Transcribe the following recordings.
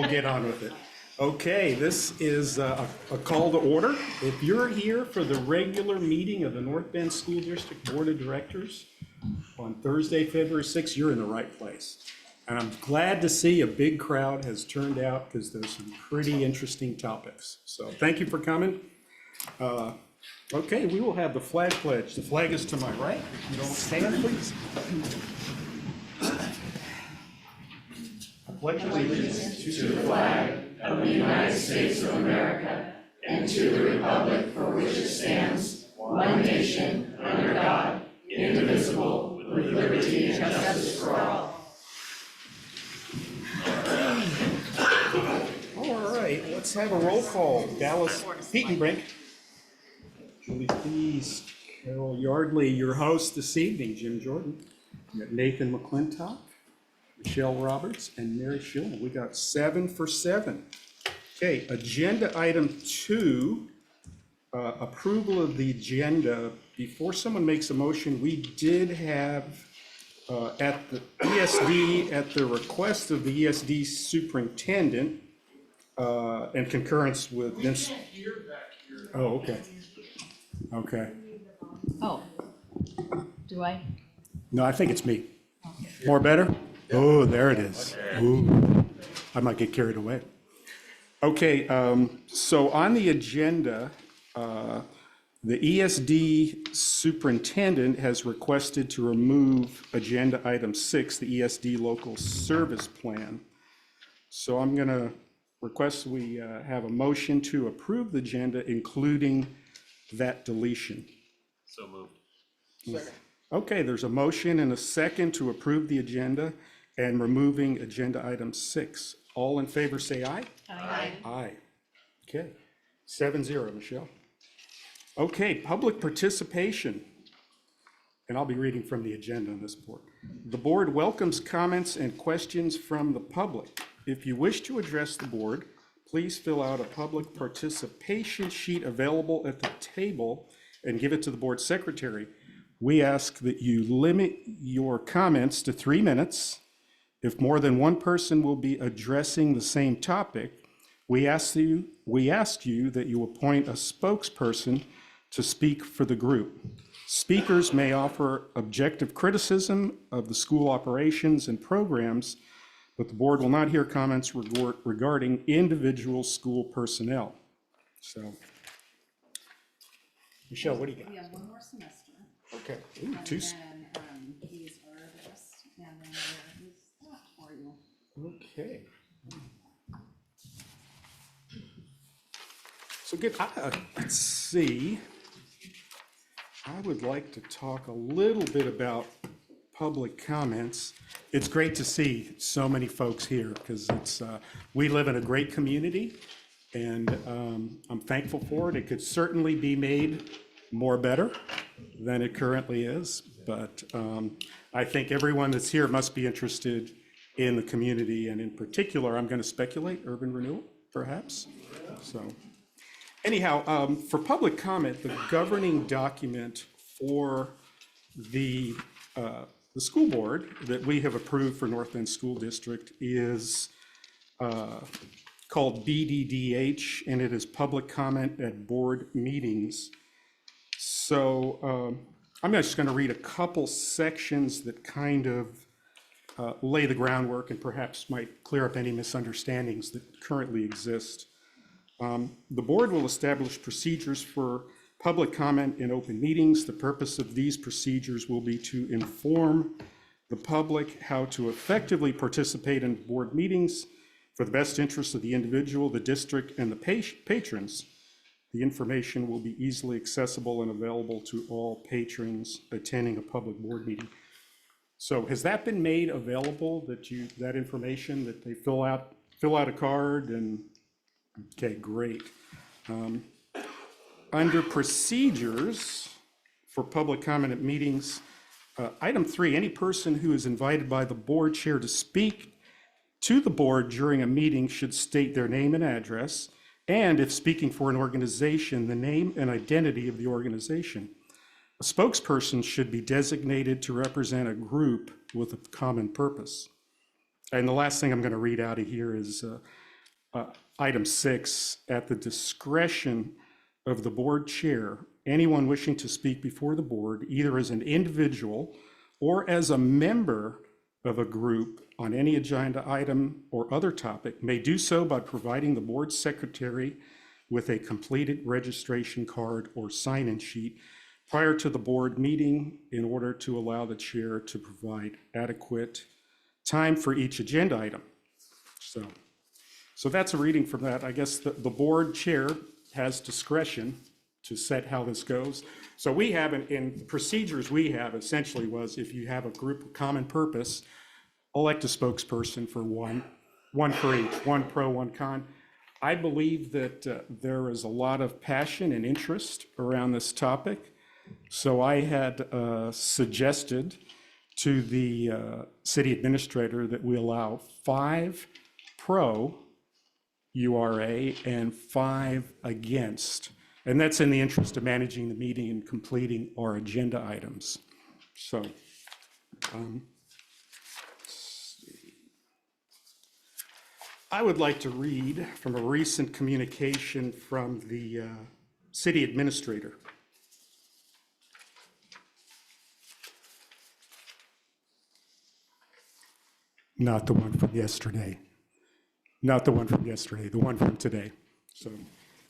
We'll get on with it. Okay, this is a call to order. If you're here for the regular meeting of the North Bend School District Board of Directors on Thursday, February 6th, you're in the right place. And I'm glad to see a big crowd has turned out because there's some pretty interesting topics. So thank you for coming. Okay, we will have the flag pledge. The flag is to my right. If you don't stand, please. I pledge allegiance to the flag of the United States of America and to the republic for which it stands, one nation, under God, indivisible, with liberty and justice for all. All right, let's have a roll call. Dallas Petenbrink, Julie Thies, Carol Yardley, your host this evening, Jim Jordan. We got Nathan McClintock, Michelle Roberts, and Mary Schillman. We got 7 for 7. Okay, agenda item 2, approval of the agenda. Before someone makes a motion, we did have at the ESD, at the request of the ESD superintendent, and concurrence with Vince. Oh, okay. Okay. Oh, do I? No, I think it's me. More better? Oh, there it is. Ooh, I might get carried away. Okay, so on the agenda, the ESD superintendent has requested to remove agenda item 6, the ESD local service plan. So I'm going to request we have a motion to approve the agenda, including that deletion. So moved. Second. Okay, there's a motion and a second to approve the agenda and removing agenda item 6. All in favor say aye. Aye. Aye. Okay, 7-0, Michelle. Okay, public participation. And I'll be reading from the agenda on this board. The board welcomes comments and questions from the public. If you wish to address the board, please fill out a public participation sheet available at the table and give it to the board secretary. We ask that you limit your comments to 3 minutes. If more than one person will be addressing the same topic, we ask you that you appoint a spokesperson to speak for the group. Speakers may offer objective criticism of the school operations and programs, but the board will not hear comments regarding individual school personnel. So, Michelle, what do you got? We have one more semester. Okay. Ooh, And two. then these are this, and then there is that for you. Okay. So good. Let's see. I would like to talk a little bit about public comments. It's great to see so many folks here because it's we live in a great community, and I'm thankful for it. It could certainly be made more better than it currently is, but I think everyone that's here must be interested in the community, and in particular, I'm going to speculate urban renewal, perhaps. So anyhow, for public comment, the governing document for the school board that we have approved for North Bend School District is called BDDH, and it is public comment at board meetings. So I'm just going to read a couple sections that kind of lay the groundwork and perhaps might clear up any misunderstandings that currently exist. The board will establish procedures for public comment in open meetings. The purpose of these procedures will be to inform the public how to effectively participate in board meetings for the best interest of the individual, the district, and the patrons. The information will be easily accessible and available to all patrons attending a public board meeting. So has that been made available, that information, that they fill out a card and, okay, great. Under procedures for public comment at meetings, item 3, any person who is invited by the board chair to speak to the board during a meeting should state their name and address, and if speaking for an organization, the name and identity of the organization. A spokesperson should be designated to represent a group with a common purpose. And the last thing I'm going to read out of here is Item 6, at the discretion of the board chair, anyone wishing to speak before the board, either as an individual or as a member of a group on any agenda item or other topic, may do so by providing the board secretary with a completed registration card or sign-in sheet prior to the board meeting in order to allow the chair to provide adequate time for each agenda item. So that's a reading from that. I guess the board chair has discretion to set how this goes. So we have, in procedures we have essentially was if you have a group of common purpose, elect a spokesperson for one for each, one pro, one con. I believe that there is a lot of passion and interest around this topic. So I had suggested to the city administrator that we allow 5 pro URA and 5 against. And that's in the interest of managing the meeting and completing our agenda items. So, I would like to read from a recent communication from the city administrator. Not the one from yesterday. Not the one from yesterday, the one from today. So,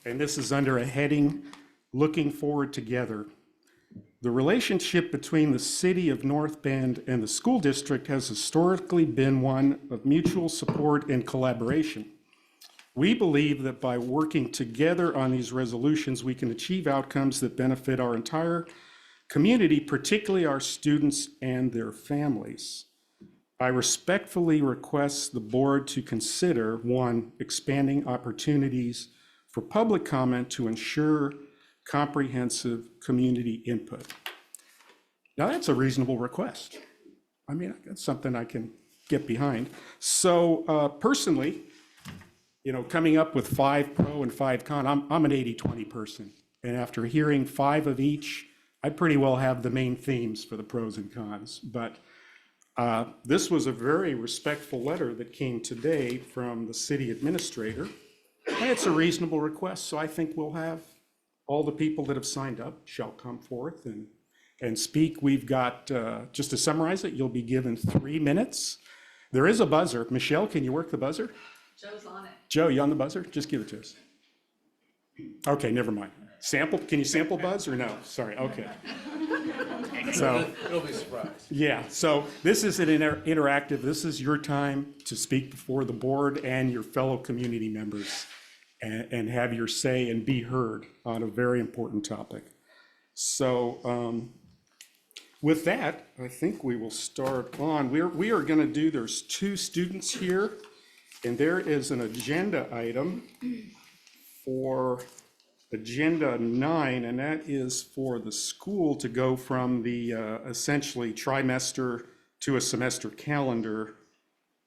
and this is under a heading, Looking Forward Together. The relationship between the city of North Bend and the school district has historically been one of mutual support and collaboration. We believe that by working together on these resolutions, we can achieve outcomes that benefit our entire community, particularly our students and their families. I respectfully request the board to consider, 1, expanding opportunities for public comment to ensure comprehensive community input. Now that's a reasonable request. I mean, that's something I can get behind. So personally, you know, coming up with 5 pro and 5 con, I'm an 80-20 person. And after hearing 5 of each, I pretty well have the main themes for the pros and cons. But this was a very respectful letter that came today from the city administrator. And it's a reasonable request, so I think we'll have all the people that have signed up shall come forth and speak. We've got, just to summarize it, you'll be given 3 minutes. There is a buzzer. Michelle, can you work the buzzer? Joe's on it. Joe, you on the buzzer? Just give it to us. Okay, never mind. Sample, can you sample buzz or no? Sorry, okay. So, It'll be a surprise. yeah, so this is an interactive, this is your time to speak before the board and your fellow community members and have your say and be heard on a very important topic. So with that, I think we will start on. We are gonna do, there's 2 students here, and there is an agenda item for Agenda 9, and that is for the school to go from the essentially trimester to a semester calendar.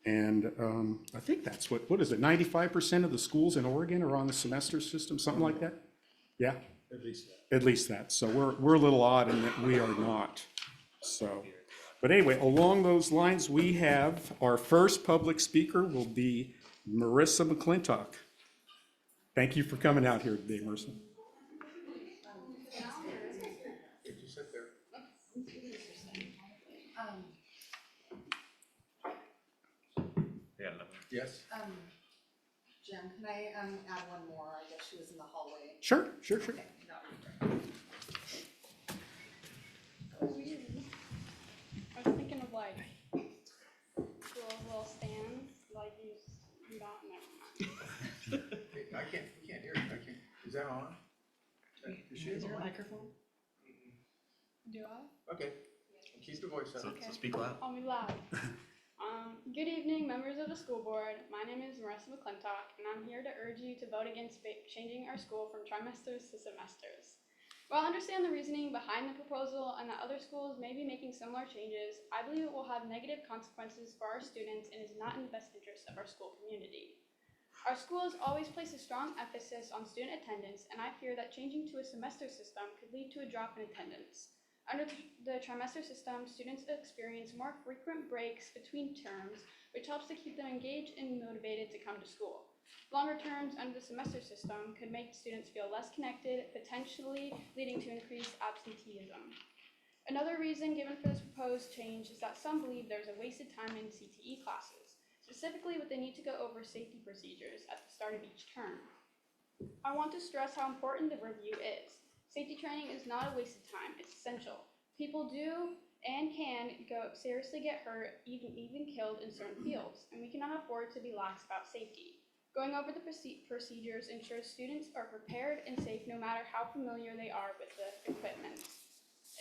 And I think that's what is it, 95% of the schools in Oregon are on the semester system, something like that? Yeah? At least that. At least that. So we're a little odd in that we are not. So, but anyway, along those lines, we have our first public speaker will be Marissa McClintock. Thank you for coming out here today, Marissa. Could you sit there? Yeah, no. Yes? Jim, can I add one more? I guess she was in the hallway. Sure. Okay, that would be great. Oh, weird. I was thinking of like those little stands, like you got never mind. Hey, I can't, we can't hear you. I can't, is that on? Is she Is your on? microphone? Do I? Okay. Keep the voice up. Okay. So speak loud. I'll be loud. Good evening, members of the school board. My name is Marissa McClintock, and I'm here to urge you to vote against changing our school from trimesters to semesters. While I understand the reasoning behind the proposal and that other schools may be making similar changes, I believe it will have negative consequences for our students and is not in the best interest of our school community. Our school has always placed a strong emphasis on student attendance, and I fear that changing to a semester system could lead to a drop in attendance. Under the trimester system, students experience more frequent breaks between terms, which helps to keep them engaged and motivated to come to school. Longer terms under the semester system could make students feel less connected, potentially leading to increased absenteeism. Another reason given for this proposed change is that some believe there's a wasted time in CTE classes, specifically with the need to go over safety procedures at the start of each term. I want to stress how important the review is. Safety training is not a waste of time, it's essential. People do and can seriously get hurt, even killed in certain fields, and we cannot afford to be lax about safety. Going over the procedures ensures students are prepared and safe no matter how familiar they are with the equipment.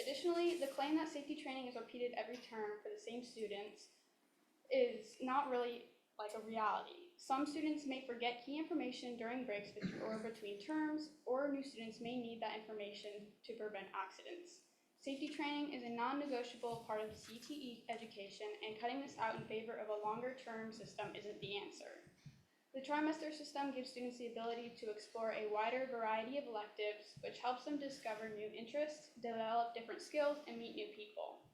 Additionally, the claim that safety training is repeated every term for the same students is not really like a reality. Some students may forget key information during breaks or between terms, or new students may need that information to prevent accidents. Safety training is a non-negotiable part of the CTE education, and cutting this out in favor of a longer-term system isn't the answer. The trimester system gives students the ability to explore a wider variety of electives, which helps them discover new interests, develop different skills, and meet new people.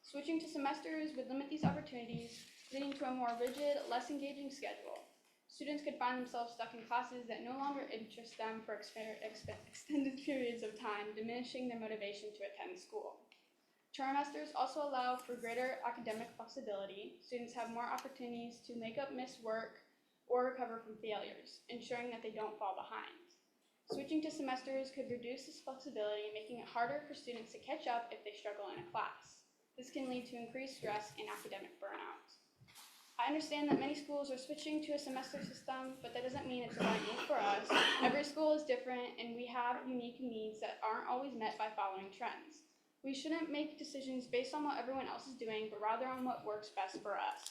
Switching to semesters would limit these opportunities, leading to a more rigid, less engaging schedule. Students could find themselves stuck in classes that no longer interest them for extended periods of time, diminishing their motivation to attend school. Trimesters also allow for greater academic flexibility. Students have more opportunities to make up missed work or recover from failures, ensuring that they don't fall behind. Switching to semesters could reduce this flexibility, making it harder for students to catch up if they struggle in a class. This can lead to increased stress and academic burnout. I understand that many schools are switching to a semester system, but that doesn't mean it's a blank for us. Every school is different, and we have unique needs that aren't always met by following trends. We shouldn't make decisions based on what everyone else is doing, but rather on what works best for us.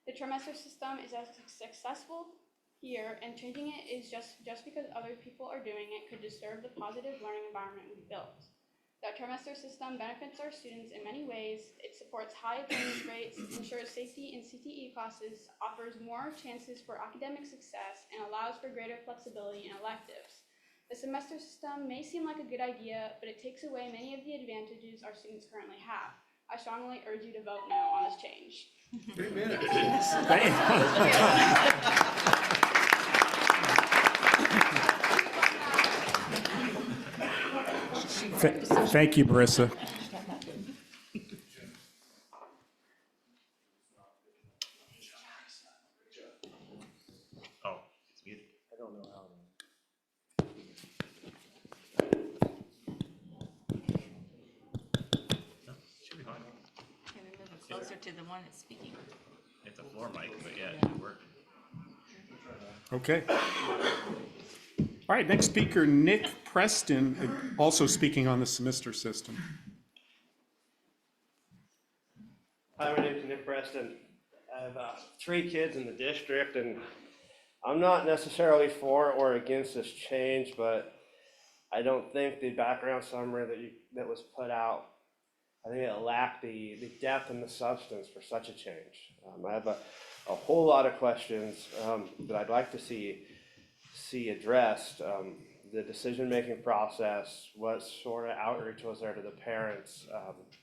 The trimester system is as successful here, and changing it is just because other people are doing it could disturb the positive learning environment we built. The trimester system benefits our students in many ways. It supports high attendance rates, ensures safety in CTE classes, offers more chances for academic success, and allows for greater flexibility in electives. The semester system may seem like a good idea, but it takes away many of the advantages our students currently have. I strongly urge you to vote no on this change. 3 minutes. Thank you, Marissa. Oh, it's muted. I don't know how No, should be fine. Can we move it closer to the one that's speaking? It's a floor mic, but yeah, it should work. Okay. All right, next speaker, Nick Preston, also speaking on the semester system. Hi, my name is Nick Preston. I have 3 kids in the district, and I'm not necessarily for or against this change, but I don't think the background summary that was put out, I think it lacked the depth and the substance for such a change. I have a whole lot of questions that I'd like to see addressed. The decision-making process, what sort of outreach was there to the parents,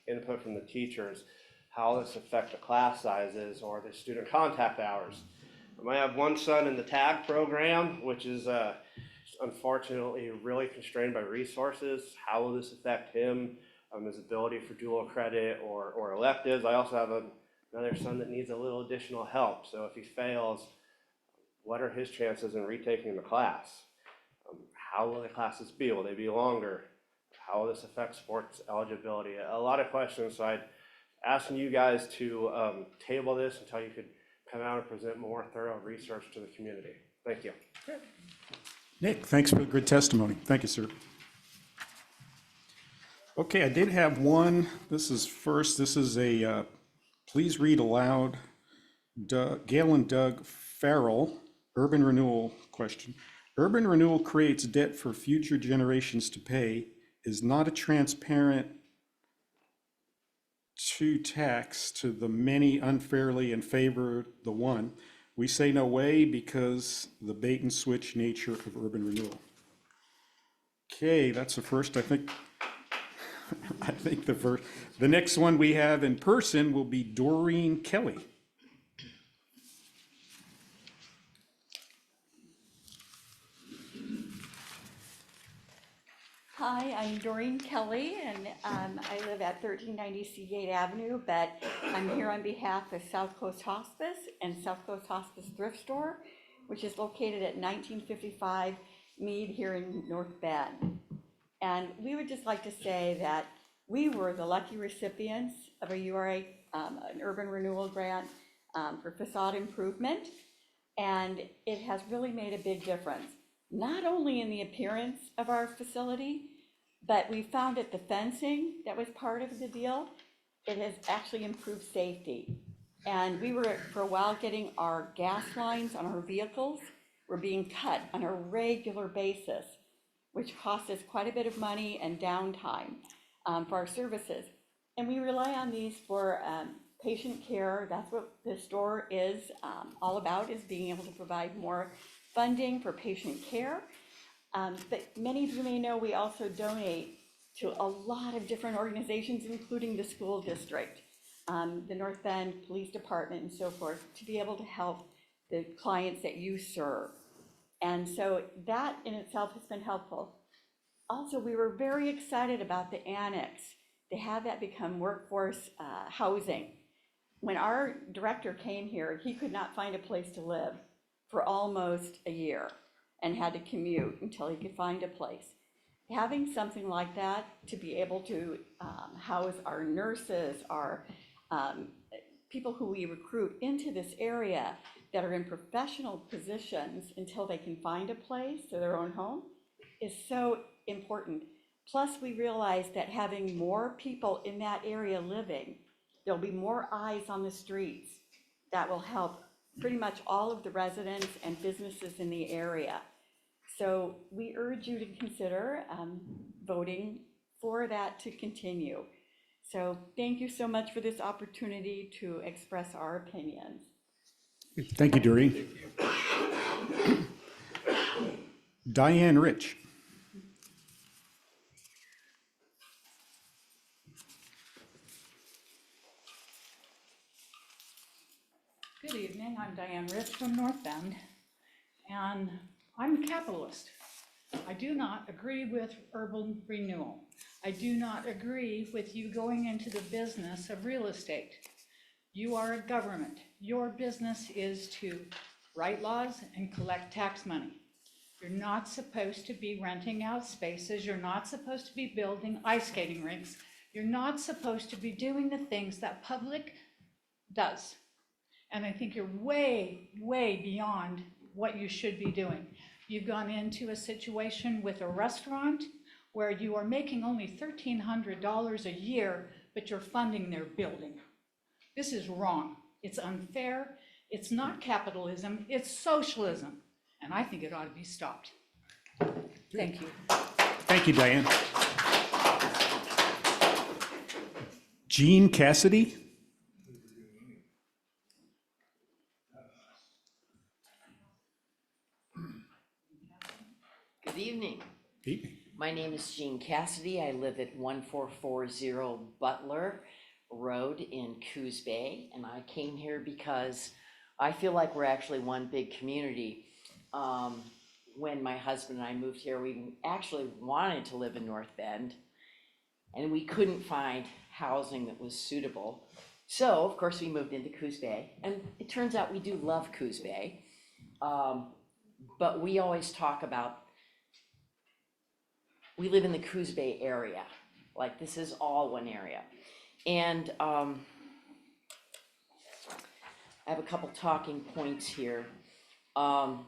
input from the teachers, how this affect the class sizes or the student contact hours. I have one son in the TAG program, which is unfortunately really constrained by resources. How will this affect him, his ability for dual credit or electives? I also have another son that needs a little additional help. So if he fails, what are his chances in retaking the class? How will the classes be? Will they be longer? How will this affect sports eligibility? A lot of questions. So I'd asking you guys to table this until you could come out and present more thorough research to the community. Thank you. Nick, thanks for the good testimony. Thank you, sir. Okay, I did have one. This is a, please read aloud. Gail and Doug Farrell, urban renewal question. Urban renewal creates debt for future generations to pay, is not a transparent to tax to the many unfairly and favor the one. We say no way because the bait and switch nature of urban renewal. Okay, that's the first, I think the next one we have in person will be Doreen Kelly. Hi, I'm Doreen Kelly, and I live at 1390 Seagate Avenue, but I'm here on behalf of South Coast Hospice and South Coast Hospice Thrift Store, which is located at 1955 Mead here in North Bend. And we would just like to say that we were the lucky recipients of a URA, an urban renewal grant for facade improvement, and it has really made a big difference, not only in the appearance of our facility, but we found that the fencing that was part of the deal, it has actually improved safety. And we were, for a while, getting our gas lines on our vehicles were being cut on a regular basis, which cost us quite a bit of money and downtime for our services. And we rely on these for patient care. That's what the store is all about, is being able to provide more funding for patient care. But many of you may know we also donate to a lot of different organizations, including the school district, the North Bend Police Department and so forth, to be able to help the clients that you serve. And so that in itself has been helpful. Also, we were very excited about the annex, to have that become workforce housing. When our director came here, he could not find a place to live for almost a year and had to commute until he could find a place. Having something like that to be able to house our nurses, our people who we recruit into this area that are in professional positions until they can find a place or their own home is so important. Plus, we realize that having more people in that area living, there'll be more eyes on the streets that will help pretty much all of the residents and businesses in the area. So we urge you to consider voting for that to continue. So thank you so much for this opportunity to express our opinions. Thank you, Doreen. Diane Rich. Good evening, I'm Diane Rich from North Bend, and I'm a capitalist. I do not agree with urban renewal. I do not agree with you going into the business of real estate. You are a government. Your business is to write laws and collect tax money. You're not supposed to be renting out spaces. You're not supposed to be building ice skating rinks. You're not supposed to be doing the things that public does. And I think you're way, way beyond what you should be doing. You've gone into a situation with a restaurant where you are making only $1,300 a year, but you're funding their building. This is wrong. It's unfair. It's not capitalism. It's socialism. And I think it ought to be stopped. Thank you. Thank you, Diane. Jean Cassidy. Good evening. Evening. My name is Jean Cassidy. I live at 1440 Butler Road in Coos Bay, and I came here because I feel like we're actually one big community. When my husband and I moved here, we actually wanted to live in North Bend, and we couldn't find housing that was suitable. So, of course, we moved into Coos Bay, and it turns out we do love Coos Bay. But we always talk about, we live in the Coos Bay area, like this is all one area. And I have a couple talking points here. Oh,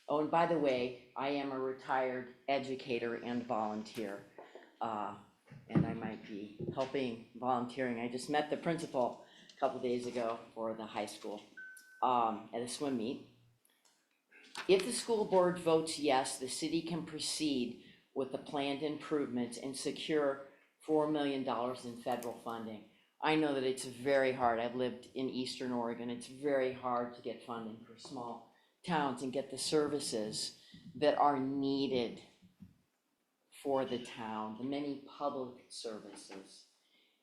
and by the way, I am a retired educator and volunteer. And I might be helping volunteering. I just met the principal a couple days ago for the high school at a swim meet. If the school board votes yes, the city can proceed with the planned improvements and secure $4 million in federal funding. I know that it's very hard. I've lived in Eastern Oregon. It's very hard to get funding for small towns and get the services that are needed for the town, the many public services.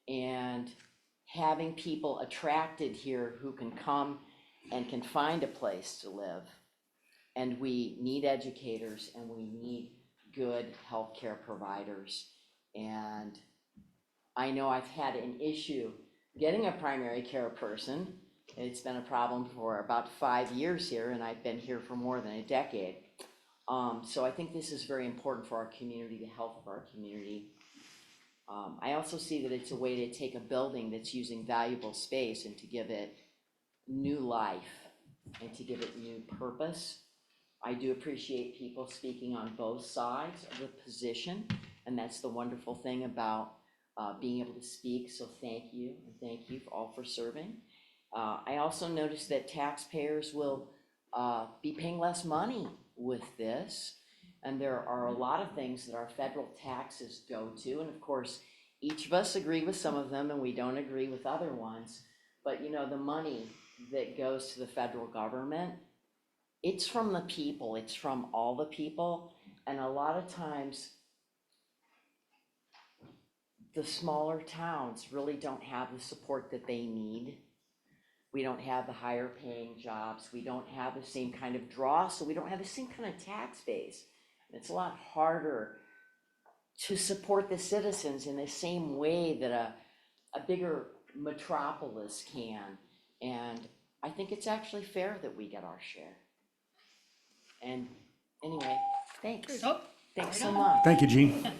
And having people attracted here who can come and can find a place to live. And we need educators and we need good healthcare providers. And I know I've had an issue getting a primary care person. It's been a problem for about 5 years here, and I've been here for more than a decade. So I think this is very important for our community, the health of our community. I also see that it's a way to take a building that's using valuable space and to give it new life and to give it new purpose. I do appreciate people speaking on both sides of the position, and that's the wonderful thing about being able to speak, so thank you, and thank you all for serving. I also noticed that taxpayers will be paying less money with this, and there are a lot of things that our federal taxes go to, and of course, each of us agree with some of them and we don't agree with other ones, but you know, the money that goes to the federal government, it's from the people, it's from all the people, and a lot of times the smaller towns really don't have the support that they need. We don't have the higher paying jobs, we don't have the same kind of draw, so we don't have the same kind of tax base. It's a lot harder to support the citizens in the same way that a bigger metropolis can. And I think it's actually fair that we get our share. And anyway, thanks. Oh, Thanks right so on. much. Thank you, Jean.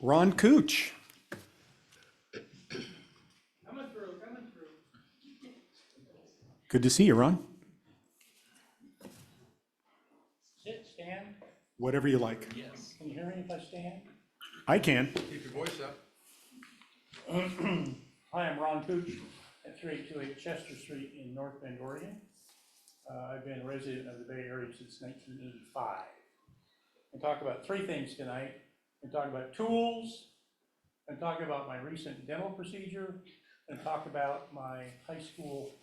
Ron Cooch. Coming through. Good to see you, Ron. Sit, stand. Whatever you like. Yes. Can you hear me if I stand? I can. Keep your voice up. Hi, I'm Ron Cooch at 3828 Chester Street in North Bend, Oregon. I've been a resident of the Bay Area since 1985. I'll talk about three things tonight. I'll talk about tools, I'll talk about my recent dental procedure, and talk about my high school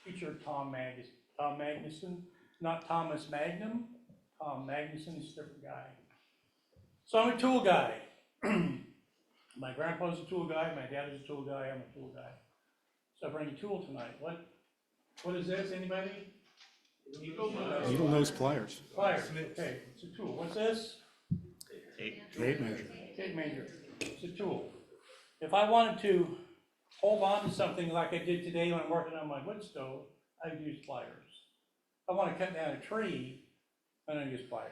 teacher, Tom Magnuson, not Thomas Magnum. Tom Magnuson is a different guy. So I'm a tool guy. My grandpa's a tool guy, my dad is a tool guy, I'm a tool guy. So I bring a tool tonight. What is this, anybody? Needle nose pliers. Pliers, okay, it's a tool. What's this? Tape measure. Tape measure. It's a tool. If I wanted to hold on to something like I did today when I'm working on my wood stove, I'd use pliers. If I want to cut down a tree, I don't use pliers.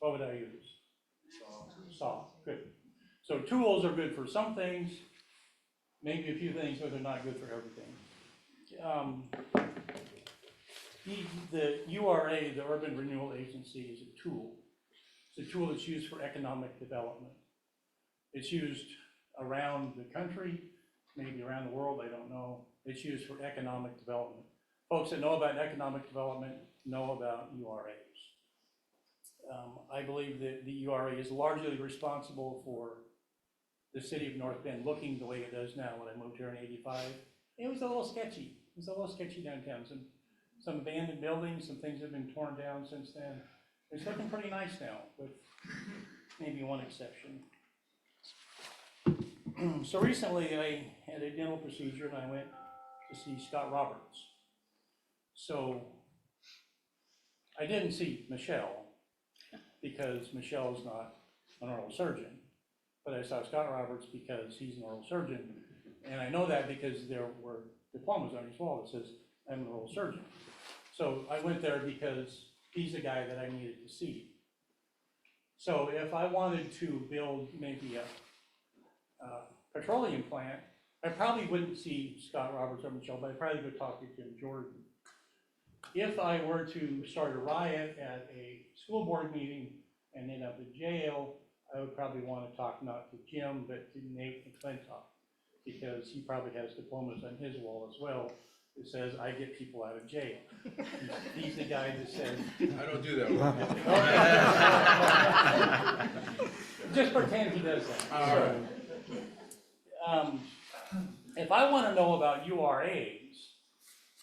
What would I use? Saw. Good. So tools are good for some things, maybe a few things, but they're not good for everything. The URA, the Urban Renewal Agency, is a tool. It's a tool that's used for economic development. It's used around the country, maybe around the world, I don't know. It's used for economic development. Folks that know about economic development know about URAs. I believe that the URA is largely responsible for the city of North Bend looking the way it does now. When I moved here in '85, it was a little sketchy. It was a little sketchy downtown. Some abandoned buildings, some things have been torn down since then. It's looking pretty nice now, with maybe one exception. So recently I had a dental procedure and I went to see Scott Roberts. So I didn't see Michelle because Michelle is not an oral surgeon, but I saw Scott Roberts because he's an oral surgeon. And I know that because there were diplomas on his wall that says I'm an oral surgeon. So I went there because he's the guy that I needed to see. So if I wanted to build maybe a petroleum plant, I probably wouldn't see Scott Roberts or Michelle, but I'd probably go talk to Jim Jordan. If I were to start a riot at a school board meeting and end up in jail, I would probably want to talk not to Jim, but to Nate McClintock, because he probably has diplomas on his wall as well that says, I get people out of jail. He's the guy that says, I don't do that one. just pretend he does that. All right. If I want to know about URAs,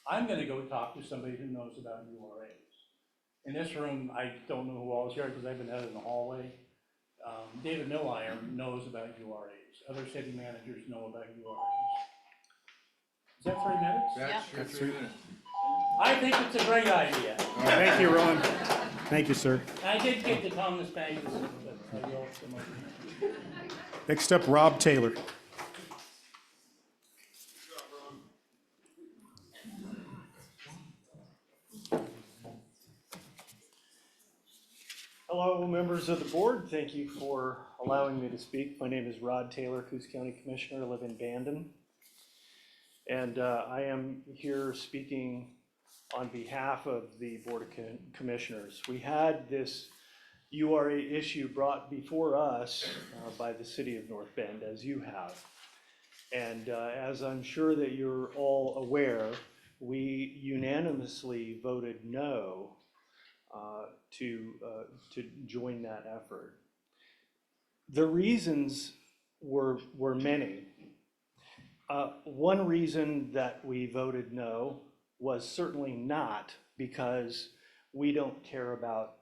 I'm going to go talk to somebody who knows about URAs. In this room, I don't know who all is here because I've been out in the hallway. David Milliron knows about URAs. Other city managers know about URAs. Is that 3 minutes? That's your 3 minutes. I think it's a great idea. Thank you, Ron. Thank you, sir. I did get the Thomas Banks, but I will some other. Next up, Rob Taylor. Hello, members of the board. Thank you for allowing me to speak. My name is Rod Taylor, Coos County Commissioner. I live in Bandon. And I am here speaking on behalf of the Board of Commissioners. We had this URA issue brought before us by the city of North Bend, as you have. And as I'm sure that you're all aware, we unanimously voted no to join that effort. The reasons were many. One reason that we voted no was certainly not because we don't care about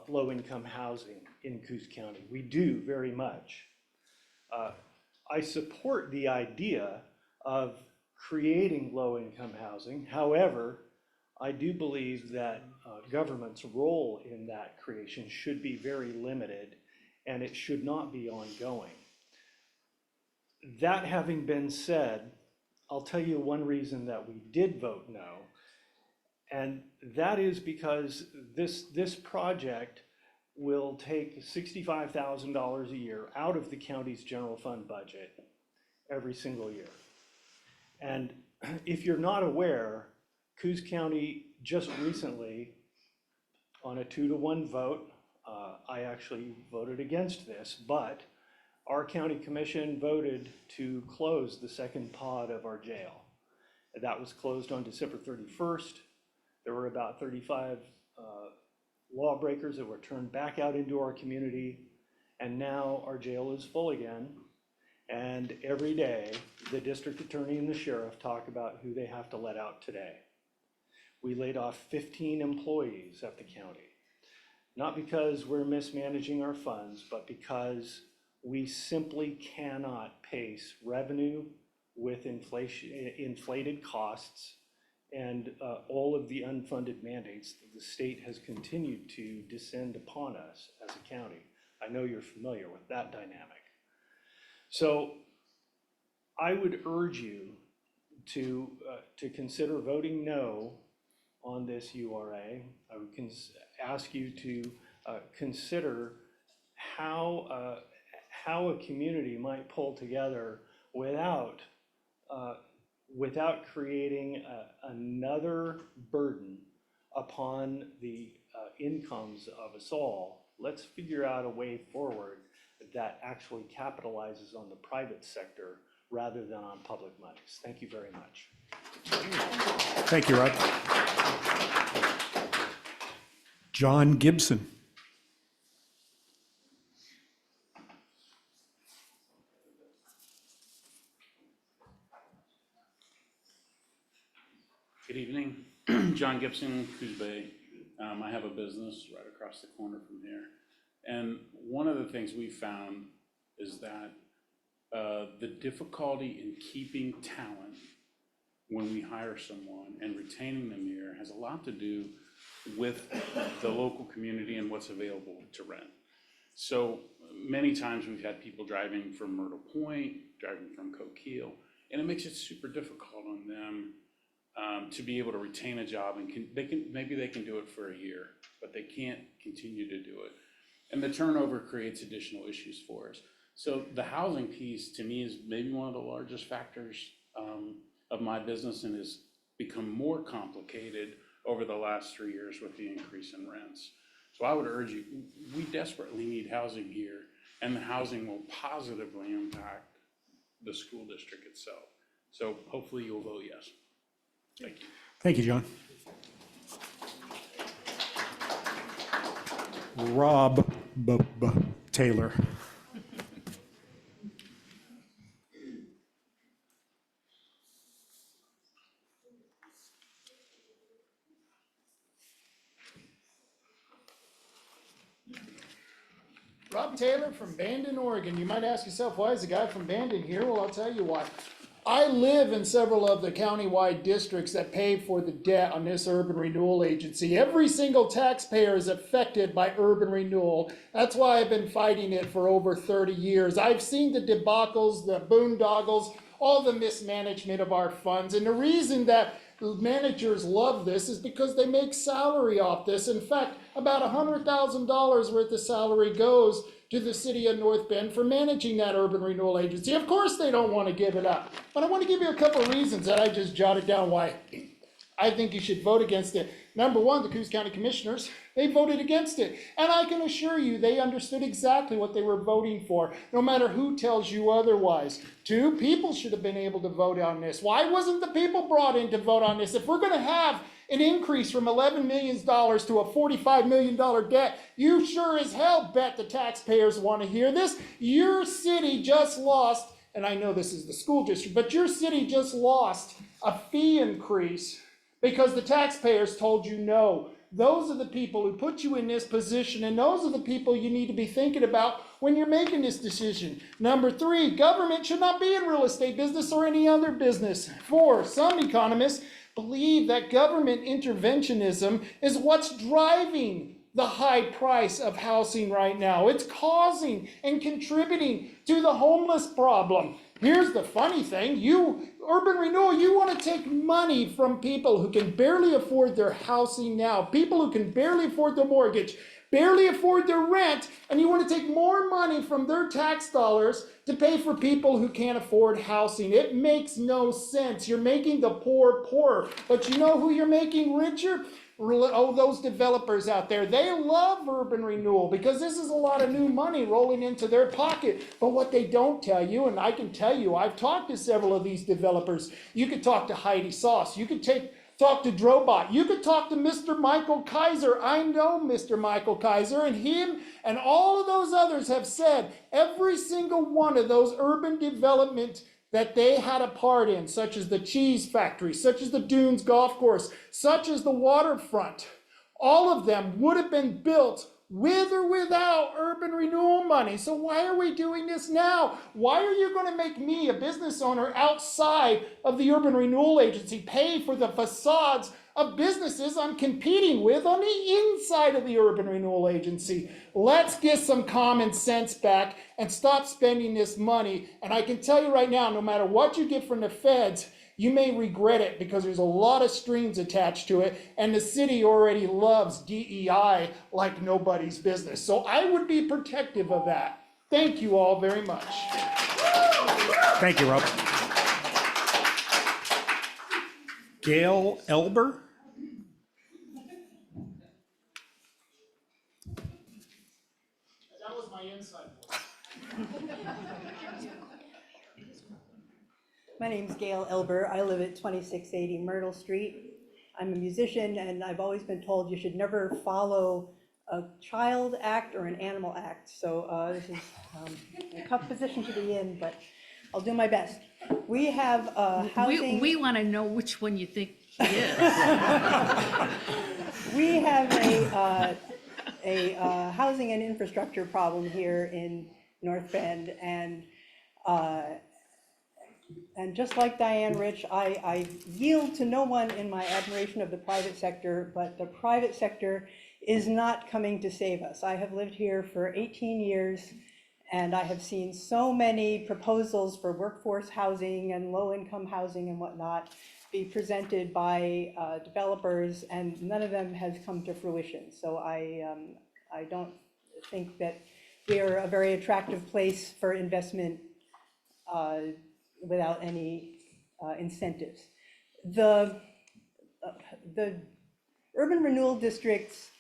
low-income housing in Coos County. We do very much. I support the idea of creating low-income housing. However, I do believe that government's role in that creation should be very limited, and it should not be ongoing. That having been said, I'll tell you one reason that we did vote no, and that is because this project will take $65,000 a year out of the county's general fund budget every single year. And if you're not aware, Coos County just recently, on a 2-to-1 vote, I actually voted against this, but our county commission voted to close the second pod of our jail. That was closed on December 31st. There were about 35 lawbreakers that were turned back out into our community, and now our jail is full again. And every day, the district attorney and the sheriff talk about who they have to let out today. We laid off 15 employees at the county, not because we're mismanaging our funds, but because we simply cannot pace revenue with inflated costs and all of the unfunded mandates that the state has continued to descend upon us as a county. I know you're familiar with that dynamic. So I would urge you to consider voting no on this URA. I would ask you to consider how a community might pull together without creating another burden upon the incomes of us all. Let's figure out a way forward that actually capitalizes on the private sector rather than on public monies. Thank you very much. Thank you, Rod. John Gibson. Good evening, John Gibson, Coos Bay. I have a business right across the corner from here. And one of the things we found is that the difficulty in keeping talent when we hire someone and retaining them here has a lot to do with the local community and what's available to rent. So many times we've had people driving from Myrtle Point, driving from Coquille, and it makes it super difficult on them to be able to retain a job, and maybe they can do it for a year, but they can't continue to do it. And the turnover creates additional issues for us. So the housing piece to me is maybe one of the largest factors of my business, and has become more complicated over the last 3 years with the increase in rents. So I would urge you, we desperately need housing here, and the housing will positively impact the school district itself. So hopefully you'll vote yes. Thank you. Thank you, John. Rob Taylor. Rob Taylor from Bandon, Oregon. You might ask yourself, why is the guy from Bandon here? Well, I'll tell you why. I live in several of the countywide districts that pay for the debt on this urban renewal agency. Every single taxpayer is affected by urban renewal. That's why I've been fighting it for over 30 years. I've seen the debacles, the boondoggles, all the mismanagement of our funds. And the reason that managers love this is because they make salary off this. In fact, about $100,000 worth of salary goes to the city of North Bend for managing that urban renewal agency. Of course they don't want to give it up. But I want to give you a couple of reasons that I just jotted down why I think you should vote against it. Number one, the Coos County Commissioners, they voted against it. And I can assure you they understood exactly what they were voting for, no matter who tells you otherwise. Two, people should have been able to vote on this. Why wasn't the people brought in to vote on this? If we're going to have an increase from $11 million to a $45 million debt, you sure as hell bet the taxpayers want to hear this. Your city just lost, and I know this is the school district, but your city just lost a fee increase because the taxpayers told you no. Those are the people who put you in this position, and those are the people you need to be thinking about when you're making this decision. Number three, government should not be in real estate business or any other business. Four, some economists believe that government interventionism is what's driving the high price of housing right now. It's causing and contributing to the homeless problem. Here's the funny thing, urban renewal, you want to take money from people who can barely afford their housing now, people who can barely afford their mortgage, barely afford their rent, and you want to take more money from their tax dollars to pay for people who can't afford housing. It makes no sense. You're making the poor poorer. But you know who you're making richer? Oh, those developers out there. They love urban renewal because this is a lot of new money rolling into their pocket. But what they don't tell you, and I can tell you, I've talked to several of these developers. You could talk to Heidi Sauce. You could talk to Drobot. You could talk to Mr. Michael Kaiser. I know Mr. Michael Kaiser, and him and all of those others have said every single one of those urban development that they had a part in, such as the cheese factory, such as the Dunes Golf Course, such as the waterfront, all of them would have been built with or without urban renewal money. So why are we doing this now? Why are you going to make me, a business owner outside of the urban renewal agency, pay for the facades of businesses I'm competing with on the inside of the urban renewal agency? Let's get some common sense back and stop spending this money. And I can tell you right now, no matter what you get from the feds, you may regret it because there's a lot of strings attached to it, and the city already loves DEI like nobody's business. So I would be protective of that. Thank you all very much. Thank you, Rob. Gail Elber? That was my inside voice. My name's Gail Elber. I live at 2680 Myrtle Street. I'm a musician, and I've always been told you should never follow a child act or an animal act. So this is a tough position to be in, but I'll do my best. We have housing. We want to know which one you think he is. We have a housing and infrastructure problem here in North Bend, and just like Diane Rich, I yield to no one in my admiration of the private sector, but the private sector is not coming to save us. I have lived here for 18 years, and I have seen so many proposals for workforce housing and low-income housing and whatnot be presented by developers, and none of them has come to fruition. So I don't think that we are a very attractive place for investment without any incentives. The urban renewal districts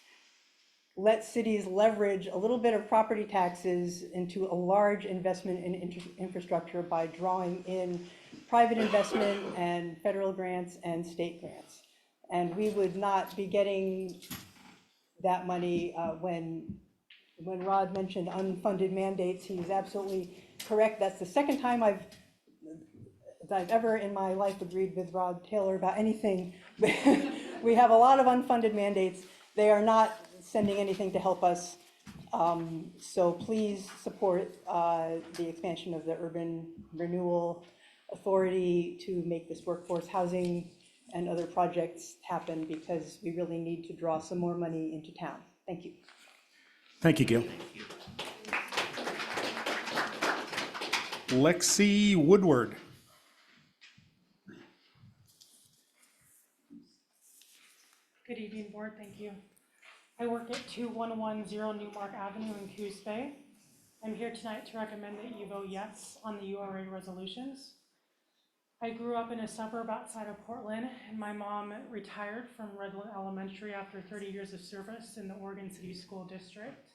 let cities leverage a little bit of property taxes into a large investment in infrastructure by drawing in private investment and federal grants and state grants. And we would not be getting that money when Rod mentioned unfunded mandates. He is absolutely correct. That's the second time I've ever in my life agreed with Rod Taylor about anything. We have a lot of unfunded mandates. They are not sending anything to help us. So please support the expansion of the urban renewal authority to make this workforce housing and other projects happen, because we really need to draw some more money into town. Thank you. Thank you, Gil. Lexi Woodward. Good evening, board, thank you. I work at 2110 Newmark Avenue in Coos Bay. I'm here tonight to recommend that you vote yes on the URA resolutions. I grew up in a suburb outside of Portland, and my mom retired from Redland Elementary after 30 years of service in the Oregon City School District.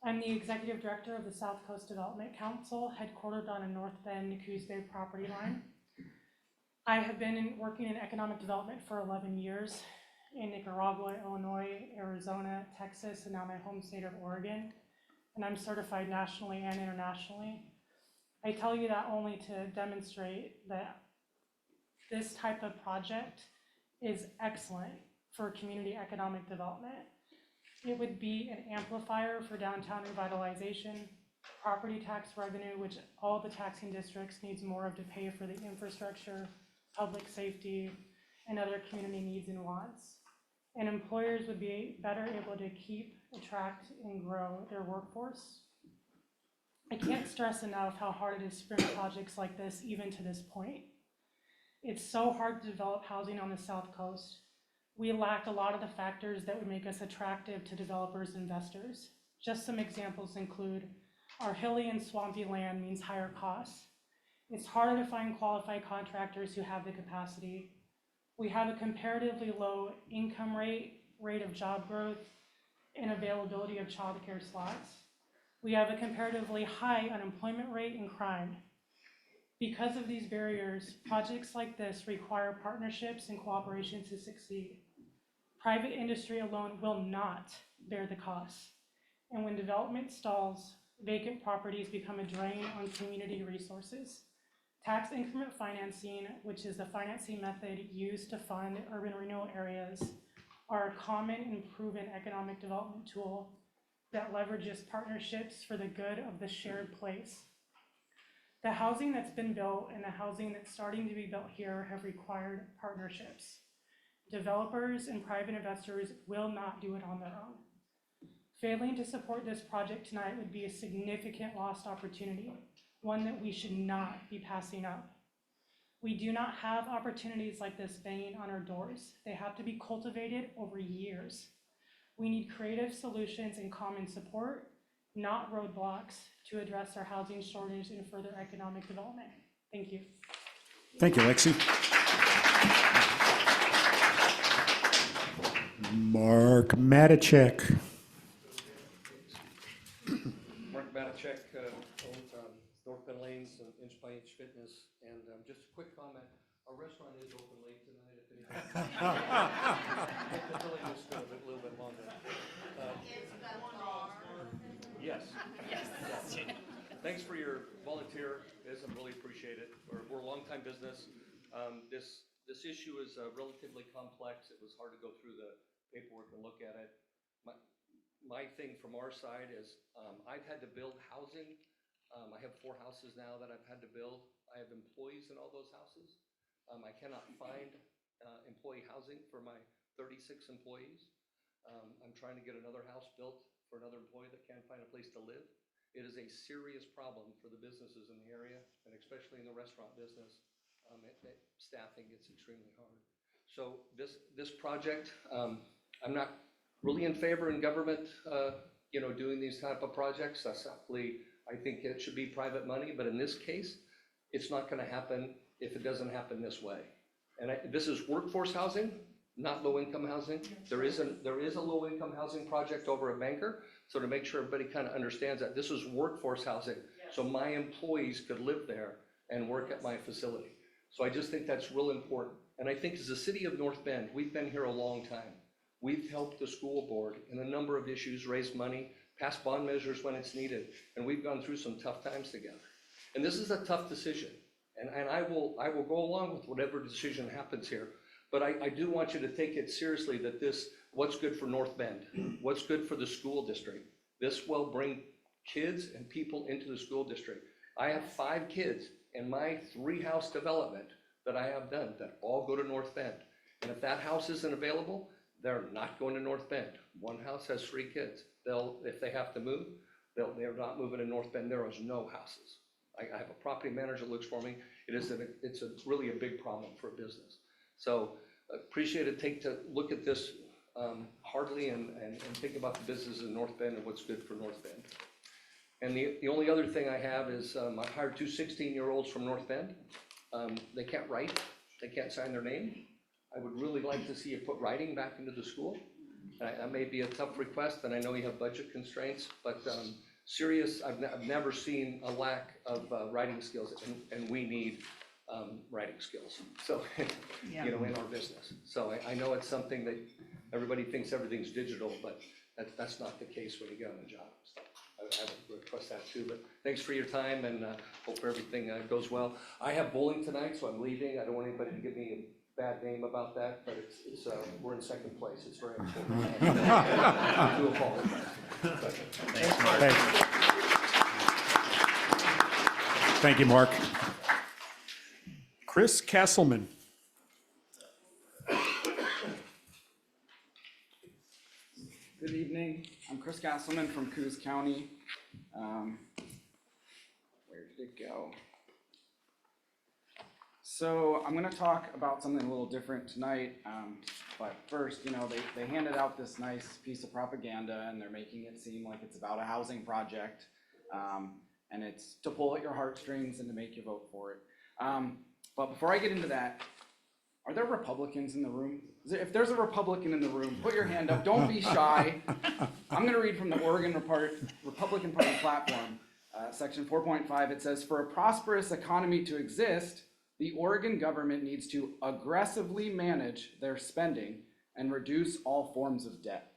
I'm the executive director of the South Coast Development Council, headquartered on a North Bend, Coos Bay property line. I have been working in economic development for 11 years in Nicaragua, Illinois, Arizona, Texas, and now my home state of Oregon. And I'm certified nationally and internationally. I tell you that only to demonstrate that this type of project is excellent for community economic development. It would be an amplifier for downtown revitalization, property tax revenue, which all the taxing districts needs more of to pay for the infrastructure, public safety, and other community needs and wants. And employers would be better able to keep, attract, and grow their workforce. I can't stress enough how hard it is to bring projects like this even to this point. It's so hard to develop housing on the South Coast. We lack a lot of the factors that would make us attractive to developers and investors. Just some examples include our hilly and swampy land means higher costs. It's harder to find qualified contractors who have the capacity. We have a comparatively low income rate of job growth, and availability of childcare slots. We have a comparatively high unemployment rate and crime. Because of these barriers, projects like this require partnerships and cooperation to succeed. Private industry alone will not bear the costs. And when development stalls, vacant properties become a drain on community resources. Tax increment financing, which is the financing method used to fund urban renewal areas, are a common and proven economic development tool that leverages partnerships for the good of the shared place. The housing that's been built and the housing that's starting to be built here have required partnerships. Developers and private investors will not do it on their own. Failing to support this project tonight would be a significant lost opportunity, one that we should not be passing up. We do not have opportunities like this banging on our doors. They have to be cultivated over years. We need creative solutions and common support, not roadblocks, to address our housing shortage and further economic development. Thank you. Thank you, Lexi. Mark Matichek. Mark Matichek, owns North Bend Lanes and Inch by Inch Fitness, and just a quick comment, our restaurant is open late tonight if anybody. The building is still a little bit longer. Yes. Thanks for your volunteerism, really appreciate it. We're a long-time business. This issue is relatively complex. It was hard to go through the paperwork and look at it. My thing from our side is I've had to build housing. I have 4 houses now that I've had to build. I have employees in all those houses. I cannot find employee housing for my 36 employees. I'm trying to get another house built for another employee that can't find a place to live. It is a serious problem for the businesses in the area, and especially in the restaurant business. Staffing gets extremely hard. So this project, I'm not really in favor in government, doing these type of projects. I think it should be private money, but in this case, it's not going to happen if it doesn't happen this way. And this is workforce housing, not low-income housing. There is a low-income housing project over at Banker. So to make sure everybody kind of understands that this is workforce housing. Yes. So my employees could live there and work at my facility. So I just think that's real important. And I think as the city of North Bend, we've been here a long time. We've helped the school board in a number of issues, raise money, pass bond measures when it's needed. And we've gone through some tough times together. And this is a tough decision. And I will go along with whatever decision happens here. But I do want you to take it seriously that what's good for North Bend, what's good for the school district. This will bring kids and people into the school district. I have 5 kids in my 3-house development that I have done that all go to North Bend. And if that house isn't available, they're not going to North Bend. One house has 3 kids. If they have to move, they're not moving to North Bend. There is no houses. I have a property manager that looks for me. It's really a big problem for a business. So appreciate it. Take to look at this hardly and think about the business in North Bend and what's good for North Bend. And the only other thing I have is I hired 2 16-year-olds from North Bend. They can't write. They can't sign their name. I would really like to see you put writing back into the school. That may be a tough request, and I know you have budget constraints, but serious, I've never seen a lack of writing skills, and we need writing skills. So, you know, in our business. So I know it's something that everybody thinks everything's digital, but that's not the case when you get on the job. So I would request that too, but thanks for your time, and hope everything goes well. I have bowling tonight, so I'm leaving. I don't want anybody to give me a bad name about that, but it's we're in second place. It's very important. I do apologize. Thanks, Mark. Thank you, Mark. Chris Castleman. Good evening. I'm Chris Castleman from Coos County. Where did it go? So I'm going to talk about something a little different tonight. But first, you know, they handed out this nice piece of propaganda, and they're making it seem like it's about a housing project. And it's to pull at your heartstrings and to make you vote for it. But before I get into that, are there Republicans in the room? If there's a Republican in the room, put your hand up. Don't be shy. I'm going to read from the Oregon Republican Party platform, section 4.5. It says, for a prosperous economy to exist, the Oregon government needs to aggressively manage their spending and reduce all forms of debt.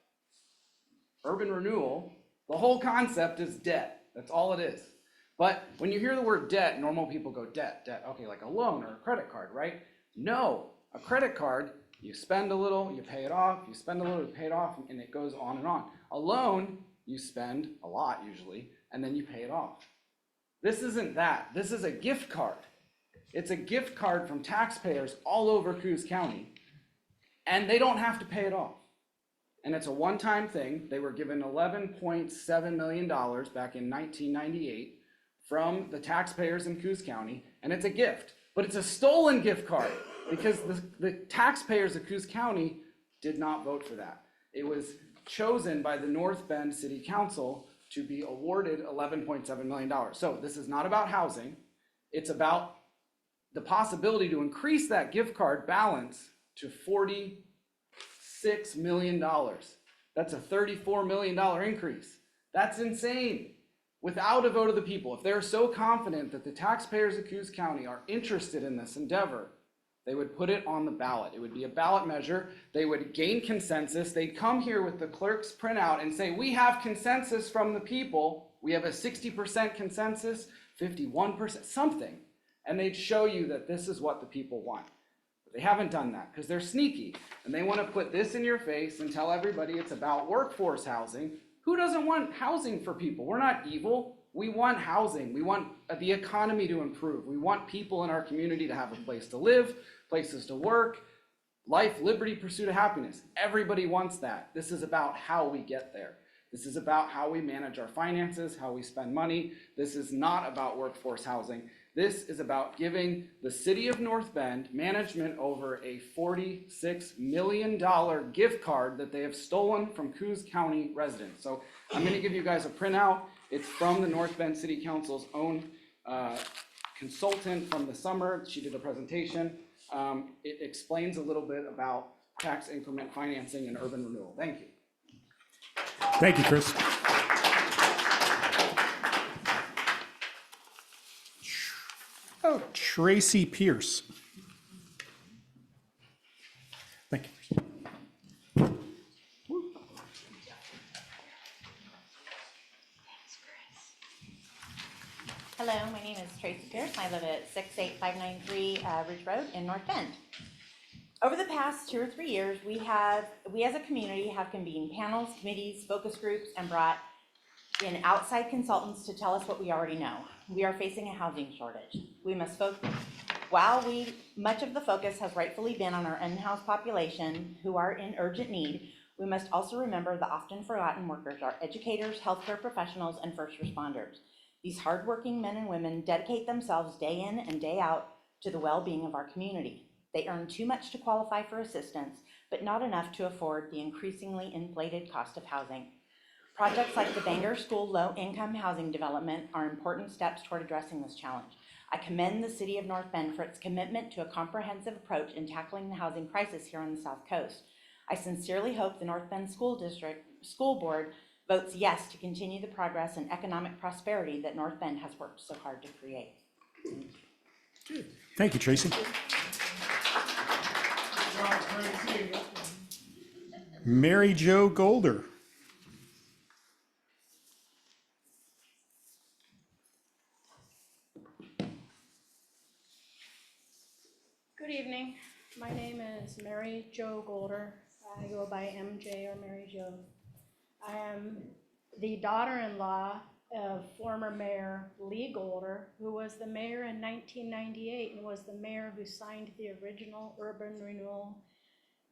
Urban renewal, the whole concept is debt. That's all it is. But when you hear the word debt, normal people go debt. Okay, like a loan or a credit card, right? No, a credit card, you spend a little, you pay it off, you spend a little, you pay it off, and it goes on and on. A loan, you spend a lot usually, and then you pay it off. This isn't that. This is a gift card. It's a gift card from taxpayers all over Coos County, and they don't have to pay it off. And it's a one-time thing. They were given $11.7 million back in 1998 from the taxpayers in Coos County, and it's a gift. But it's a stolen gift card because the taxpayers of Coos County did not vote for that. It was chosen by the North Bend City Council to be awarded $11.7 million. So this is not about housing. It's about the possibility to increase that gift card balance to $46 million. That's a $34 million increase. That's insane. Without a vote of the people, if they're so confident that the taxpayers of Coos County are interested in this endeavor, they would put it on the ballot. It would be a ballot measure. They would gain consensus. They'd come here with the clerk's printout and say, we have consensus from the people. We have a 60% consensus, 51%, something. And they'd show you that this is what the people want. But they haven't done that because they're sneaky. And they want to put this in your face and tell everybody it's about workforce housing. Who doesn't want housing for people? We're not evil. We want housing. We want the economy to improve. We want people in our community to have a place to live, places to work, life, liberty, pursuit of happiness. Everybody wants that. This is about how we get there. This is about how we manage our finances, how we spend money. This is not about workforce housing. This is about giving the city of North Bend management over a $46 million gift card that they have stolen from Coos County residents. So I'm going to give you guys a printout. It's from the North Bend City Council's own consultant from the summer. She did a presentation. It explains a little bit about tax increment financing and urban renewal. Thank you. Thank you, Chris. Oh, Tracy Pierce. Thank you. Hello, my name is Tracy Pierce. I live at 68593 Ridge Road in North Bend. Over the past 2 or 3 years, we as a community have convened panels, committees, focus groups, and brought in outside consultants to tell us what we already know. We are facing a housing shortage. We must focus, much of the focus has rightfully been on our in-house population who are in urgent need, we must also remember the often forgotten workers, our educators, healthcare professionals, and first responders. These hardworking men and women dedicate themselves day in and day out to the well-being of our community. They earn too much to qualify for assistance, but not enough to afford the increasingly inflated cost of housing. Projects like the Bangor School Low-Income Housing Development are important steps toward addressing this challenge. I commend the City of North Bend for its commitment to a comprehensive approach in tackling the housing crisis here on the South Coast. I sincerely hope the North Bend School Board votes yes to continue the progress and economic prosperity that North Bend has worked so hard to create. Thank you, Tracy. Mary Jo Golder. Good evening. My name is Mary Jo Golder. I go by MJ or Mary Jo. I am the daughter-in-law of former Mayor Lee Golder, who was the mayor in 1998 and was the mayor who signed the original urban renewal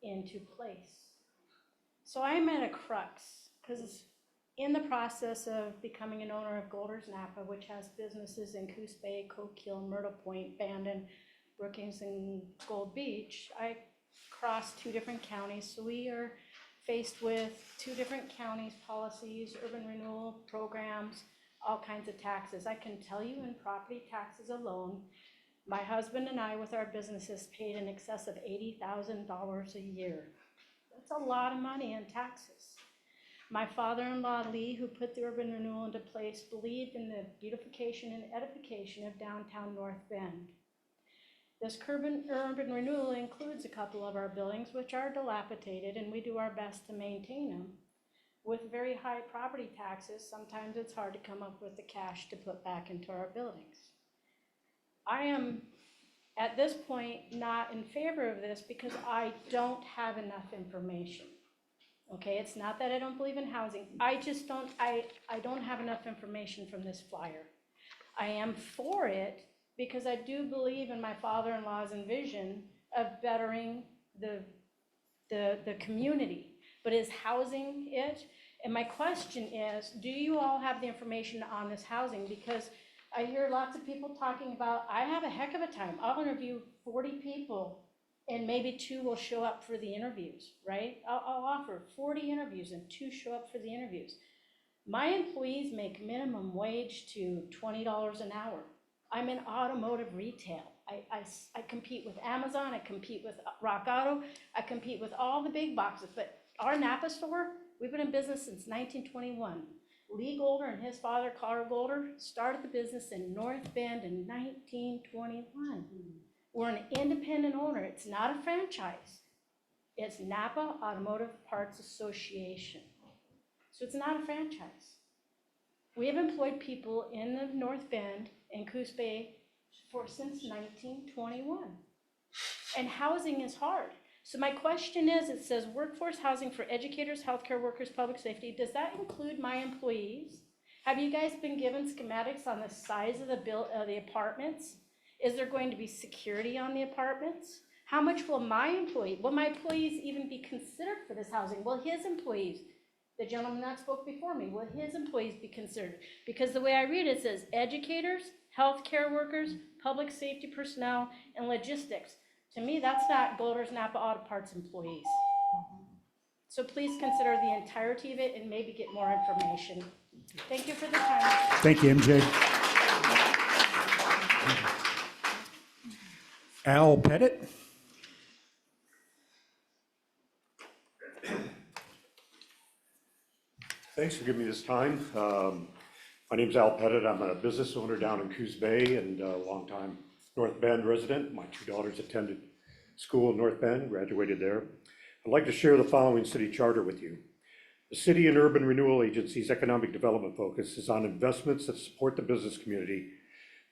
into place. So I'm at a crux because in the process of becoming an owner of Golder's Napa, which has businesses in Coos Bay, Coquille, Myrtle Point, Bandon, Brookings, and Gold Beach, I crossed 2 different counties. So we are faced with 2 different counties' policies, urban renewal programs, all kinds of taxes. I can tell you in property taxes alone, my husband and I with our businesses paid in excess of $80,000 a year. That's a lot of money in taxes. My father-in-law, Lee, who put the urban renewal into place, believed in the beautification and edification of downtown North Bend. This urban renewal includes a couple of our buildings which are dilapidated, and we do our best to maintain them. With very high property taxes, sometimes it's hard to come up with the cash to put back into our buildings. I am, at this point, not in favor of this because I don't have enough information. Okay, it's not that I don't believe in housing. I just don't, I don't have enough information from this flyer. I am for it because I do believe in my father-in-law's vision of bettering the community. But is housing it? And my question is, do you all have the information on this housing? Because I hear lots of people talking about, I have a heck of a time. I'll interview 40 people and maybe 2 will show up for the interviews, right? I'll offer 40 interviews and 2 show up for the interviews. My employees make minimum wage to $20 an hour. I'm in automotive retail. I compete with Amazon, I compete with Rock Auto, I compete with all the big boxes, but our Napa store, we've been in business since 1921. Lee Golder and his father, Carl Golder, started the business in North Bend in 1921. We're an independent owner. It's not a franchise. It's Napa Automotive Parts Association. So it's not a franchise. We have employed people in the North Bend and Coos Bay since 1921. And housing is hard. So my question is, it says workforce housing for educators, healthcare workers, public safety. Does that include my employees? Have you guys been given schematics on the size of the apartments? Is there going to be security on the apartments? How much will my employees even be considered for this housing? Will his employees, the gentleman that spoke before me, will his employees be considered? Because the way I read it says educators, healthcare workers, public safety personnel, and logistics. To me, that's not Golder's Napa Auto Parts employees. So please consider the entirety of it and maybe get more information. Thank you for the time. Thank you, MJ. Al Pettit. Thanks for giving me this time. My name's Al Pettit. I'm a business owner down in Coos Bay and a longtime North Bend resident. My 2 daughters attended school in North Bend, graduated there. I'd like to share the following city charter with you. The City and Urban Renewal Agency's economic development focus is on investments that support the business community.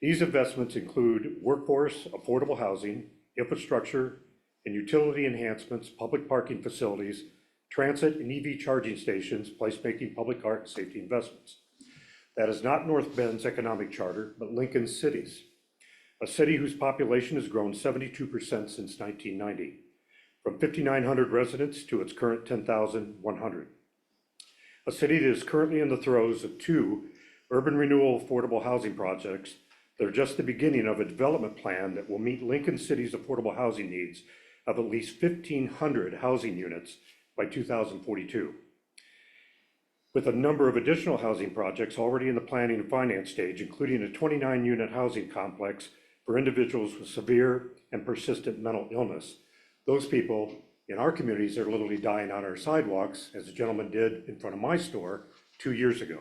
These investments include workforce, affordable housing, infrastructure, and utility enhancements, public parking facilities, transit and EV charging stations, placemaking, public art, and safety investments. That is not North Bend's economic charter, but Lincoln City's, a city whose population has grown 72% since 1990, from 5,900 residents to its current 10,100. A city that is currently in the throes of 2 urban renewal affordable housing projects that are just the beginning of a development plan that will meet Lincoln City's affordable housing needs of at least 1,500 housing units by 2042. With a number of additional housing projects already in the planning and finance stage, including a 29-unit housing complex for individuals with severe and persistent mental illness. Those people in our communities are literally dying on our sidewalks, as the gentleman did in front of my store 2 years ago.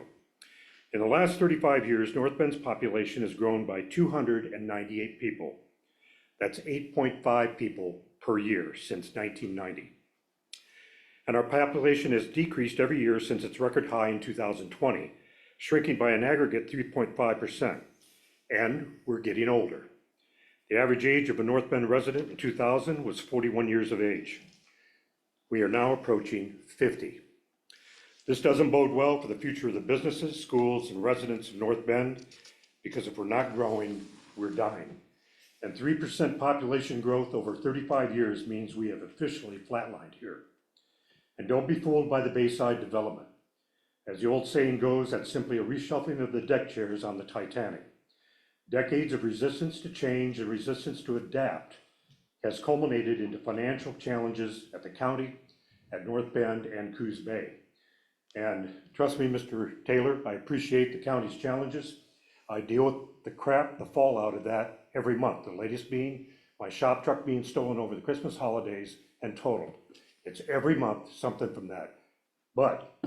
In the last 35 years, North Bend's population has grown by 298 people. That's 8.5 people per year since 1990. And our population has decreased every year since its record high in 2020, shrinking by an aggregate 3.5%. And we're getting older. The average age of a North Bend resident in 2000 was 41 years of age. We are now approaching 50. This doesn't bode well for the future of the businesses, schools, and residents of North Bend, because if we're not growing, we're dying. And 3% population growth over 35 years means we have officially flatlined here. And don't be fooled by the Bayside development. As the old saying goes, that's simply a reshuffling of the deck chairs on the Titanic. Decades of resistance to change and resistance to adapt has culminated into financial challenges at the county, at North Bend, and Coos Bay. And trust me, Mr. Taylor, I appreciate the county's challenges. I deal with the fallout of that every month. The latest being my shop truck being stolen over the Christmas holidays and totaled. It's every month something from that. But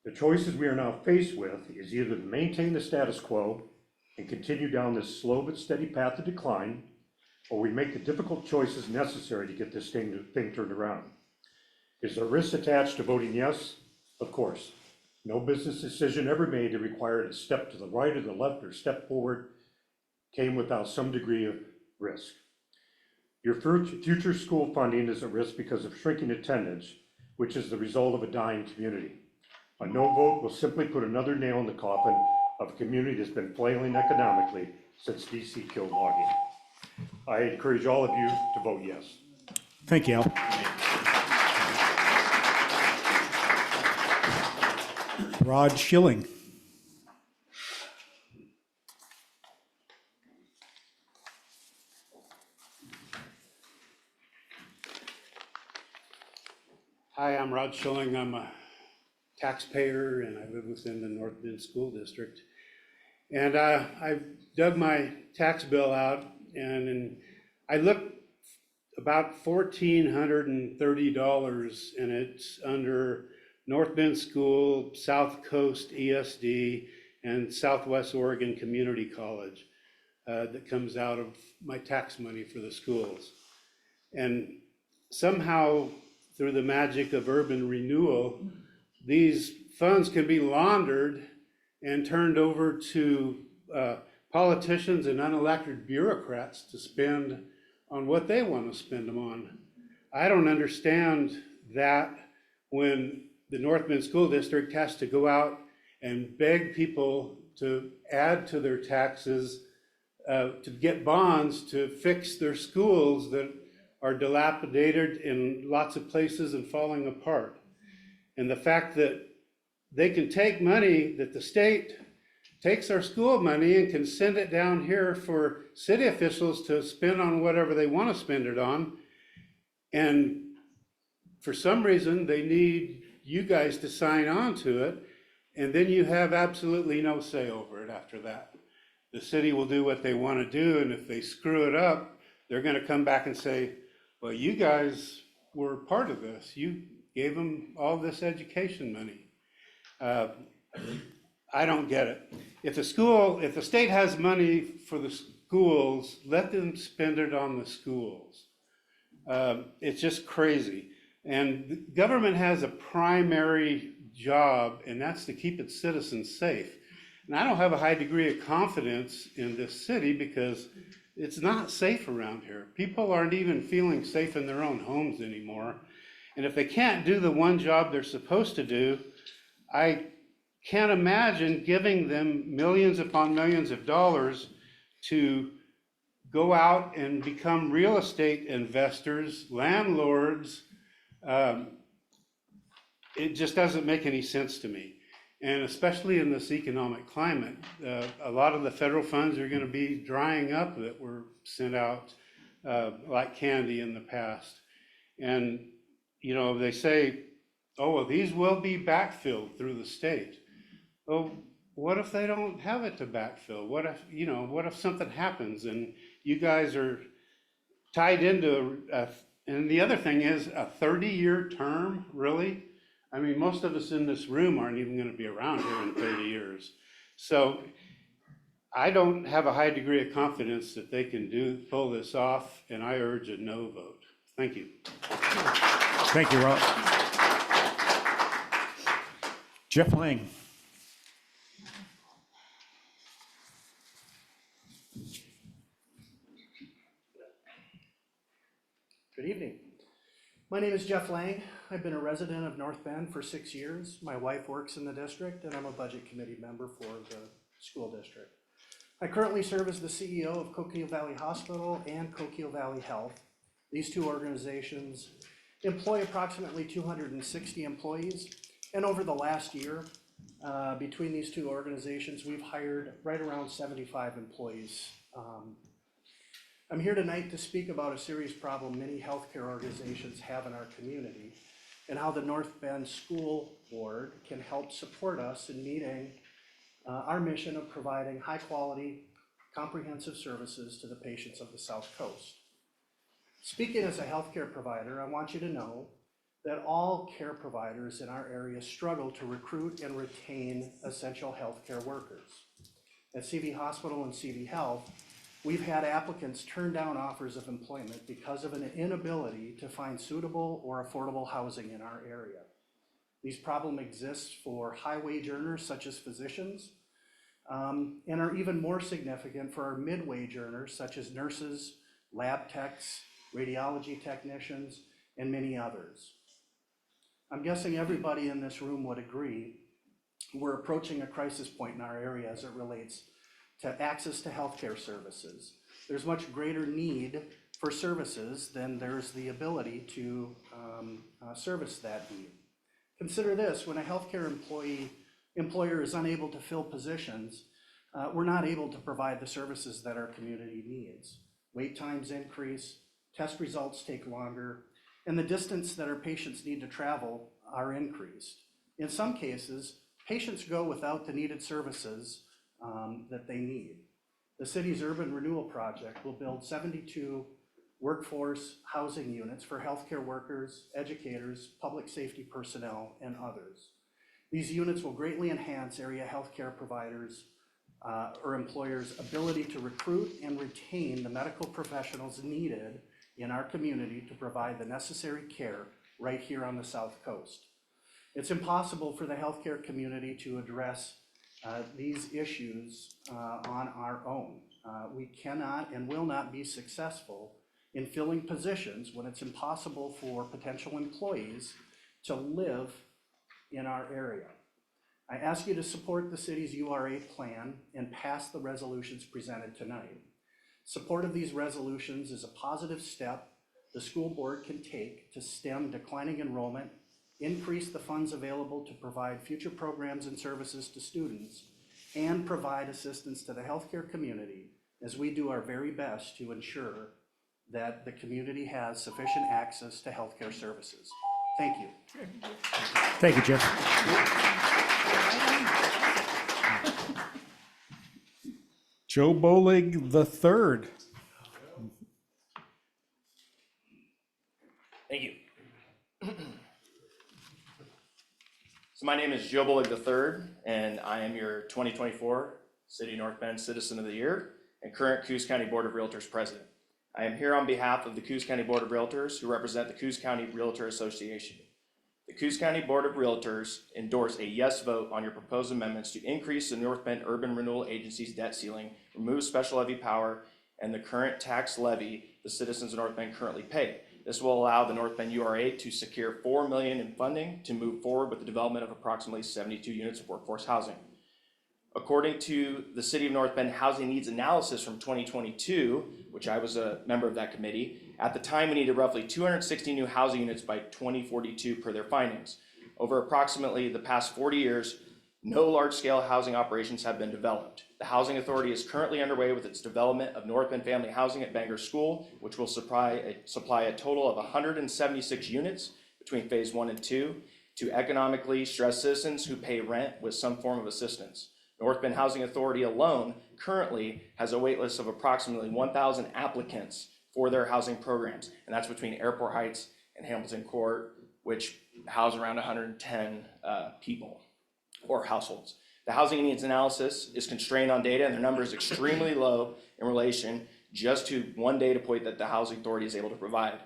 the choices we are now faced with is either to maintain the status quo and continue down this slow but steady path of decline, or we make the difficult choices necessary to get this thing turned around. Is there risk attached to voting yes? Of course. No business decision ever made that required a step to the right or the left or step forward came without some degree of risk. Your future school funding is at risk because of shrinking attendance, which is the result of a dying community. A no vote will simply put another nail in the coffin of a community that's been flailing economically since DC killed logging. I encourage all of you to vote yes. Thank you, Al. Rod Schilling. Hi, I'm Rod Schilling. I'm a taxpayer and I live within the North Bend School District. And I dug my tax bill out and I looked about $1,430 and it's under North Bend School, South Coast ESD, and Southwest Oregon Community College that comes out of my tax money for the schools. And somehow, through the magic of urban renewal, these funds can be laundered and turned over to politicians and unelected bureaucrats to spend on what they want to spend them on. I don't understand that when the North Bend School District has to go out and beg people to add to their taxes to get bonds to fix their schools that are dilapidated in lots of places and falling apart. And the fact that they can take money that the state takes our school money and can send it down here for city officials to spend on whatever they want to spend it on. And for some reason, they need you guys to sign on to it. And then you have absolutely no say over it after that. The city will do what they want to do. And if they screw it up, they're going to come back and say, well, you guys were part of this. You gave them all this education money. I don't get it. If the state has money for the schools, let them spend it on the schools. It's just crazy. And the government has a primary job, and that's to keep its citizens safe. And I don't have a high degree of confidence in this city because it's not safe around here. People aren't even feeling safe in their own homes anymore. And if they can't do the one job they're supposed to do, I can't imagine giving them millions upon millions of dollars to go out and become real estate investors, landlords. It just doesn't make any sense to me. And especially in this economic climate, a lot of the federal funds are going to be drying up that were sent out like candy in the past. And, you know, they say, oh, well, these will be backfilled through the state. Well, what if they don't have it to backfill? What if, you know, what if something happens and you guys are tied into, and the other thing is a 30-year term, really? I mean, most of us in this room aren't even going to be around here in 30 years. So I don't have a high degree of confidence that they can pull this off, and I urge a no vote. Thank you. Thank you, Rob. Jeff Lang. Good evening. My name is Jeff Lang. I've been a resident of North Bend for 6 years. My wife works in the district, and I'm a budget committee member for the school district. I currently serve as the CEO of Coquille Valley Hospital and Coquille Valley Health. These two organizations employ approximately 260 employees, and over the last year, between these two organizations, we've hired right around 75 employees. I'm here tonight to speak about a serious problem many healthcare organizations have in our community and how the North Bend School Board can help support us in meeting our mission of providing high quality, comprehensive services to the patients of the South Coast. Speaking as a healthcare provider, I want you to know that all care providers in our area struggle to recruit and retain essential healthcare workers. At CV Hospital and CV Health, we've had applicants turn down offers of employment because of an inability to find suitable or affordable housing in our area. These problems exist for high wage earners such as physicians, and are even more significant for our mid-wage earners such as nurses, lab techs, radiology technicians, and many others. I'm guessing everybody in this room would agree we're approaching a crisis point in our area as it relates to access to healthcare services. There's much greater need for services than there's the ability to service that need. Consider this: when a healthcare employer is unable to fill positions, we're not able to provide the services that our community needs. Wait times increase, test results take longer, and the distance that our patients need to travel are increased. In some cases, patients go without the needed services that they need. The city's urban renewal project will build 72 workforce housing units for healthcare workers, educators, public safety personnel, and others. These units will greatly enhance area healthcare providers or employers' ability to recruit and retain the medical professionals needed in our community to provide the necessary care right here on the South Coast. It's impossible for the healthcare community to address these issues on our own. We cannot and will not be successful in filling positions when it's impossible for potential employees to live in our area. I ask you to support the city's URA plan and pass the resolutions presented tonight. Support of these resolutions is a positive step the school board can take to stem declining enrollment, increase the funds available to provide future programs and services to students, and provide assistance to the healthcare community as we do our very best to ensure that the community has sufficient access to healthcare services. Thank you. Thank you, Jeff. Joe Bolig III. Thank you. So my name is Joe Bolig III, and I am your 2024 City of North Bend Citizen of the Year and current Coos County Board of Realtors President. I am here on behalf of the Coos County Board of Realtors, who represent the Coos County Realtor Association. The Coos County Board of Realtors endorse a yes vote on your proposed amendments to increase the North Bend Urban Renewal Agency's debt ceiling, remove special levy power, and the current tax levy the citizens of North Bend currently pay. this will allow the North Bend URA to secure $4 million in funding to move forward with the development of approximately 72 units of workforce housing. According to the City of North Bend Housing Needs Analysis from 2022, which I was a member of that committee, at the time we needed roughly 260 new housing units by 2042 per their findings. Over approximately the past 40 years, no large-scale housing operations have been developed. The Housing Authority is currently underway with its development of North Bend Family Housing at Bangor School, which will supply a total of 176 units between phase 1 and 2 to economically stressed citizens who pay rent with some form of assistance. North Bend Housing Authority alone currently has a wait list of approximately 1,000 applicants for their housing programs, and that's between Airport Heights and Hamilton Court, which house around 110 people or households. The housing needs analysis is constrained on data, and their number is extremely low in relation just to one data point that the Housing Authority is able to provide.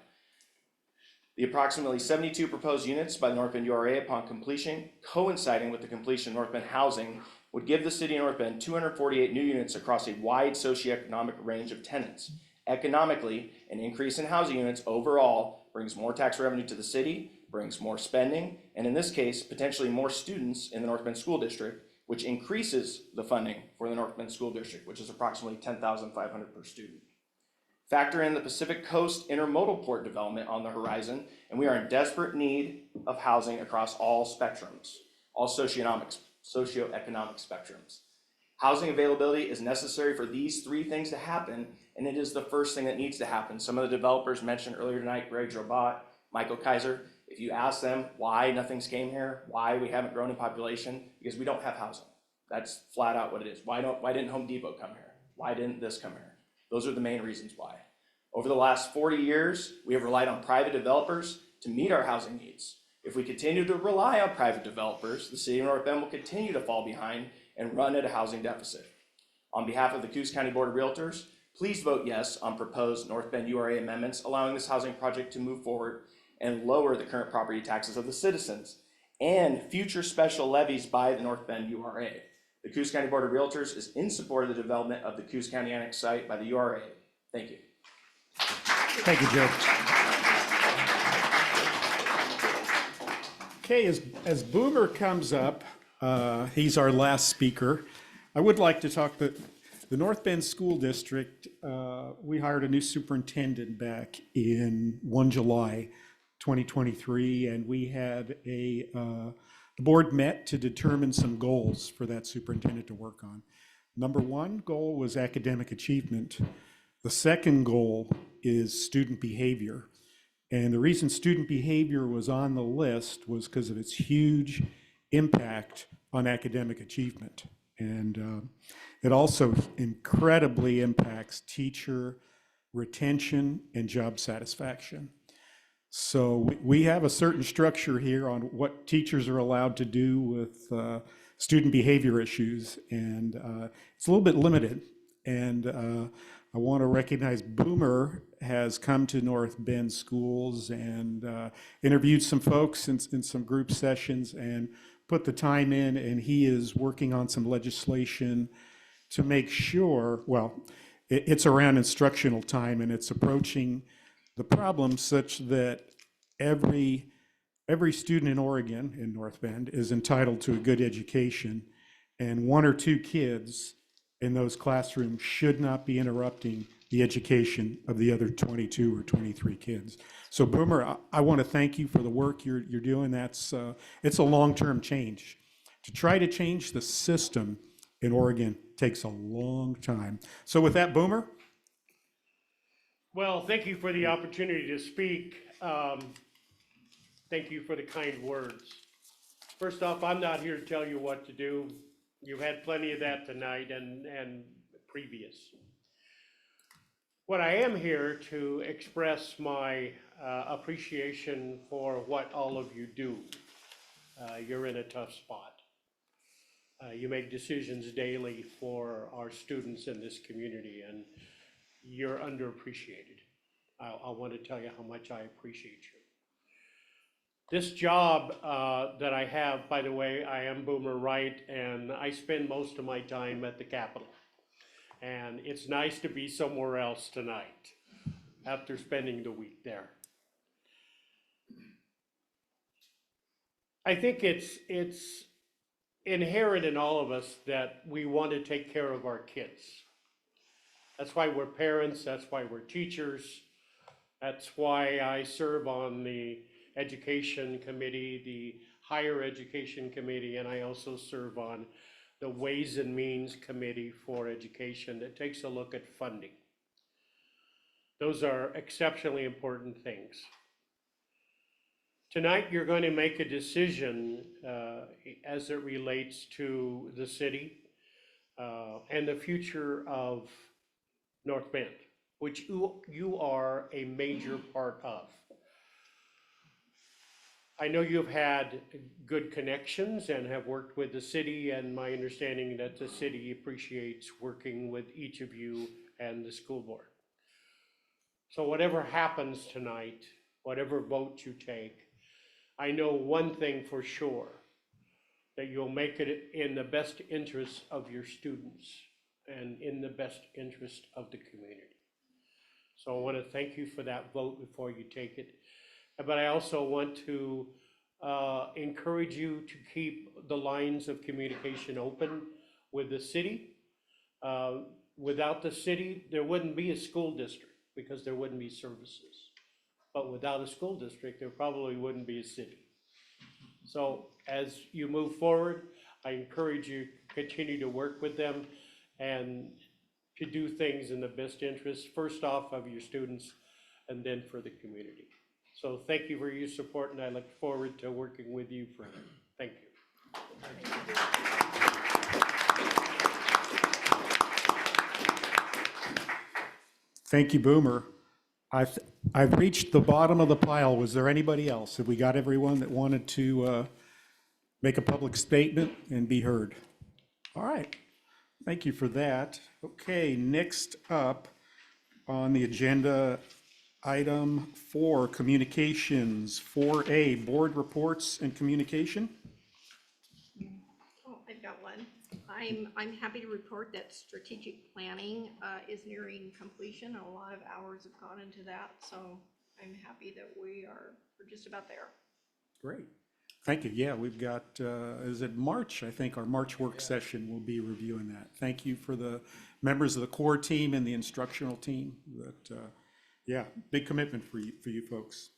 The approximately 72 proposed units by the North Bend URA upon completion, coinciding with the completion of North Bend housing, would give the city of North Bend 248 new units across a wide socioeconomic range of tenants. Economically, an increase in housing units overall brings more tax revenue to the city, brings more spending, and in this case, potentially more students in the North Bend School District, which increases the funding for the North Bend School District, which is approximately $10,500 per student. Factor in the Pacific Coast Intermodal Port development on the horizon, and we are in desperate need of housing across all spectrums, all socioeconomic spectrums. Housing availability is necessary for these three things to happen, and it is the first thing that needs to happen. Some of the developers mentioned earlier tonight, Greg Drobat, Michael Kaiser, if you ask them why nothing's came here, why we haven't grown in population, because we don't have housing. That's flat out what it is. Why didn't Home Depot come here? Why didn't this come here? Those are the main reasons why. Over the last 40 years, we have relied on private developers to meet our housing needs. If we continue to rely on private developers, the city of North Bend will continue to fall behind and run at a housing deficit. On behalf of the Coos County Board of Realtors, please vote yes on proposed North Bend URA amendments allowing this housing project to move forward and lower the current property taxes of the citizens and future special levies by the North Bend URA. The Coos County Board of Realtors is in support of the development of the Coos County Annex site by the URA. Thank you. Thank you, Joe. Okay, as Boomer comes up, he's our last speaker. I would like to talk that the North Bend School District, we hired a new superintendent back in 1 July 2023, and we had the board met to determine some goals for that superintendent to work on. Number one goal was academic achievement. The second goal is student behavior. And the reason student behavior was on the list was because of its huge impact on academic achievement. And it also incredibly impacts teacher retention and job satisfaction. So we have a certain structure here on what teachers are allowed to do with student behavior issues, and it's a little bit limited. And I want to recognize Boomer has come to North Bend schools and interviewed some folks in some group sessions and put the time in, and he is working on some legislation to make sure, well, it's around instructional time, and it's approaching the problem such that every student in Oregon, in North Bend, is entitled to a good education, and 1 or 2 kids in those classrooms should not be interrupting the education of the other 22 or 23 kids. So Boomer, I want to thank you for the work you're doing. It's a long-term change. To try to change the system in Oregon takes a long time. So with that, Boomer? Well, thank you for the opportunity to speak. Thank you for the kind words. First off, I'm not here to tell you what to do. You've had plenty of that tonight and previous. What I am here to express my appreciation for what all of you do. You're in a tough spot. You make decisions daily for our students in this community, and you're underappreciated. I want to tell you how much I appreciate you. This job that I have, by the way, I am Boomer Wright, and I spend most of my time at the Capitol. And it's nice to be somewhere else tonight after spending the week there. I think it's inherent in all of us that we want to take care of our kids. That's why we're parents, that's why we're teachers, that's why I serve on the education committee, the higher education committee, and I also serve on the Ways and Means Committee for Education that takes a look at funding. Those are exceptionally important things. Tonight, you're going to make a decision as it relates to the city and the future of North Bend, which you are a major part of. I know you've had good connections and have worked with the city, and my understanding that the city appreciates working with each of you and the school board. So whatever happens tonight, whatever vote you take, I know one thing for sure, that you'll make it in the best interest of your students and in the best interest of the community. So I want to thank you for that vote before you take it. But I also want to encourage you to keep the lines of communication open with the city. Without the city, there wouldn't be a school district because there wouldn't be services. But without a school district, there probably wouldn't be a city. So as you move forward, I encourage you to continue to work with them and to do things in the best interest, first off of your students and then for the community. So thank you for your support, and I look forward to working with you further. Thank you. Thank you, Boomer. I've reached the bottom of the pile. Was there anybody else? Have we got everyone that wanted to make a public statement and be heard? All right. Thank you for that. Okay, next up on the agenda, item 4, communications. 4A, board reports and communication. Oh, I've got one. I'm happy to report that strategic planning is nearing completion. A lot of hours have gone into that, so I'm happy that we're just about there. Great. Thank you. Yeah, we've got, is it March? I think our March work session will be reviewing that. Thank you for the members of the core team and the instructional team. That, yeah, big commitment for you folks.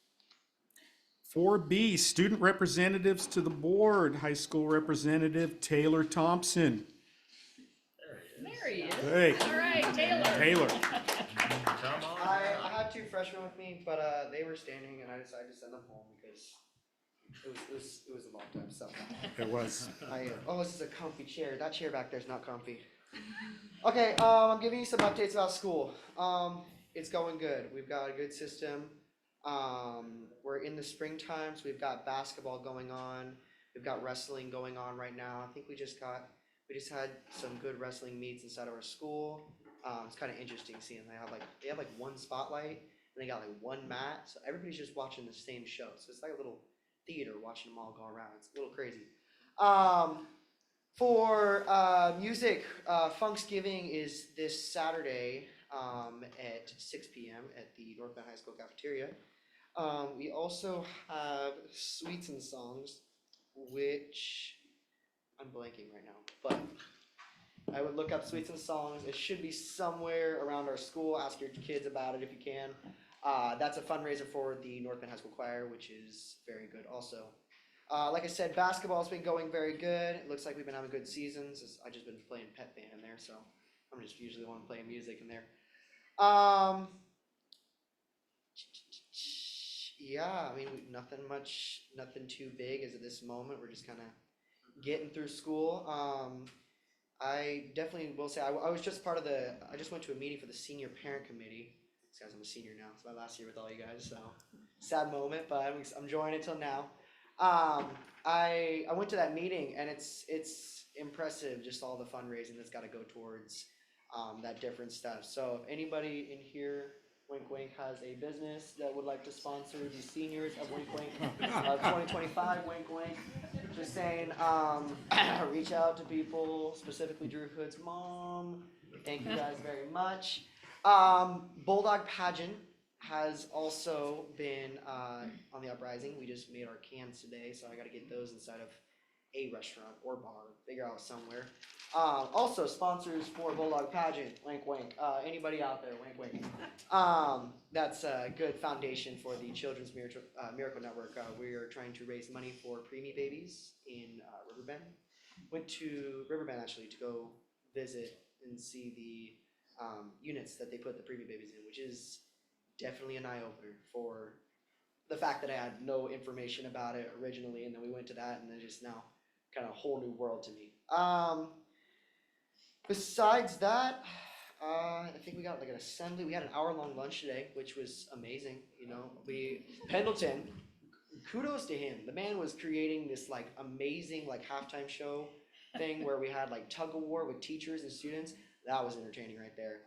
4B, student representatives to the board. High school representative Taylor Thompson. There he is. Hey. All right, Taylor. Taylor. I had 2 freshmen with me, but they were standing, and I decided to send them home because it was a long time. So It was. Oh, this is a comfy chair. That chair back there is not comfy. Okay, I'm giving you some updates about school. It's going good. We've got a good system. We're in the springtime, so we've got basketball going on. We've got wrestling going on right now. I think we just had some good wrestling meets inside of our school. It's kind of interesting seeing they have like one spotlight and they got like one mat, so everybody's just watching the same show. So it's like a little theater watching them all go around. It's a little crazy. For music, Funksgiving is this Saturday at 6 p.m. at the North Bend High School cafeteria. We also have Sweets and Songs, which I'm blanking right now, but I would look up Sweets and Songs. It should be somewhere around our school. Ask your kids about it if you can. That's a fundraiser for the North Bend High School Choir, which is very good also. Like I said, basketball's been going very good. It looks like we've been having good seasons. I've just been playing pep band in there, so I'm just usually the one playing music in there. Yeah, I mean, nothing too big as at this moment. We're just kind of getting through school. I definitely will say, I was just I just went to a meeting for the senior parent committee. Guys, I'm a senior now. It's my last year with all you guys, so sad moment, but I'm enjoying it till now. I went to that meeting, and it's impressive, just all the fundraising that's got to go towards that different stuff. So if anybody in here, wink wink, has a business that would like to sponsor the seniors of Wink Wink 2025, wink wink, just saying, reach out to people, specifically Drew Hood's mom. Thank you guys very much. Bulldog Pageant has also been on the uprising. We just made our cans today, so I got to get those inside of a restaurant or bar, figure out somewhere. Also, sponsors for Bulldog Pageant, wink wink. Anybody out there, wink wink. That's a good foundation for the Children's Miracle Network. We are trying to raise money for preemie babies in Riverbend. Went to Riverbend actually to go visit and see the units that they put the preemie babies in, which is definitely an eye-opener for the fact that I had no information about it originally, and then we went to that, and then just now kind of a whole new world to me. Besides that, I think we got like an assembly. We had an hour-long lunch today, which was amazing. You know, Pendleton, kudos to him. The man was creating this like amazing like halftime show thing where we had like tug of war with teachers and students. That was entertaining right there.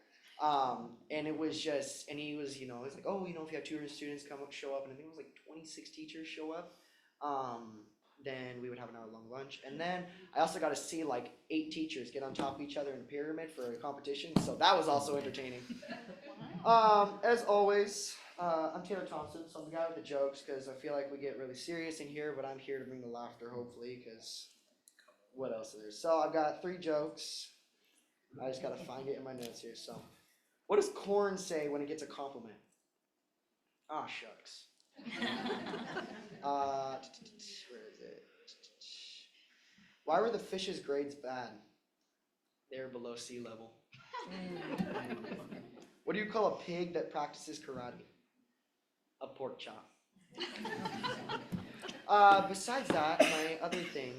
And it was just, and he was, it's like, oh, if you have 200 students show up, and I think it was like 26 teachers show up, then we would have an hour-long lunch. And then I also got to see like 8 teachers get on top of each other in a pyramid for a competition, so that was also entertaining. As always, I'm Taylor Thompson, so I'm the guy with the jokes, because I feel like we get really serious in here, but I'm here to bring the laughter, hopefully, because what else is there? So I've got 3 jokes. I just got to find it in my notes here, so. What does corn say when it gets a compliment? Ah, shucks. Where is it? Why were the fish's grades bad? They were below sea level. What do you call a pig that practices karate? A pork chop. Besides that, my other thing,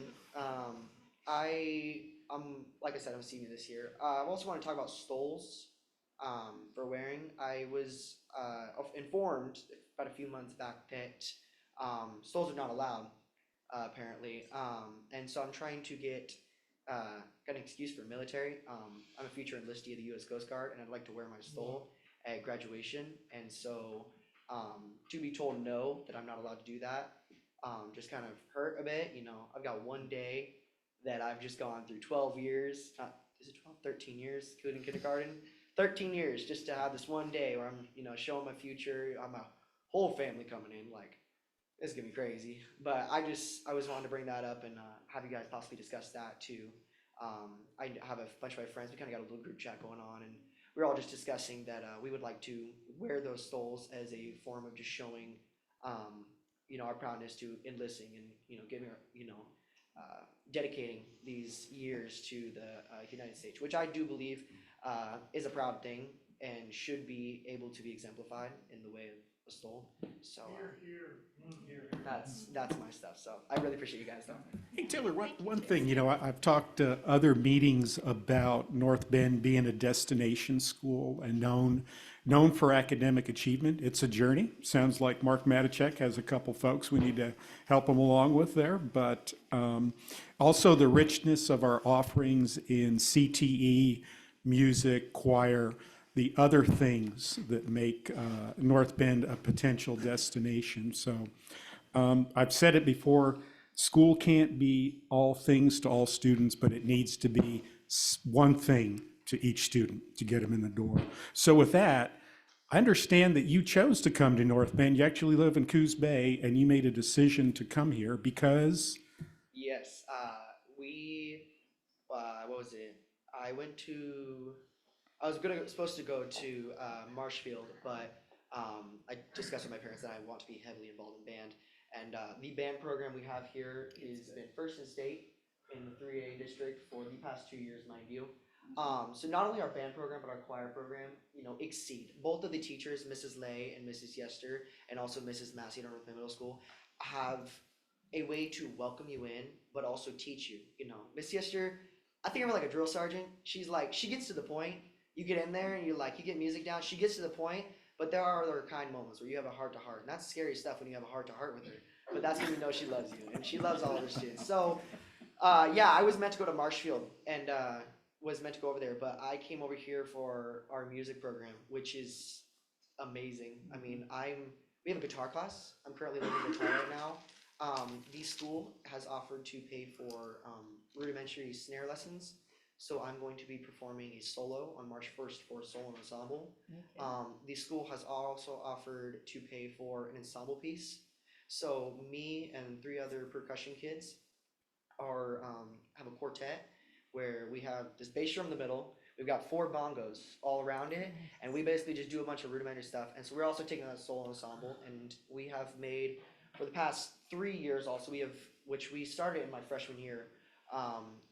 like I said, I'm a senior this year. I also want to talk about stoles. For wearing. I was informed about a few months back that stoles are not allowed, apparently. And so I'm trying to get an excuse for military. I'm a future enlistee of the U.S. Coast Guard, and I'd like to wear my stole at graduation. And so to be told no, that I'm not allowed to do that, just kind of hurt a bit. I've got one day that I've just gone through 12 years. Is it 12? 13 years, including kindergarten. 13 years just to have this one day where I'm, showing my future. I'm a whole family coming in. Like, it's gonna be crazy. But I was wanting to bring that up and have you guys possibly discuss that too. I have a bunch of my friends. We kind of got a little group chat going on, and we're all just discussing that we would like to wear those stoles as a form of just showing, our proudness to enlisting and giving dedicating these years to the United States, which I do believe is a proud thing and should be able to be exemplified in the way of a stole. So that's my stuff. So I really appreciate you guys though. Hey, Taylor, one thing, I've talked to other meetings about North Bend being a destination school and known for academic achievement. It's a journey. Sounds like Mark Matichek has a couple folks we need to help him along with there, but also the richness of our offerings in CTE, music, choir, the other things that make North Bend a potential destination. So I've said it before, school can't be all things to all students, but it needs to be one thing to each student to get them in the door. So with that, I understand that you chose to come to North Bend. You actually live in Coos Bay, and you made a decision to come here because? Yes, what was it? I was supposed to go to Marshfield, but I discussed with my parents that I want to be heavily involved in band. And the band program we have here has been first in state in the 3A district for the past 2 years, mind you. So not only our band program, but our choir program, exceed. Both of the teachers, Mrs. Lay and Mrs. Yester, and also Mrs. Massey at North Bend Middle School, have a way to welcome you in, but also teach you. Miss Yester, I think of her like a drill sergeant. She's like, she gets to the point. You get in there and you get music down. She gets to the point, but there are other kind moments where you have a heart to heart, and that's scary stuff when you have a heart to heart with her. But that's when you know she loves you, and she loves all of her students. So, I was meant to go to Marshfield and was meant to go over there, but I came over here for our music program, which is amazing. I mean, we have a guitar class. I'm currently learning guitar right now. The school has offered to pay for rudimentary snare lessons. So I'm going to be performing a solo on March 1st for a solo ensemble. Okay. The school has also offered to pay for an ensemble piece. So me and 3 other percussion kids are have a quartet where we have this bass drum in the middle. We've got 4 bongos all around it, and we basically just do a bunch of rudimentary stuff. And so we're also taking that solo ensemble, and we have made for the past 3 years also which we started in my freshman year.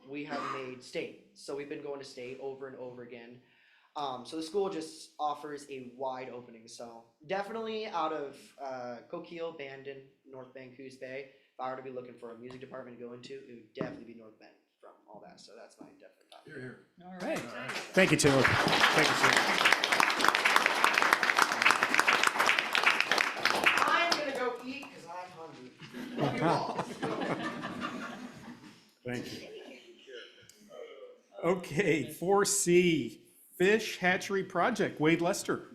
We have made state, so we've been going to state over and over again. So the school just offers a wide opening. So definitely out of Coquille, Bandon, North Bend, Coos Bay, if I were to be looking for a music department to go into, it would definitely be North Bend from all that. So that's my definite top. Here, here. All right. Thank you, Taylor. Thank you, sir. I'm gonna go eat because I'm hungry. Love you all. Thank you. Okay, 4C, Fish Hatchery Project, Wade Lester.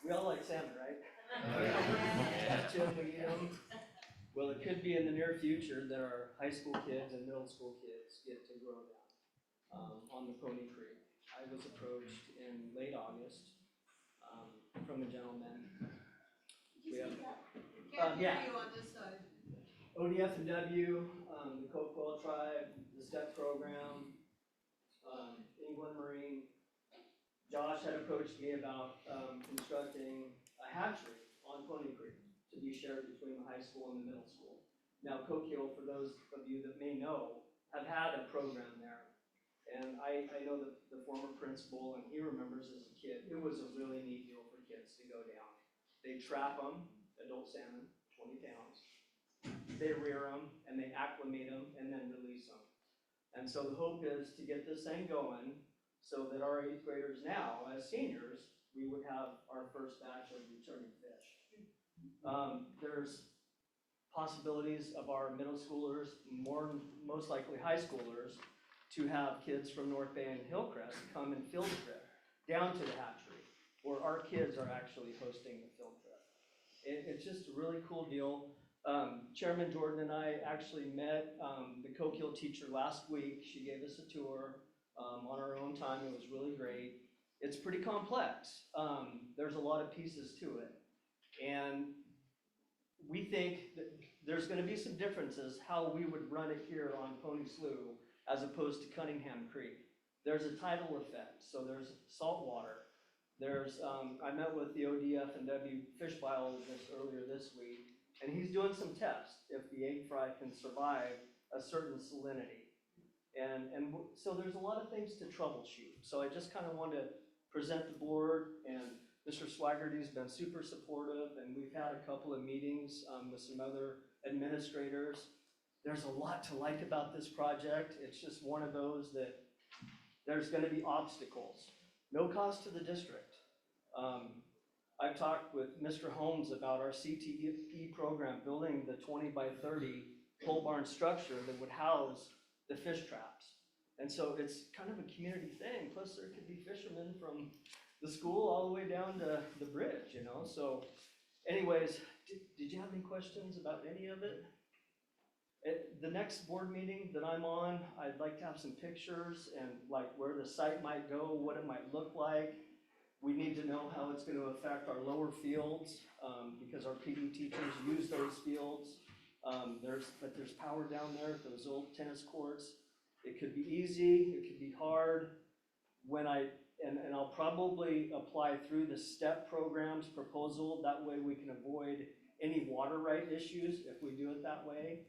We all like salmon, right? Jim, we eat 'em. Well, it could be in the near future that our high school kids and middle school kids get to grow them on the Pony Creek. I was approached in late August from a gentleman. We have, yeah. ODF&W, the Coquille Tribe, the STEP program, England Marine. Josh had approached me about constructing a hatchery on Pony Creek to be shared between the high school and the middle school. Now, Coquille, for those of you that may know, have had a program there. And I know the former principal, and he remembers as a kid, it was a really neat deal for kids to go down. They trap them, adult salmon, 20 pounds. They rear them, and they acclimate them, and then release them. And so the hope is to get this thing going so that our 8th graders now, as seniors, we would have our first batch of returning fish. There's possibilities of our middle schoolers, most likely high schoolers, to have kids from North Bay and Hillcrest come and field trip down to the hatchery, where our kids are actually hosting the field trip. It's just a really cool deal. Chairman Jordan and I actually met the Coquille teacher last week. She gave us a tour on our own time. It was really great. It's pretty complex. There's a lot of pieces to it. And we think that there's going to be some differences how we would run it here on Pony Slough as opposed to Cunningham Creek. There's a tidal effect, so there's salt water. There's, I met with the ODF&W fish biologist earlier this week, and he's doing some tests if the egg fry can survive a certain salinity. And so there's a lot of things to troubleshoot. So I just kind of want to present the board, and Mr. Swaggerty's been super supportive, and we've had a couple of meetings with some other administrators. There's a lot to like about this project. It's just one of those that there's going to be obstacles. No cost to the district. I've talked with Mr. Holmes about our CTE program, building the 20 by 30 pole barn structure that would house the fish traps. And so it's kind of a community thing. Plus there could be fishermen from the school all the way down to the bridge, you know? So anyways, did you have any questions about any of it? At the next board meeting that I'm on, I'd like to have some pictures and like where the site might go, what it might look like. We need to know how it's going to affect our lower fields because our PD teachers use those fields. But there's power down there at those old tennis courts. It could be easy, it could be hard. And I'll probably apply through the STEP programs proposal. That way we can avoid any water right issues if we do it that way.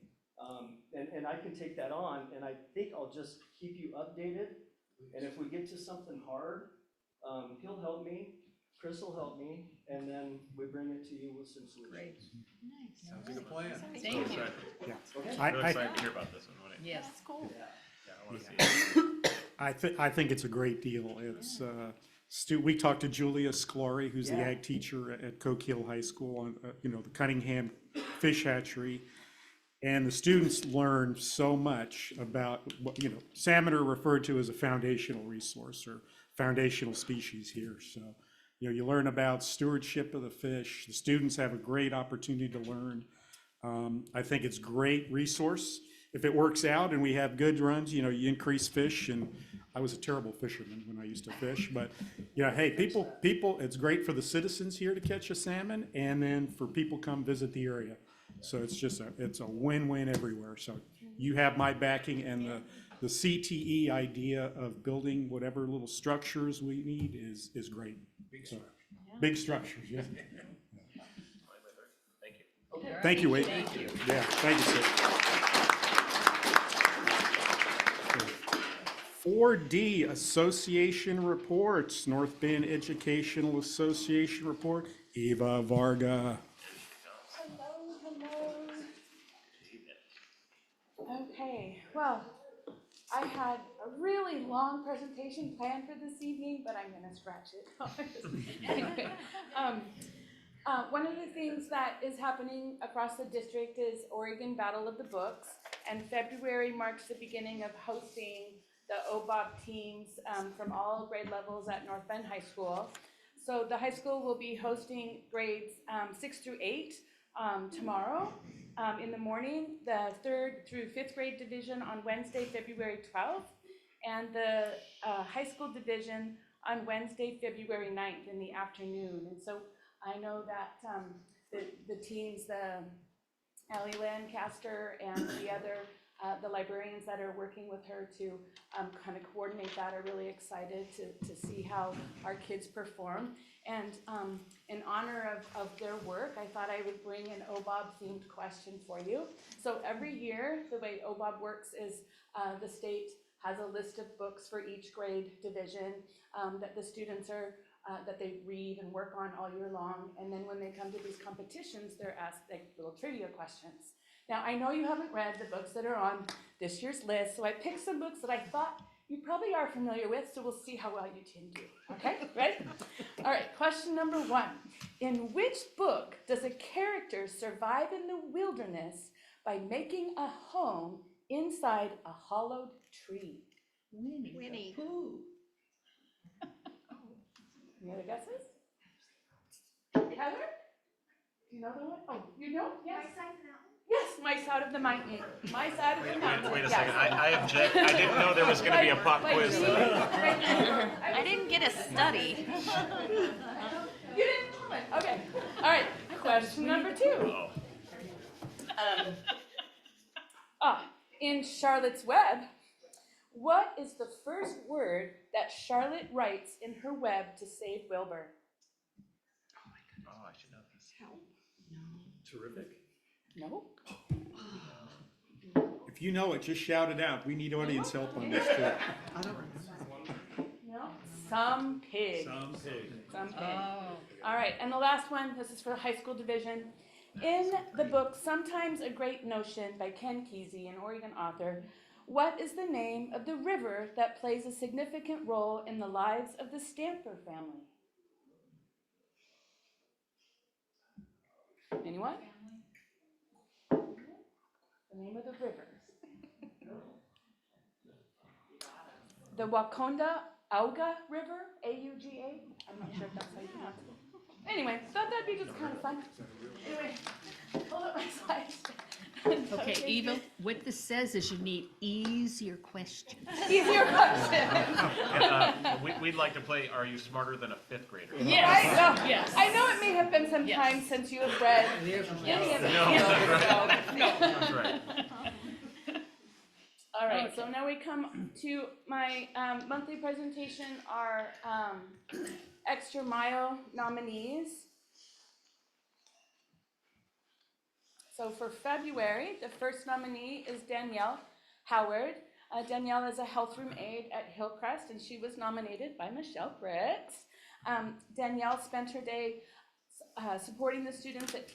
And I can take that on, and I think I'll just keep you updated. And if we get to something hard, he'll help me, Chris will help me, and then we bring it to you with some solutions. Great. Nice. Sounds like a plan. Thank you. Yeah. Okay. I'm really excited to hear about this one. Yes. That's cool. Yeah, I want to see it. I think it's a great deal. It's, we talked to Julia Sclori, who's the ag teacher at Coquille High School on, the Cunningham Fish Hatchery. And the students learn so much about what, salmon are referred to as a foundational resource or foundational species here. So, you learn about stewardship of the fish. The students have a great opportunity to learn I think it's great resource. If it works out and we have good runs, you increase fish, and I was a terrible fisherman when I used to fish, but, hey, people, it's great for the citizens here to catch a salmon, and then for people come visit the area. So it's a win-win everywhere. So you have my backing, and the CTE idea of building whatever little structures we need is great. Big structures, yeah. Thank you, Wade. Thank you. Yeah, thank you, sir. 4D, Association Reports, North Bend Educational Association Report, Eva Varga. Okay, well, I had a really long presentation planned for this evening, but I'm gonna scratch it. Anyway, one of the things that is happening across the district is Oregon Battle of the Books, and February marks the beginning of hosting the OBOB teams from all grade levels at North Bend High School. So the high school will be hosting grades 6 through 8 tomorrow in the morning, the 3rd through 5th grade division on Wednesday, February 12th, and the high school division on Wednesday, February 9th in the afternoon. And so I know that the teams, the Allie Lancaster and the other the librarians that are working with her to kind of coordinate that are really excited to see how our kids perform. And in honor of their work, I thought I would bring an OBOB themed question for you. So every year, the way OBOB works is the state has a list of books for each grade division that the students are that they read and work on all year long. And then when they come to these competitions, they're asked like little trivia questions. Now, I know you haven't read the books that are on this year's list, so I picked some books that I thought you probably are familiar with, so we'll see how well you can do. Okay, ready? All right, question number 1. In which book does a character survive in the wilderness by making a home inside a hollowed tree? Winnie. Any other guesses? Heather? Do you know the one? Oh, you know? Yes. Yes, Mice Out of the Mountain. Mice Out of the Mountain. Wait a Yes. second, I object, I didn't know there was gonna be a pop quiz. I didn't get a study. You didn't know it. Okay. All right. Question number 2. In Charlotte's Web, what is the first word that Charlotte writes in her web to save Wilbur? Oh, I should know this. Terrific. No. If you know it, just shout it out. We need audience help on this too. No. Some pig. Some pig. Some pig. All right, and the last one, this is for the high school division. In the book Sometimes a Great Notion by Ken Kesey, an Oregon author, what is the name of the river that plays a significant role in the lives of the Stamper family? Anyone? The name of the river. The Wakonda Auga River, A-U-G-A. I'm not sure if that's how you pronounce it. Anyway, thought that'd be just kind of fun. Anyway, hold up my slides. Okay, Eva, what this says is you need easier questions. Easier questions. We'd like to play Are You Smarter Than a Fifth Grader? Yes. Right? No. Yes. I know it may have been some time since you have read any of the That's right. All right, so now we come to my monthly presentation, our Extra Mile nominees. So for February, the first nominee is Danielle Howard. Danielle is a health room aide at Hillcrest, and she was nominated by Michelle Britt. Danielle spent her day supporting the students and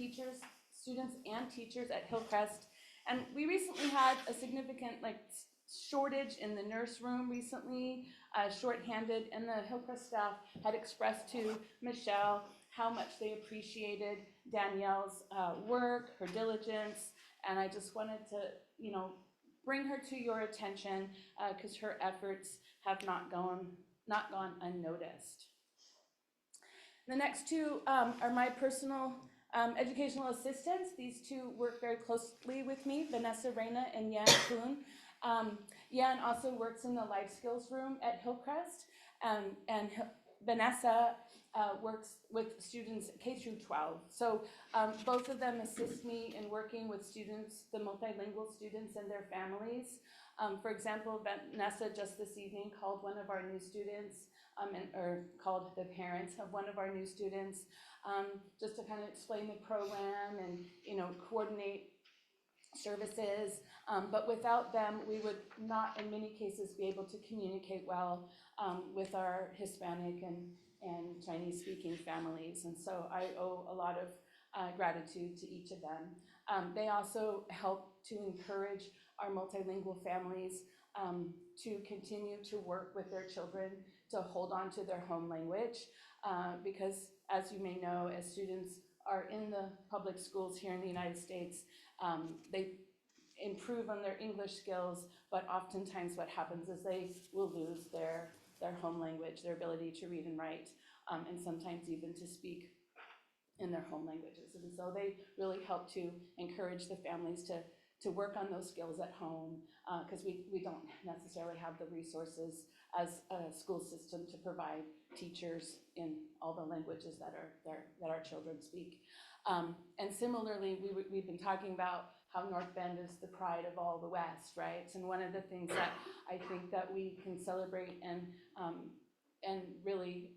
teachers at Hillcrest. And we recently had a significant shortage in the nurse room recently, shorthanded, and the Hillcrest staff had expressed to Michelle how much they appreciated Danielle's work, her diligence, and I just wanted to, bring her to your attention because her efforts have not gone unnoticed. The next two are my personal Educational assistants, these two work very closely with me, Vanessa Reyna and Yan Kuhn. Yan also works in the life skills room at Hillcrest, and Vanessa works with students K through 12. So both of them assist me in working with students, the multilingual students and their families. For example, Vanessa just this evening called one of our new students, or called the parents of one of our new students, just to kind of explain the program and, you know, coordinate services. But without them, we would not, in many cases, be able to communicate well with our Hispanic and Chinese-speaking families. And so I owe a lot of gratitude to each of them. They also help to encourage our multilingual families to continue to work with their children to hold on to their home language, because as you may know, as students are in the public schools here in the United States, they improve on their English skills, but oftentimes what happens is they will lose their home language, their ability to read and write, and sometimes even to speak in their home languages. And so they really help to encourage the families to work on those skills at home, because we don't necessarily have the resources as a school system to provide teachers in all the languages that our children speak. And similarly, we've been talking about how North Bend is the pride of all the West, right? And one of the things that I think that we can celebrate and really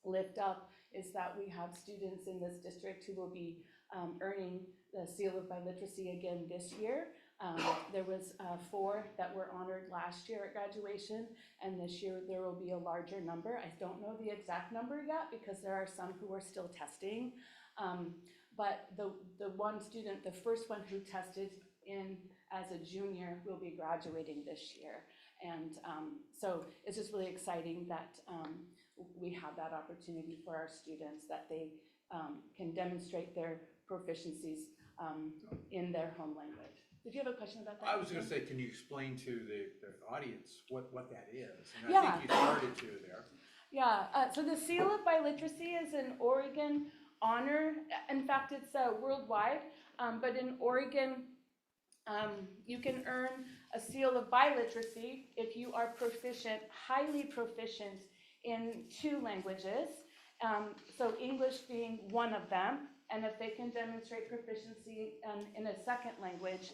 lift up is that we have students in this district who will be earning the Seal of Biliteracy again this year. There was 4 that were honored last year at graduation, and this year there will be a larger number. I don't know the exact number yet because there are some who are still testing. But the one student, the first one who tested in as a junior, will be graduating this year. And so it's just really exciting that we have that opportunity for our students, that they can demonstrate their proficiencies in their home language. Did you have a question about that? I was gonna say, can you explain to the audience what that is? And Yeah. I think you started to there. Yeah, so the Seal of Biliteracy is an Oregon honor. In fact, it's worldwide, but in Oregon, you can earn a Seal of Biliteracy if you are proficient, highly proficient in 2 languages, so English being one of them, and if they can demonstrate proficiency in a second language,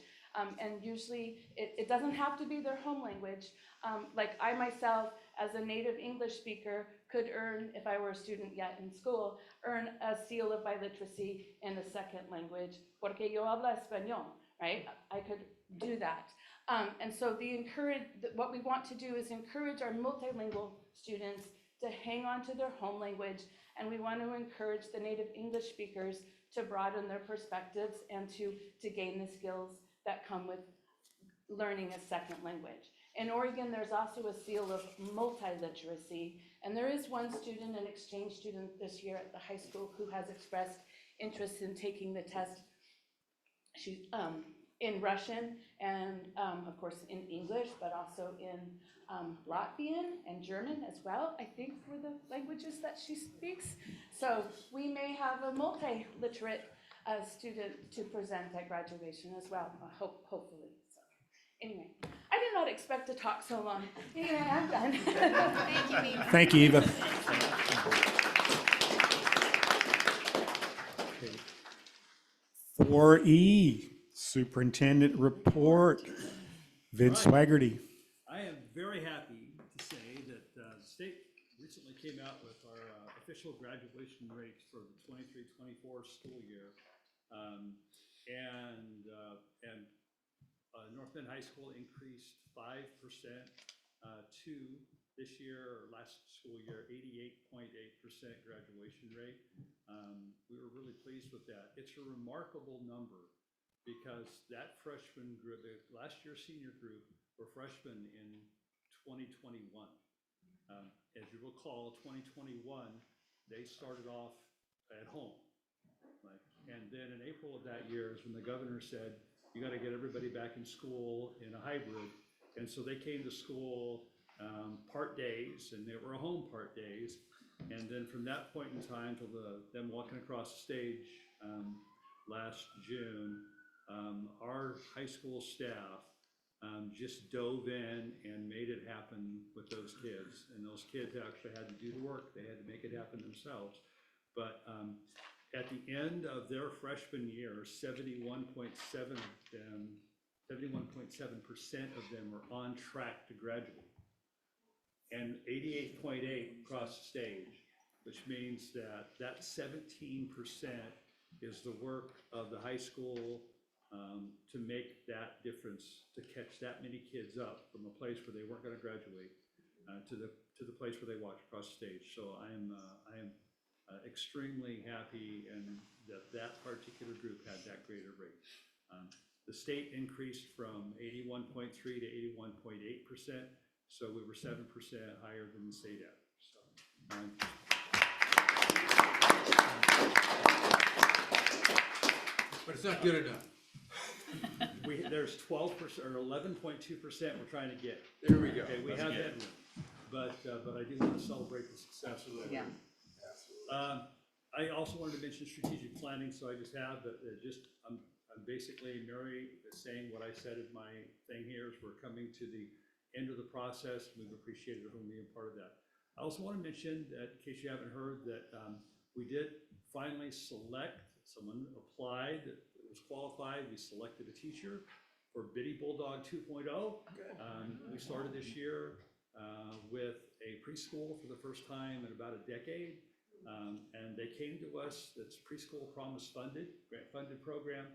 and usually it doesn't have to be their home language. Like I myself, as a native English speaker, could earn, if I were a student yet in school, earn a Seal of Biliteracy in a second language, porque yo hablo español, right? I could do that. And so what we want to do is encourage our multilingual students to hang on to their home language, and we want to encourage the native English speakers to broaden their perspectives and to gain the skills that come with learning a second language. In Oregon, there's also a Seal of Multiliteracy, and there is one student, an exchange student this year at the high school, who has expressed interest in taking the test. She's in Russian and of course in English, but also in Latvian and German as well, I think were the languages that she speaks. So we may have a multiliterate student to present at graduation as well, hopefully. So anyway, I did not expect to talk so long. Anyway, I'm done. Thank you, Eva. Thank you, Eva. Okay. 4E, Superintendent Report. Vince Swaggerty. I am very happy to say that the state recently came out with our official graduation rates for the 23-24 school year. North Bend High School increased 5% to this year, or last school year, 88.8% graduation rate. We were really pleased with that. It's a remarkable number because that freshman group, the last year senior group, were freshmen in 2021. As you recall, 2021, they started off at home. Right? And then in April of that year is when the governor said, you got to get everybody back in school in a hybrid. And so they came to school part days, and they were home part days. And then from that point in time till them walking across the stage last June, our high school staff just dove in and made it happen with those kids. And those kids actually had to do the work. They had to make it happen themselves. But at the end of their freshman year, 71.7% of them were on track to graduate. And 88.8 across the stage, which means that 17% is the work of the high school to make that difference, to catch that many kids up from a place where they weren't going to graduate to the place where they walked across the stage. So I am extremely happy and that particular group had that greater rate. The state increased from 81.3 to 81.8%, so we were 7% higher than the state average. So, But it's not good enough. There's 12% or 11.2% we're trying to get. There we go. Okay, we have headroom, but I do want to celebrate the success of that. Yeah. I also wanted to mention strategic planning, so I just have, but I'm basically, Mary is saying what I said in my thing here, is we're coming to the end of the process. We've appreciated everyone being part of that. I also want to mention that, in case you haven't heard, that we did finally select, someone applied that was qualified. We selected a teacher for Bitty Bulldog 2.0. We started this year with a preschool for the first time in about a decade. And they came to us, that's Preschool Promise funded, grant funded program.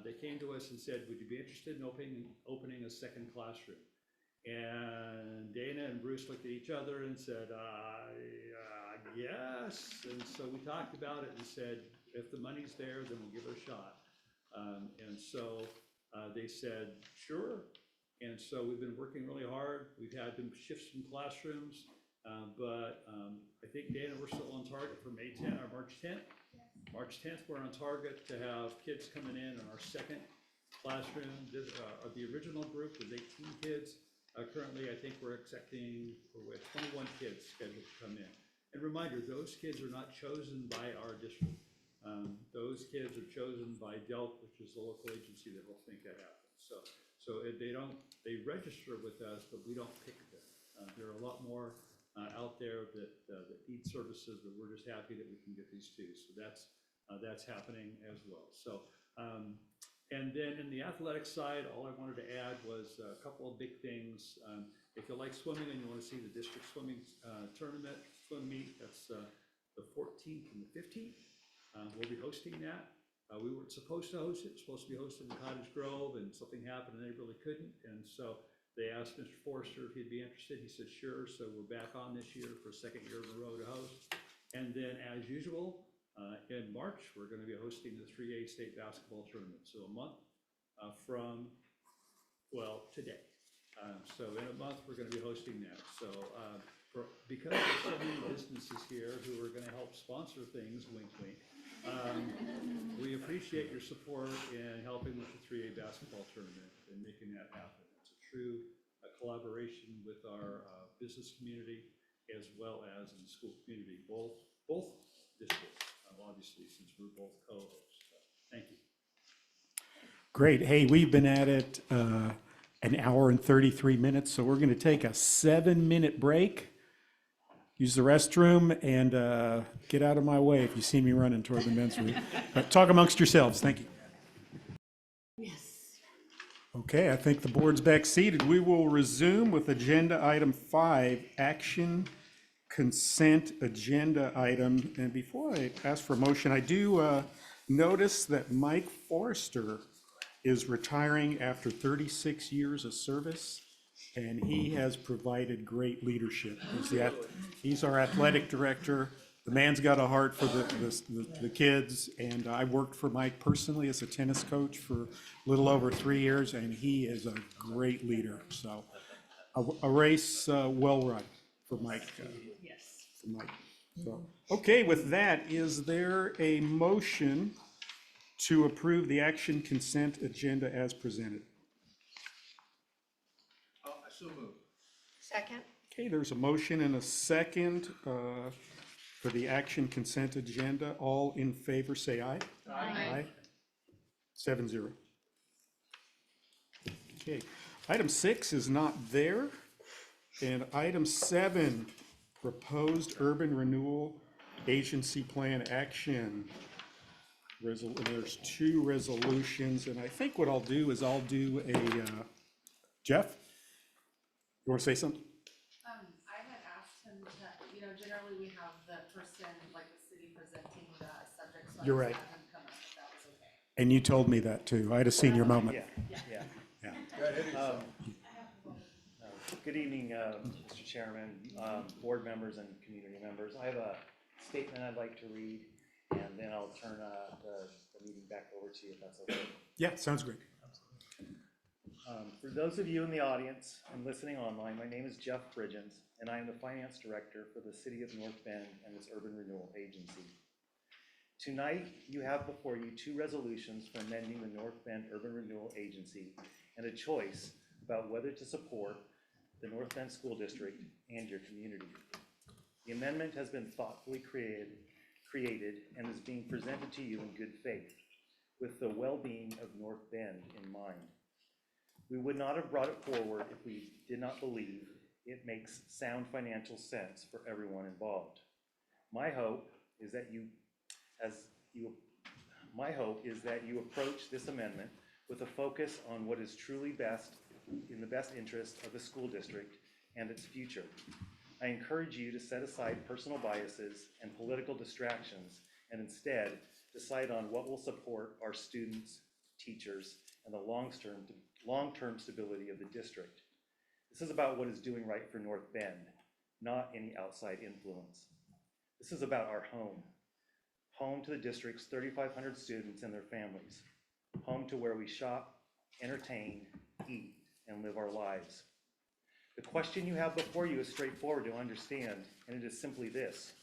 They came to us and said, would you be interested in opening a second classroom? And Dana and Bruce looked at each other and said, yes. And so we talked about it and said, if the money's there, then we'll give it a shot. And so they said, sure. And so we've been working really hard. We've had to shift some classrooms. But I think, Dana, we're still on target for May 10th or March 10th. March 10th, we're on target to have kids coming in our second classroom. The original group was 18 kids. Currently, I think we're accepting 21 kids scheduled to come in. And reminder, those kids are not chosen by our district. Those kids are chosen by DELC, which is the local agency that will make that happen. So they register with us, but we don't pick them. There are a lot more out there that need services, but we're just happy that we can get these two. So that's happening as well. So, and then in the athletic side, all I wanted to add was a couple of big things. If you like swimming and you want to see the district swimming tournament, swim meet, that's the 14th and the 15th. We'll be hosting that. We weren't supposed to host it. It was supposed to be hosted in Cottage Grove, and something happened and they really couldn't. And so they asked Mr. Forrester if he'd be interested. He said, sure. So we're back on this year for a second year in a row to host. And then, as usual, in March, we're going to be hosting the 3A state basketball tournament. So a month from, today. So in a month, we're going to be hosting that. So because there's so many businesses here who are going to help sponsor things, wink, wink, we appreciate your support in helping with the 3A basketball tournament and making that happen. It's a true collaboration with our business community as well as in the school community, both districts, obviously, since we're both co-hosts. So, thank you. Great. Hey, we've been at it an hour and 33 minutes, so we're going to take a 7-minute break. Use the restroom and get out of my way if you see me running toward the men's room. Talk amongst yourselves. Thank you. Yes. Okay, I think the board's back seated. We will resume with agenda item 5, action consent agenda item. And before I ask for a motion, I do notice that Mike Forrester is retiring after 36 years of service. And he has provided great leadership. He's our athletic director. The man's got a heart for the kids. And I worked for Mike personally as a tennis coach for a little over 3 years, and he is a great leader. So a race well run for Mike. Yes. For Mike. So, okay, with that, is there a motion to approve the action consent agenda as presented? So moved. Second? Okay, there's a motion and a second. For the action consent agenda, all in favor, say aye. Aye. 7-0. Okay, item 6 is not there. And item 7, proposed urban renewal agency plan action. There's 2 resolutions, and I think what I'll do is I'll do a, Jeff? You want to say something? I had asked him to, generally we have the person, like the city presenting the subject, so I You're just right. had him come up if that was okay. And you told me that too. I had a senior moment. Yeah. Good evening, Mr. Chairman, board members and community members. I have a statement I'd like to read, and then I'll turn the meeting back over to you if that's okay. Yeah, sounds great. For those of you in the audience and listening online, my name is Jeff Bridgens, and I am the Finance Director for the City of North Bend and its Urban Renewal Agency. Tonight, you have before you 2 resolutions for amending the North Bend Urban Renewal Agency and a choice about whether to support the North Bend School District and your community. The amendment has been thoughtfully created and is being presented to you in good faith, with the well-being of North Bend in mind. We would not have brought it forward if we did not believe it makes sound financial sense for everyone involved. My hope is that you approach this amendment with a focus on what is truly best in the best interest of the school district and its future. I encourage you to set aside personal biases and political distractions and instead decide on what will support our students, teachers, and the long-term stability of the district. This is about what is doing right for North Bend, not any outside influence. This is about our home to the district's 3,500 students and their families, home to where we shop, entertain, eat, and live our lives. The question you have before you is straightforward to understand, and it is simply this: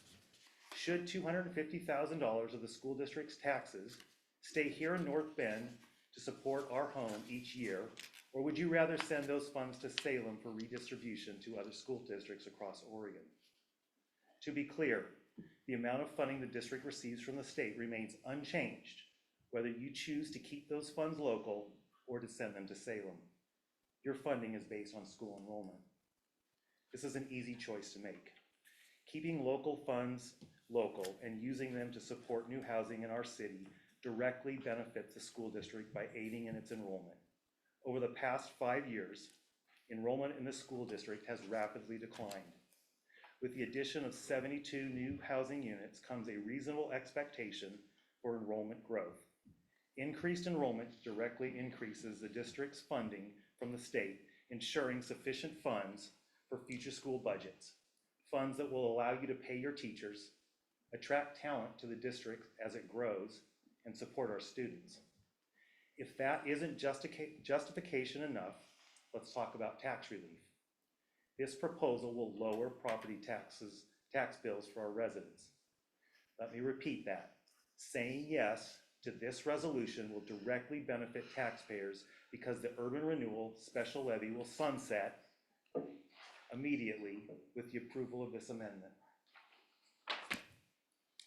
should $250,000 of the school district's taxes stay here in North Bend to support our home each year, or would you rather send those funds to Salem for redistribution to other school districts across Oregon? To be clear, the amount of funding the district receives from the state remains unchanged, whether you choose to keep those funds local or to send them to Salem. Your funding is based on school enrollment. This is an easy choice to make. Keeping local funds local and using them to support new housing in our city directly benefits the school district by aiding in its enrollment. Over the past 5 years, enrollment in the school district has rapidly declined. With the addition of 72 new housing units comes a reasonable expectation for enrollment growth. Increased enrollment directly increases the district's funding from the state, ensuring sufficient funds for future school budgets, funds that will allow you to pay your teachers, attract talent to the district as it grows, and support our students. If that isn't justification enough, let's talk about tax relief. This proposal will lower property tax bills for our residents. Let me repeat that. Saying yes to this resolution will directly benefit taxpayers because the urban renewal special levy will sunset immediately with the approval of this amendment.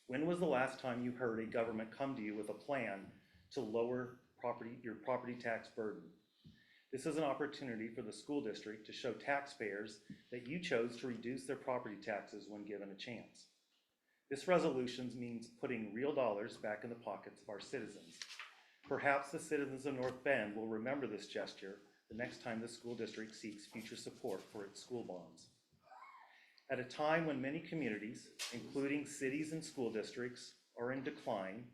When was the last time you heard a government come to you with a plan to lower your property tax burden? This is an opportunity for the school district to show taxpayers that you chose to reduce their property taxes when given a chance. This resolution means putting real dollars back in the pockets of our citizens. Perhaps the citizens of North Bend will remember this gesture the next time the school district seeks future support for its school bonds. At a time when many communities, including cities and school districts, are in decline,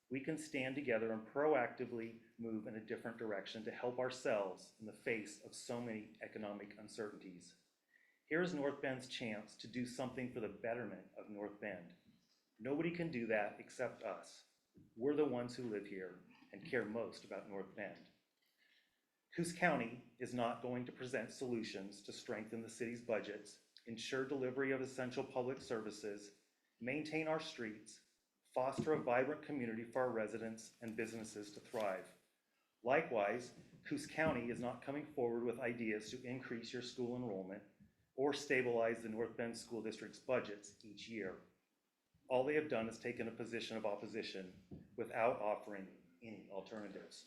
we can stand together and proactively move in a different direction to help ourselves in the face of so many economic uncertainties. Here is North Bend's chance to do something for the betterment of North Bend. Nobody can do that except us. We're the ones who live here and care most about North Bend. Coos County is not going to present solutions to strengthen the city's budgets, ensure delivery of essential public services, maintain our streets, foster a vibrant community for our residents and businesses to thrive. Likewise, Coos County is not coming forward with ideas to increase your school enrollment or stabilize the North Bend School District's budgets each year. All they have done is taken a position of opposition without offering any alternatives.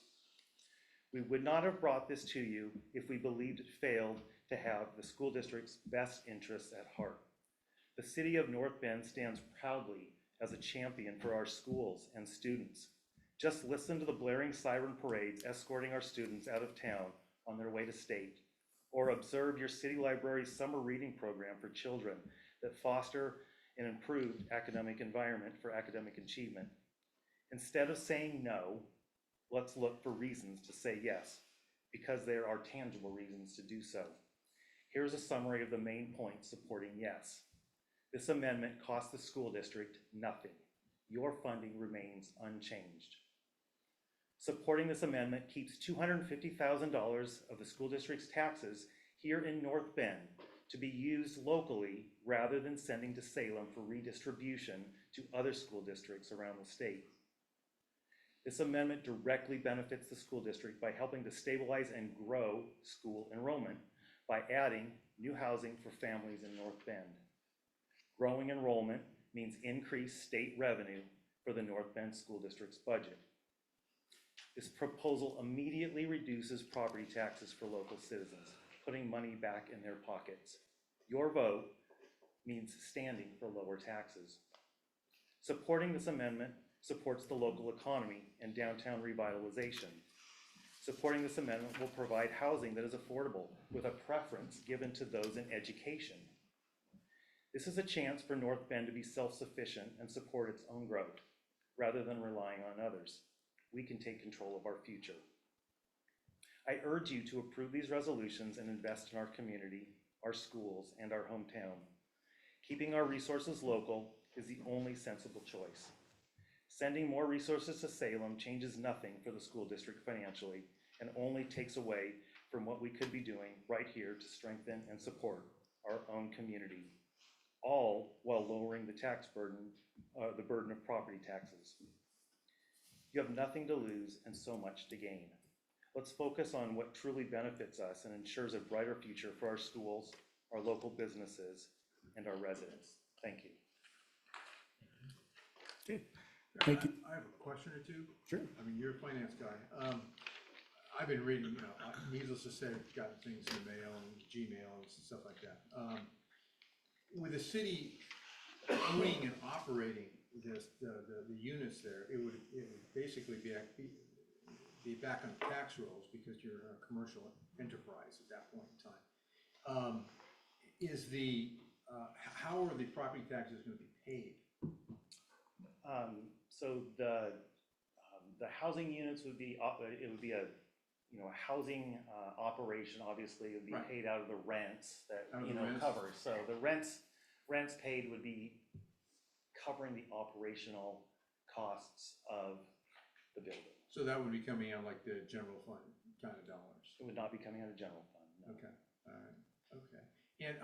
We would not have brought this to you if we believed it failed to have the school district's best interests at heart. The city of North Bend stands proudly as a champion for our schools and students. Just listen to the blaring siren parades escorting our students out of town on their way to state, or observe your city library's summer reading program for children that foster an improved academic environment for academic achievement. Instead of saying no, let's look for reasons to say yes, because there are tangible reasons to do so. Here's a summary of the main points supporting yes. This amendment costs the school district nothing. Your funding remains unchanged. Supporting this amendment keeps $250,000 of the school district's taxes here in North Bend to be used locally rather than sending to Salem for redistribution to other school districts around the state. This amendment directly benefits the school district by helping to stabilize and grow school enrollment by adding new housing for families in North Bend. Growing enrollment means increased state revenue for the North Bend School District's budget. This proposal immediately reduces property taxes for local citizens, putting money back in their pockets. Your vote means standing for lower taxes. Supporting this amendment supports the local economy and downtown revitalization. Supporting this amendment will provide housing that is affordable with a preference given to those in education. This is a chance for North Bend to be self-sufficient and support its own growth rather than relying on others. We can take control of our future. I urge you to approve these resolutions and invest in our community, our schools, and our hometown. Keeping our resources local is the only sensible choice. Sending more resources to Salem changes nothing for the school district financially and only takes away from what we could be doing right here to strengthen and support our own community, all while lowering the tax burden, the burden of property taxes. You have nothing to lose and so much to gain. Let's focus on what truly benefits us and ensures a brighter future for our schools, our local businesses, and our residents. Thank you. Okay, thank you. I have a question or two. Sure. I mean, you're a finance guy. I've been reading, needless to say, I've gotten things in the mail and Gmail and stuff like that. With the city owning and operating the units there, it would basically be back on tax rolls because you're a commercial enterprise at that point in time. How are the property taxes going to be paid? So the housing units would be, it would be a housing operation. Obviously it would be paid out of the rents that, covers. So the rents paid would be covering the operational costs of the building. So that would be coming out like the general fund kind of dollars? It would not be coming out of general fund, no. Okay, all right, okay. And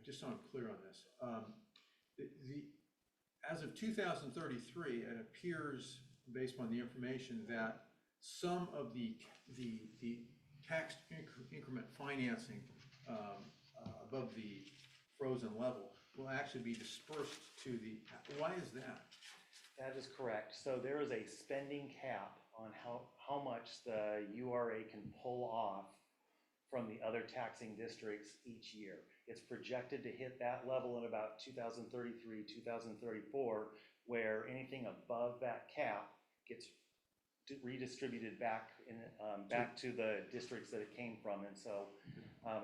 just so I'm clear on this, as of 2033, it appears, based on the information, that some of the tax increment financing above the frozen level will actually be dispersed to why is that? That is correct. So there is a spending cap on how much the URA can pull off from the other taxing districts each year. It's projected to hit that level in about 2033, 2034, where anything above that cap gets redistributed back to the districts that it came from. And so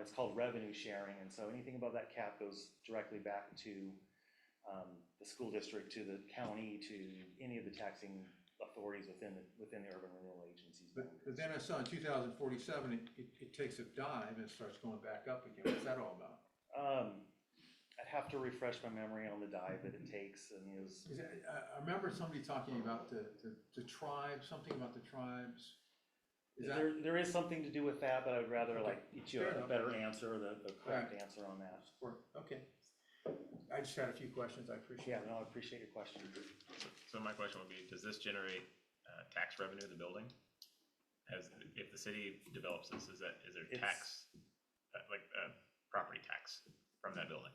it's called revenue sharing. And so anything above that cap goes directly back to the school district, to the county, to any of the taxing authorities within the urban renewal agencies. But then I saw in 2047, it takes a dive and starts going back up again. What's that all about? I'd have to refresh my memory on the dive that it takes. I mean, I remember somebody talking about the tribes, something about the tribes. There is something to do with that, but I'd rather get you a better answer, the correct answer on that. Okay. I just had a few questions. I appreciate it. Yeah, no, I appreciate your question. So my question would be, does this generate tax revenue to the building? If the city develops this, is there tax, property tax from that building?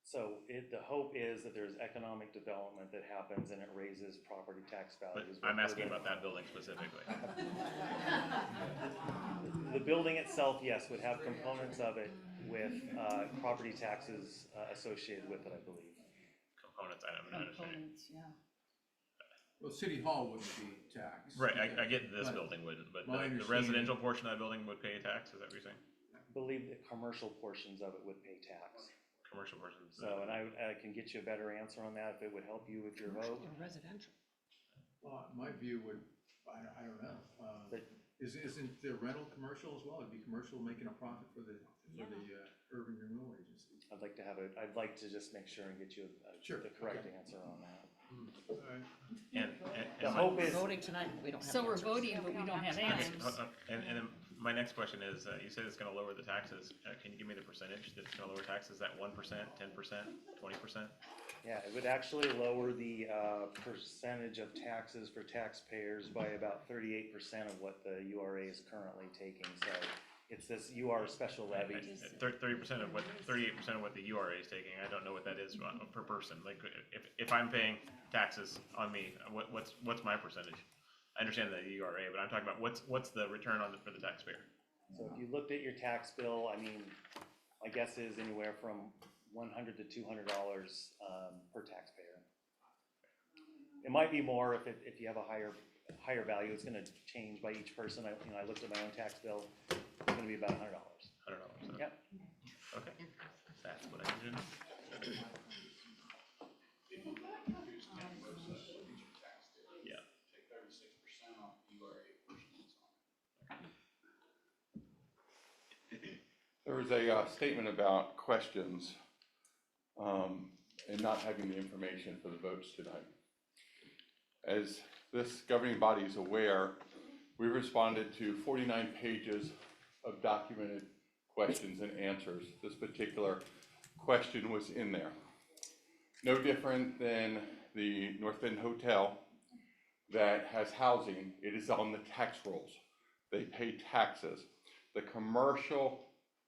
So the hope is that there's economic development that happens and it raises property tax But values. I'm asking about that building specifically. The building itself, yes, would have components of it with property taxes associated with it, I believe. Components, I'm not understanding. Components, yeah. Well, City Hall wouldn't be taxed. Right, I get this But building wouldn't, but my the understanding- residential portion of that building would pay a tax, is that what you're saying? I believe the commercial portions of it would pay tax. Commercial portions. So, and I can get you a better answer on that if it would help you with your vote. Or residential. Well, my view would, I don't know, isn't the rental commercial as well? It'd be commercial making a profit for the urban renewal agency. I'd like to just make sure and get you Sure, the correct okay. answer on that. And The hope is. Voting tonight, we don't have. So we're answers. voting, but we don't have answers. And then my next question is, you said it's gonna lower the taxes, can you give me the percentage that's gonna lower taxes, that 1%, 10%, 20%? Yeah, it would actually lower the percentage of taxes for taxpayers by about 38% of what the URA is currently taking. So it's this UR special levy. 38% of what the URA is taking, I don't know what that is per person, like, if I'm paying taxes on me, what's my percentage? I understand the URA, but I'm talking about what's the return for the taxpayer? So if you looked at your tax bill, I mean, my guess is anywhere from $100 to $200 per taxpayer. It might be more if you have a higher value. It's going to change by each person. I looked at my own tax bill. It's going to be about $100. $100. Yep. Okay, that's what I needed to know. Yeah. There was a statement about questions and not having the information for the votes tonight. As this governing body is aware, we responded to 49 pages of documented questions and answers. This particular question was in there. No different than the North Bend Hotel that has housing, it is on the tax rolls. They pay taxes. The commercial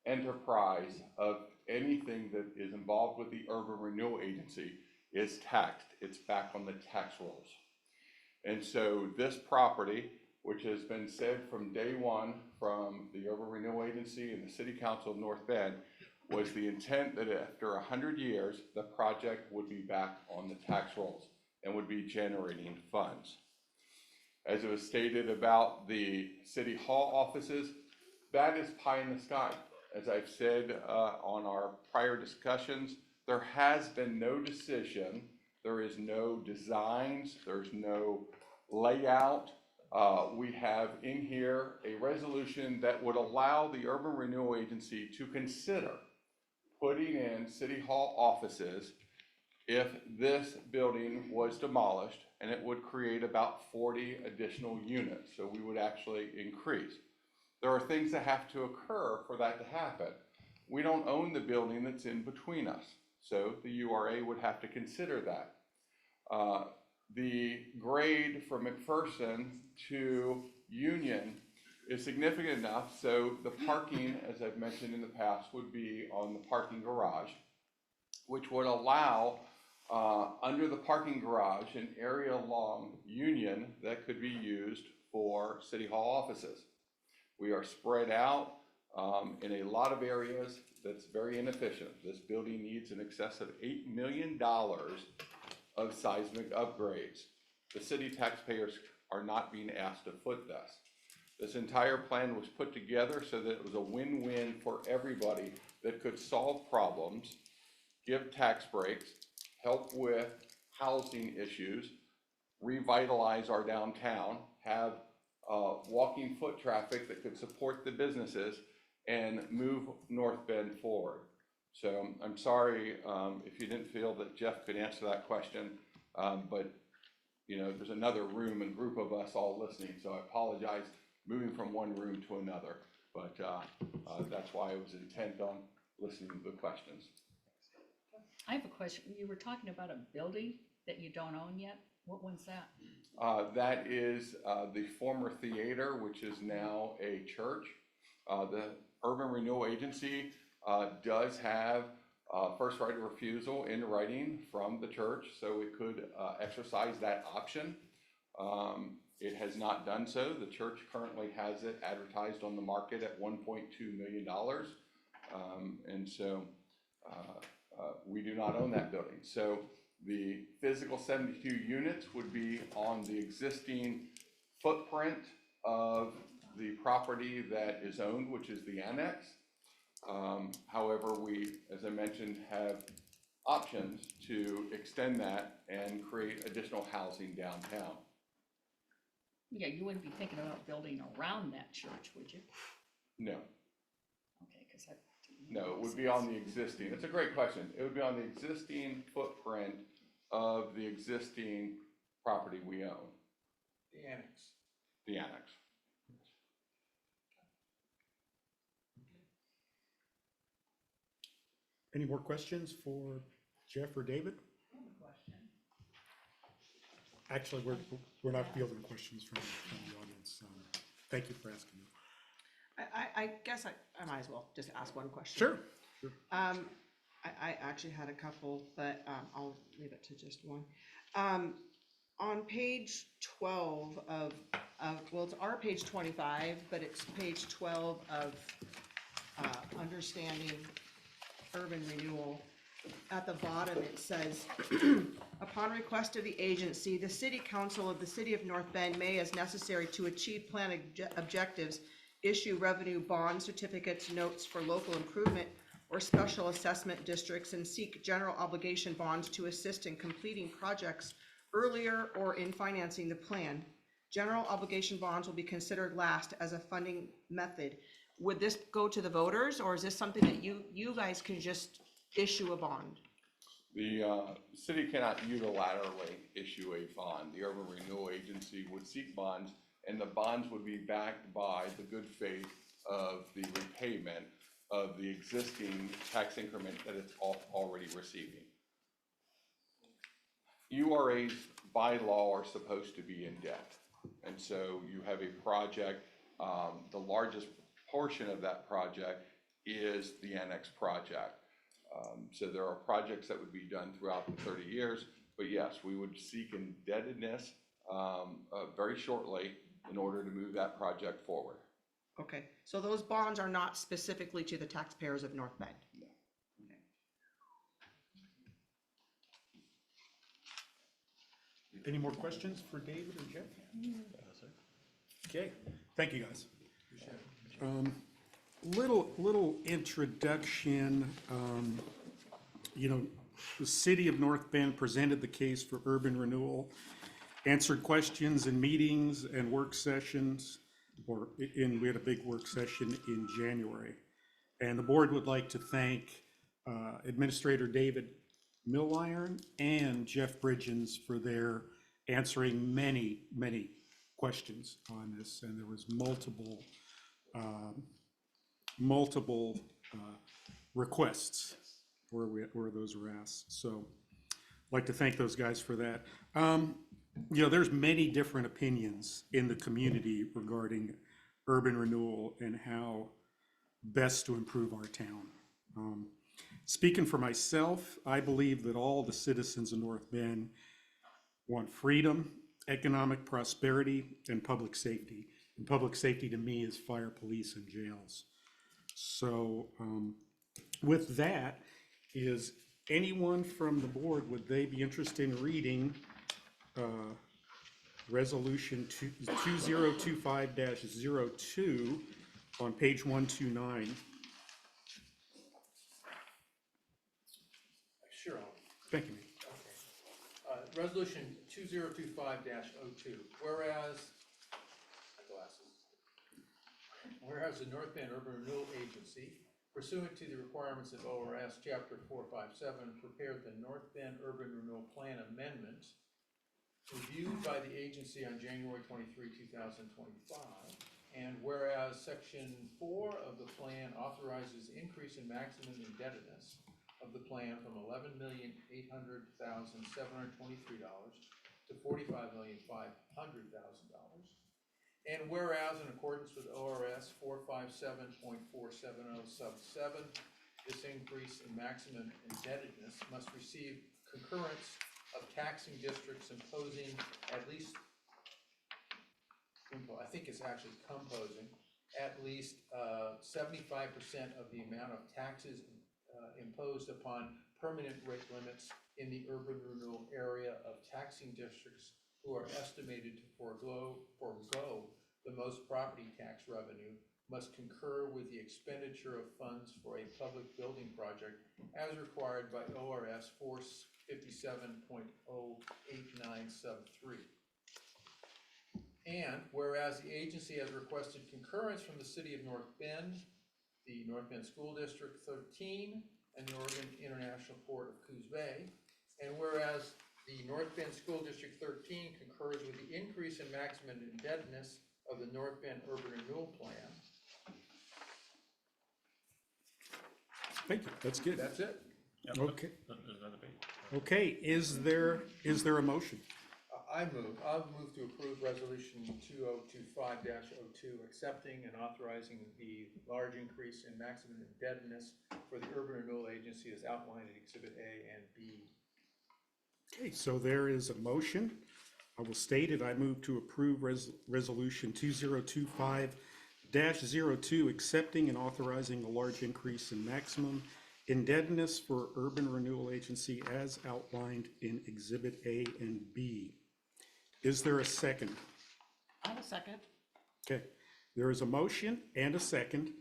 enterprise of anything that is involved with the Urban Renewal Agency is taxed. It's back on the tax rolls. And so this property, which has been said from day one from the Urban Renewal Agency and the City Council of North Bend, was the intent that after 100 years, the project would be back on the tax rolls and would be generating funds. As it was stated about the City Hall offices, that is pie in the sky. As I've said on our prior discussions, there has been no decision, there is no designs, there's no layout. We have in here a resolution that would allow the Urban Renewal Agency to consider putting in City Hall offices if this building was demolished, and it would create about 40 additional units, so we would actually increase. There are things that have to occur for that to happen. We don't own the building that's in between us, so the URA would have to consider that. The grade from McPherson to Union is significant enough, so the parking, as I've mentioned in the past, would be on the parking garage, which would allow under the parking garage an area along Union that could be used for City Hall offices. We are spread out in a lot of areas that's very inefficient. This building needs in excess of $8 million of seismic upgrades. The city taxpayers are not being asked to foot this. This entire plan was put together so that it was a win-win for everybody that could solve problems, give tax breaks, help with housing issues, revitalize our downtown, have walking foot traffic that could support the businesses, and move North Bend forward. So I'm sorry if you didn't feel that Jeff could answer that question, but you know, there's another room and group of us all listening, so I apologize moving from one room to another, but that's why I was intent on listening to the questions. I have a question. You were talking about a building that you don't own yet. What one's that? That is the former theater, which is now a church. The Urban Renewal Agency does have first right of refusal in writing from the church, so it could exercise that option. It has not done so. The church currently has it advertised on the market at $1.2 million. And so we do not own that building. So the physical 72 units would be on the existing footprint of the property that is owned, which is the annex. However, we, as I mentioned, have options to extend that and create additional housing downtown. Yeah, you wouldn't be thinking about building around that church, would you? No. Okay, because I. No, it would be on the existing, it's a great question. It would be on the existing footprint of the existing property we own, The annex. the annex. Any more questions for Jeff or David? I have a question. Actually, we're not fielding questions from the audience. Thank you for asking. I guess I might as well just ask one question. Sure. I actually had a couple, but I'll leave it to just one. On page 12 of well, it's our page 25, but it's page 12 of understanding urban renewal. At the bottom, it says, upon request of the agency, the City Council of the City of North Bend may, as necessary to achieve plan objectives, issue revenue bond certificates, notes for local improvement or special assessment districts, and seek general obligation bonds to assist in completing projects earlier or in financing the plan. General obligation bonds will be considered last as a funding method. Would this go to the voters, or is this something that you guys can just issue a bond? The city cannot unilaterally issue a bond. The Urban Renewal Agency would seek bonds, and the bonds would be backed by the good faith of the repayment of the existing tax increment that it's already receiving. URAs by law are supposed to be in debt. And so you have a project, the largest portion of that project is the annex project. So there are projects that would be done throughout the 30 years, but yes, we would seek indebtedness very shortly in order to move that project forward. Okay, so those bonds are not specifically to the taxpayers of North Bend? No. Any more questions for David or Jeff? Okay, thank you, guys. Little introduction. You know, the City of North Bend presented the case for urban renewal, answered questions in meetings and work sessions, we had a big work session in January. And the board would like to thank Administrator David Milliron and Jeff Bridgens for their answering many questions on this, and there was multiple requests where those were asked. So I'd like to thank those guys for that. You know, there's many different opinions in the community regarding urban renewal and how best to improve our town. Speaking for myself, I believe that all the citizens of North Bend want freedom, economic prosperity, and public safety. And public safety to me is fire, police, and jails. So with that, is anyone from the board, would they be interested in reading Resolution 2025-02 on page 129? Sure. Thank you. Okay. Resolution 2025-02, whereas the North Bend Urban Renewal Agency, pursuant to the requirements of ORS Chapter 457, prepared the North Bend Urban Renewal Plan Amendment, reviewed by the agency on January 23, 2025, and whereas Section 4 of the plan authorizes increase in maximum indebtedness of the plan from $11,800,723 to $45,500,000. And whereas in accordance with ORS 457.470 sub 7, this increase in maximum indebtedness must receive concurrence of taxing districts imposing at least, I think it's actually composing, at least 75% of the amount of taxes imposed upon permanent rate limits in the urban renewal area of taxing districts who are estimated to forego the most property tax revenue must concur with the expenditure of funds for a public building project as required by ORS 457.089 sub 3. And whereas the agency has requested concurrence from the City of North Bend, the North Bend School District 13, and the Oregon International Port of Coos Bay, and whereas the North Bend School District 13 concurs with the increase in maximum indebtedness of the North Bend Urban Renewal Plan. Thank you, that's good. That's it. Okay, There's another page. okay, is there a motion? I'll move to approve resolution 2025-02, accepting and authorizing the large increase in maximum indebtedness for the Urban Renewal Agency as outlined in Exhibit A and B. Okay, so there is a motion. I will state it. I move to approve resolution 2025-02, accepting and authorizing a large increase in maximum indebtedness for Urban Renewal Agency as outlined in Exhibit A and B. Is there a second? I have a second. Okay, there is a motion and a second,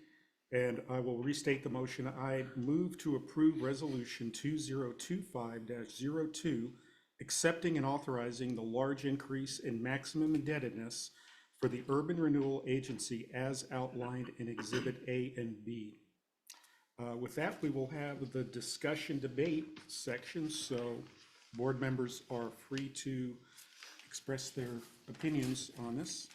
and I will restate the motion. I move to approve resolution 2025-02, accepting and authorizing the large increase in maximum indebtedness for the Urban Renewal Agency as outlined in Exhibit A and B. With that, we will have the discussion debate section, so board members are free to express their opinions on this.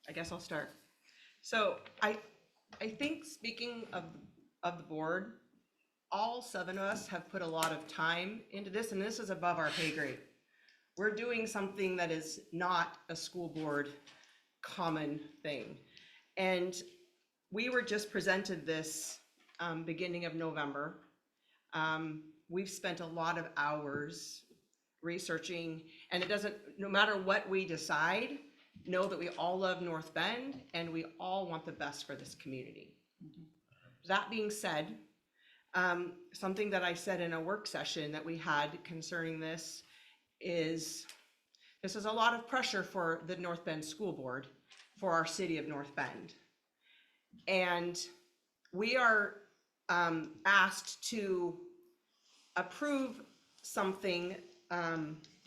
I guess I'll start. So I think speaking of the board, all 7 of us have put a lot of time into this, and this is above our pay grade. We're doing something that is not a school board common thing. And we were just presented this beginning of November. We've spent a lot of hours researching, and it doesn't, no matter what we decide, know that we all love North Bend and we all want the best for this community. That being said, something that I said in a work session that we had concerning this is a lot of pressure for the North Bend School Board, for our city of North Bend. And we are asked to approve something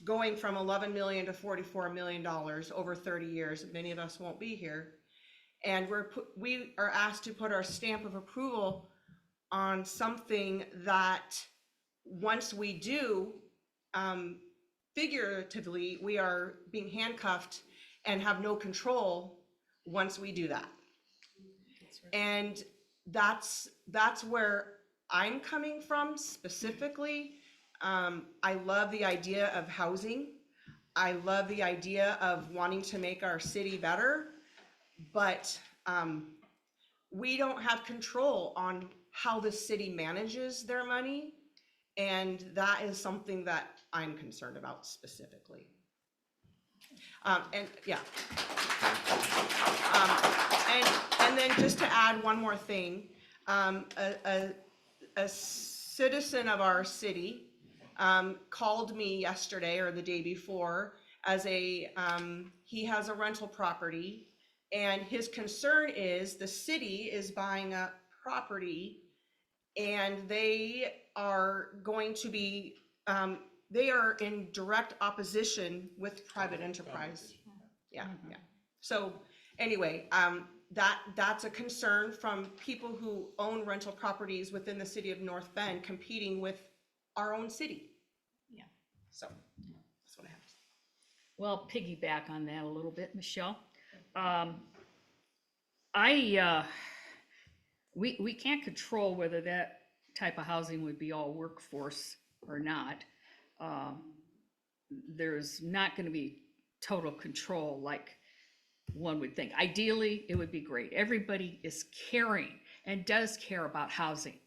going from $11 million to $44 million over 30 years. Many of us won't be here. And we are asked to put our stamp of approval on something that once we do, figuratively, we are being handcuffed and have no control once we do that. And that's where I'm coming from specifically. I love the idea of housing. I love the idea of wanting to make our city better, but we don't have control on how the city manages their money, and that is something that I'm concerned about specifically. And yeah. And then just to add one more thing, a citizen of our city called me yesterday or the day before as he has a rental property, and his concern is the city is buying up property and they are going to be, they are in direct opposition with private enterprise. Yeah. So anyway, that's a concern from people who own rental properties within the city of North Bend competing with our own city. Yeah. So that's what I have to say. Well, piggyback on that a little bit, Michelle. We can't control whether that type of housing would be all workforce or not. There's not going to be total control like one would think. Ideally, it would be great. Everybody is caring and does care about housing.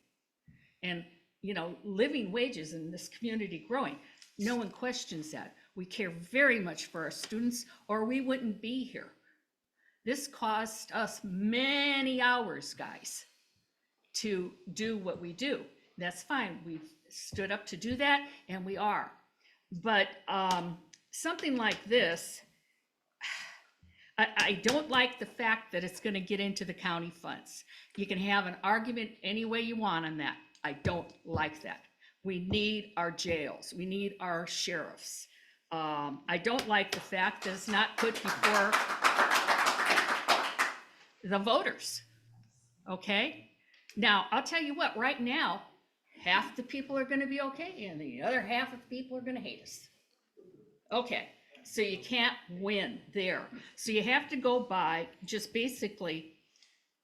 And, you know, living wages in this community growing. No one questions that. We care very much for our students, or we wouldn't be here. This cost us many hours, guys, to do what we do. That's fine. We've stood up to do that, and we are. But something like this, I don't like the fact that it's going to get into the county funds. You can have an argument any way you want on that. I don't like that. We need our jails. We need our sheriffs. I don't like the fact that it's not put before the voters. Okay? Now, I'll tell you what, right now, half the people are going to be okay, and the other half of the people are going to hate us. Okay. So you can't win there. So you have to go by just basically,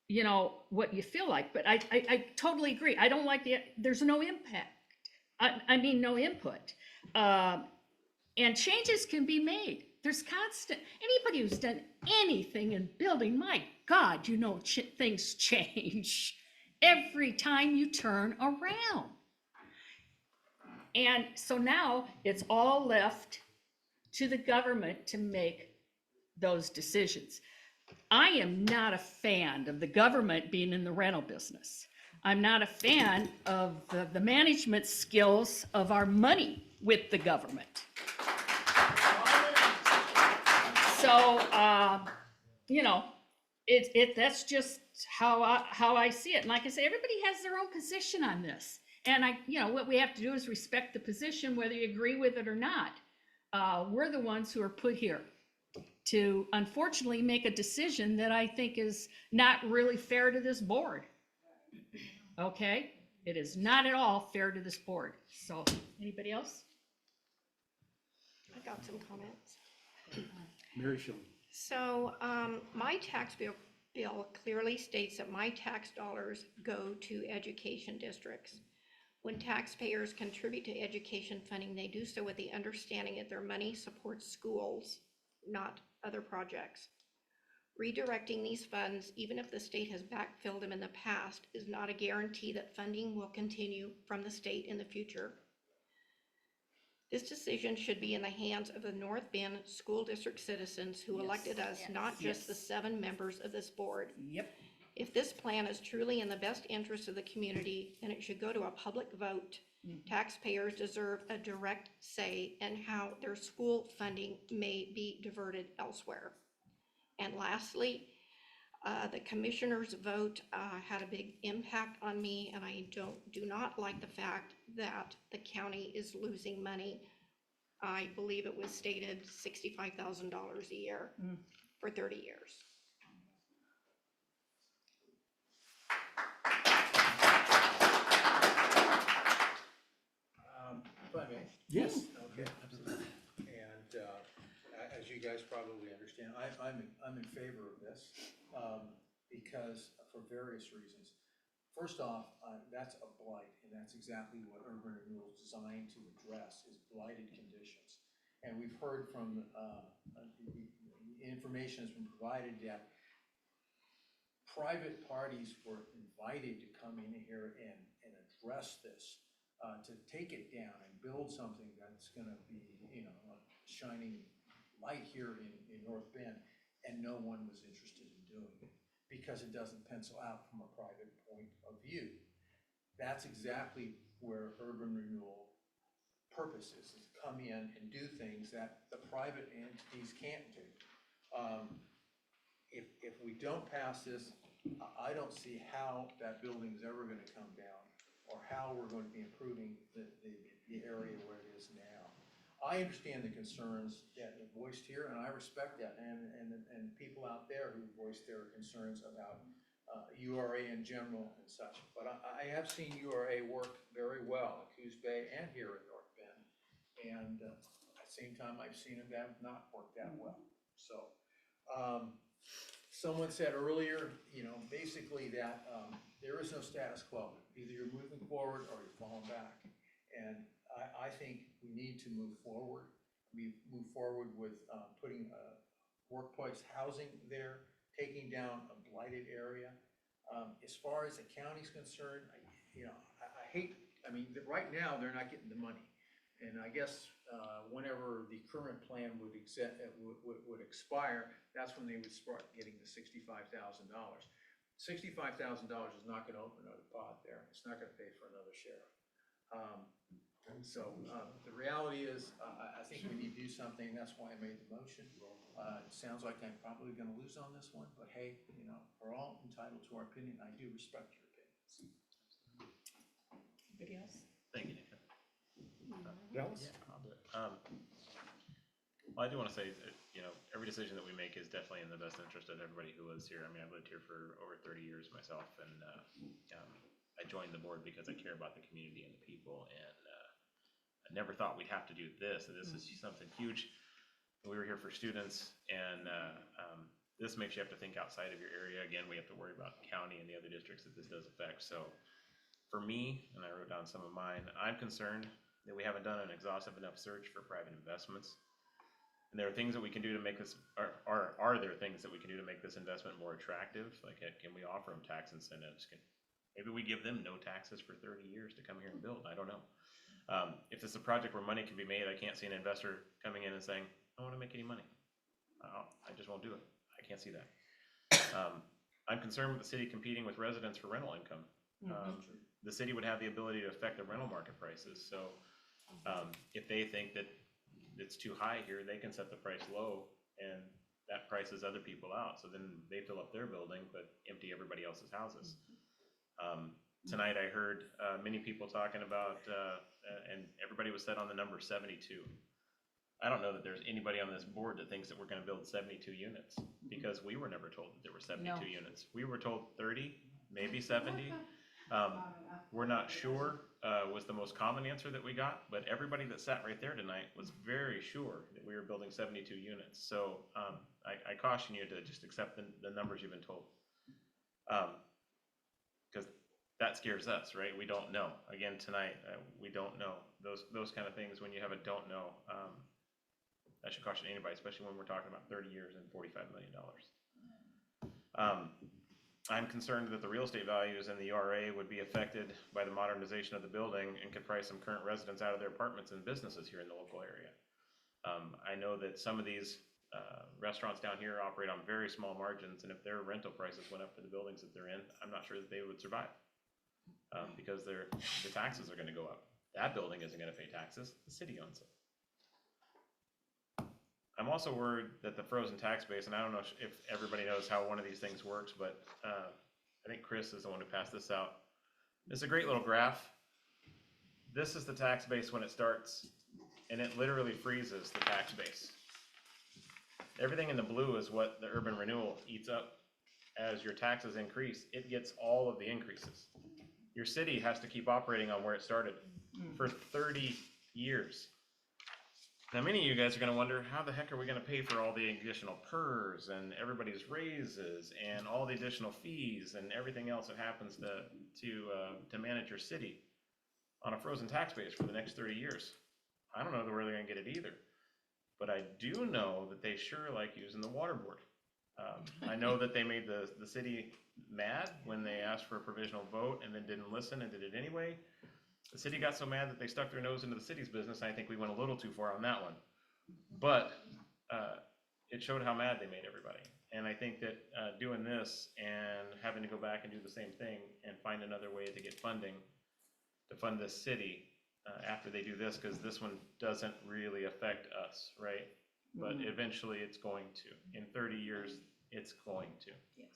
you know, what you feel like. But I totally agree. I don't like there's no impact. I mean, no input. And changes can be made. There's constant, anybody who's done anything in building, my God, you know, things change every time you turn around. And so now it's all left to the government to make those decisions. I am not a fan of the government being in the rental business. I'm not a fan of the management skills of our money with the government. So, you know, that's just how I see it. And like I say, everybody has their own position on this. And you know, what we have to do is respect the position, whether you agree with it or not. We're the ones who are put here to unfortunately make a decision that I think is not really fair to this board. Okay? It is not at all fair to this board. So, anybody else? I got some comments. Mary Shelley. So, my tax bill clearly states that my tax dollars go to education districts. When taxpayers contribute to education funding, they do so with the understanding that their money supports schools, not other projects. Redirecting these funds, even if the state has backfilled them in the past, is not a guarantee that funding will continue from the state in the future. This decision should be in the hands of the North Bend School District citizens who elected us, not just the 7 members of this board. Yep. If this plan is truly in the best interest of the community, then it should go to a public vote. Taxpayers deserve a direct say in how their school funding may be diverted elsewhere. And lastly, the commissioner's vote had a big impact on me, and I do not like the fact that the county is losing money. I believe it was stated $65,000 a year for 30 years. If I may? Yes. Okay. And as you guys probably understand, I'm in favor of this because for various reasons. First off, that's a blight, and that's exactly what urban renewal is designed to address, is blighted conditions. And we've heard from the information has been provided that private parties were invited to come in here and address this. To take it down and build something that's gonna be, you know, a shining light here in North Bend, and no one was interested in doing it because it doesn't pencil out from a private point of view. That's exactly where urban renewal purpose is to come in and do things that the private entities can't do. If we don't pass this, I don't see how that building's ever gonna come down, or how we're going to be improving the area where it is now. I understand the concerns that are voiced here, and I respect that, and people out there who voiced their concerns about URA in general and such. But I have seen URA work very well at Coos Bay and here in North Bend. And at the same time, I've seen them have not worked that well. So, someone said earlier, you know, basically that there is no status quo. Either you're moving forward or you're falling back. And I think we need to move forward. We move forward with putting workplace housing there, taking down a blighted area. As far as the county's concerned, I hate, right now, they're not getting the money. And I guess, whenever the current plan would expire, that's when they would start getting the $65,000. $65,000 is not gonna open another pot there. It's not gonna pay for another sheriff. The reality is, I think we need to do something. That's why I made the motion. It sounds like I'm probably gonna lose on this one, but hey, we're all entitled to our opinion. I do respect your opinions. Anybody else? Thank you, Nick. Dallas? Yeah, I'll do it. Well, I do want to say that, every decision that we make is definitely in the best interest of everybody who lives here. I mean, I've lived here for over 30 years myself, and I joined the board because I care about the community and the people, and I never thought we'd have to do this, and this is something huge. We were here for students, and this makes you have to think outside of your area. Again, we have to worry about the county and the other districts that this does affect. So for me, and I wrote down some of mine, I'm concerned that we haven't done an exhaustive enough search for private investments. And there are things that we can do to make this, are there things that we can do to make this investment more attractive? Like, can we offer them tax incentives? Maybe we give them no taxes for 30 years to come here and build. I don't know. If it's a project where money can be made, I can't see an investor coming in and saying, I don't want to make any money. I just won't do it. I can't see that. I'm concerned with the city competing with residents for rental income. The city would have the ability to affect the rental market prices. So if they think that it's too high here, they can set the price low, and that prices other people out. So then they fill up their building, but empty everybody else's houses. Tonight I heard many people talking about, and everybody was set on the number 72. I don't know that there's anybody on this board that thinks that we're gonna build 72 units, because we were never told that there were 72 units. We were told 30, maybe 70. We're not sure, was the most common answer that we got, but everybody that sat right there tonight was very sure that we were building 72 units. So I caution you to just accept the numbers you've been told. Because that scares us, right? We don't know. Again, tonight, we don't know. Those kind of things, when you have a don't know, that should caution anybody, especially when we're talking about 30 years and $45 million. I'm concerned that the real estate values in the URA would be affected by the modernization of the building and could price some current residents out of their apartments and businesses here in the local area. I know that some of these restaurants down here operate on very small margins, and if their rental prices went up for the buildings that they're in, I'm not sure that they would survive, because the taxes are gonna go up. That building isn't gonna pay taxes, the city owns it. I'm also worried that the frozen tax base, and I don't know if everybody knows how one of these things works, but I think Chris is the one who passed this out. It's a great little graph. This is the tax base when it starts, and it literally freezes the tax base. Everything in the blue is what the urban renewal eats up. As your taxes increase, it gets all of the increases. Your city has to keep operating on where it started for 30 years. Now, many of you guys are gonna wonder, how the heck are we gonna pay for all the additional PERS and everybody's raises and all the additional fees and everything else that happens to manage your city on a frozen tax base for the next 30 years? I don't know where they're gonna get it either. But I do know that they sure like using the water board. I know that they made the city mad when they asked for a provisional vote and then didn't listen and did it anyway. The city got so mad that they stuck their nose into the city's business. I think we went a little too far on that one. But it showed how mad they made everybody. And I think that doing this and having to go back and do the same thing and find another way to get funding to fund this city after they do this, because this one doesn't really affect us, right? But eventually it's going to. In 30 years, it's going to. Yes.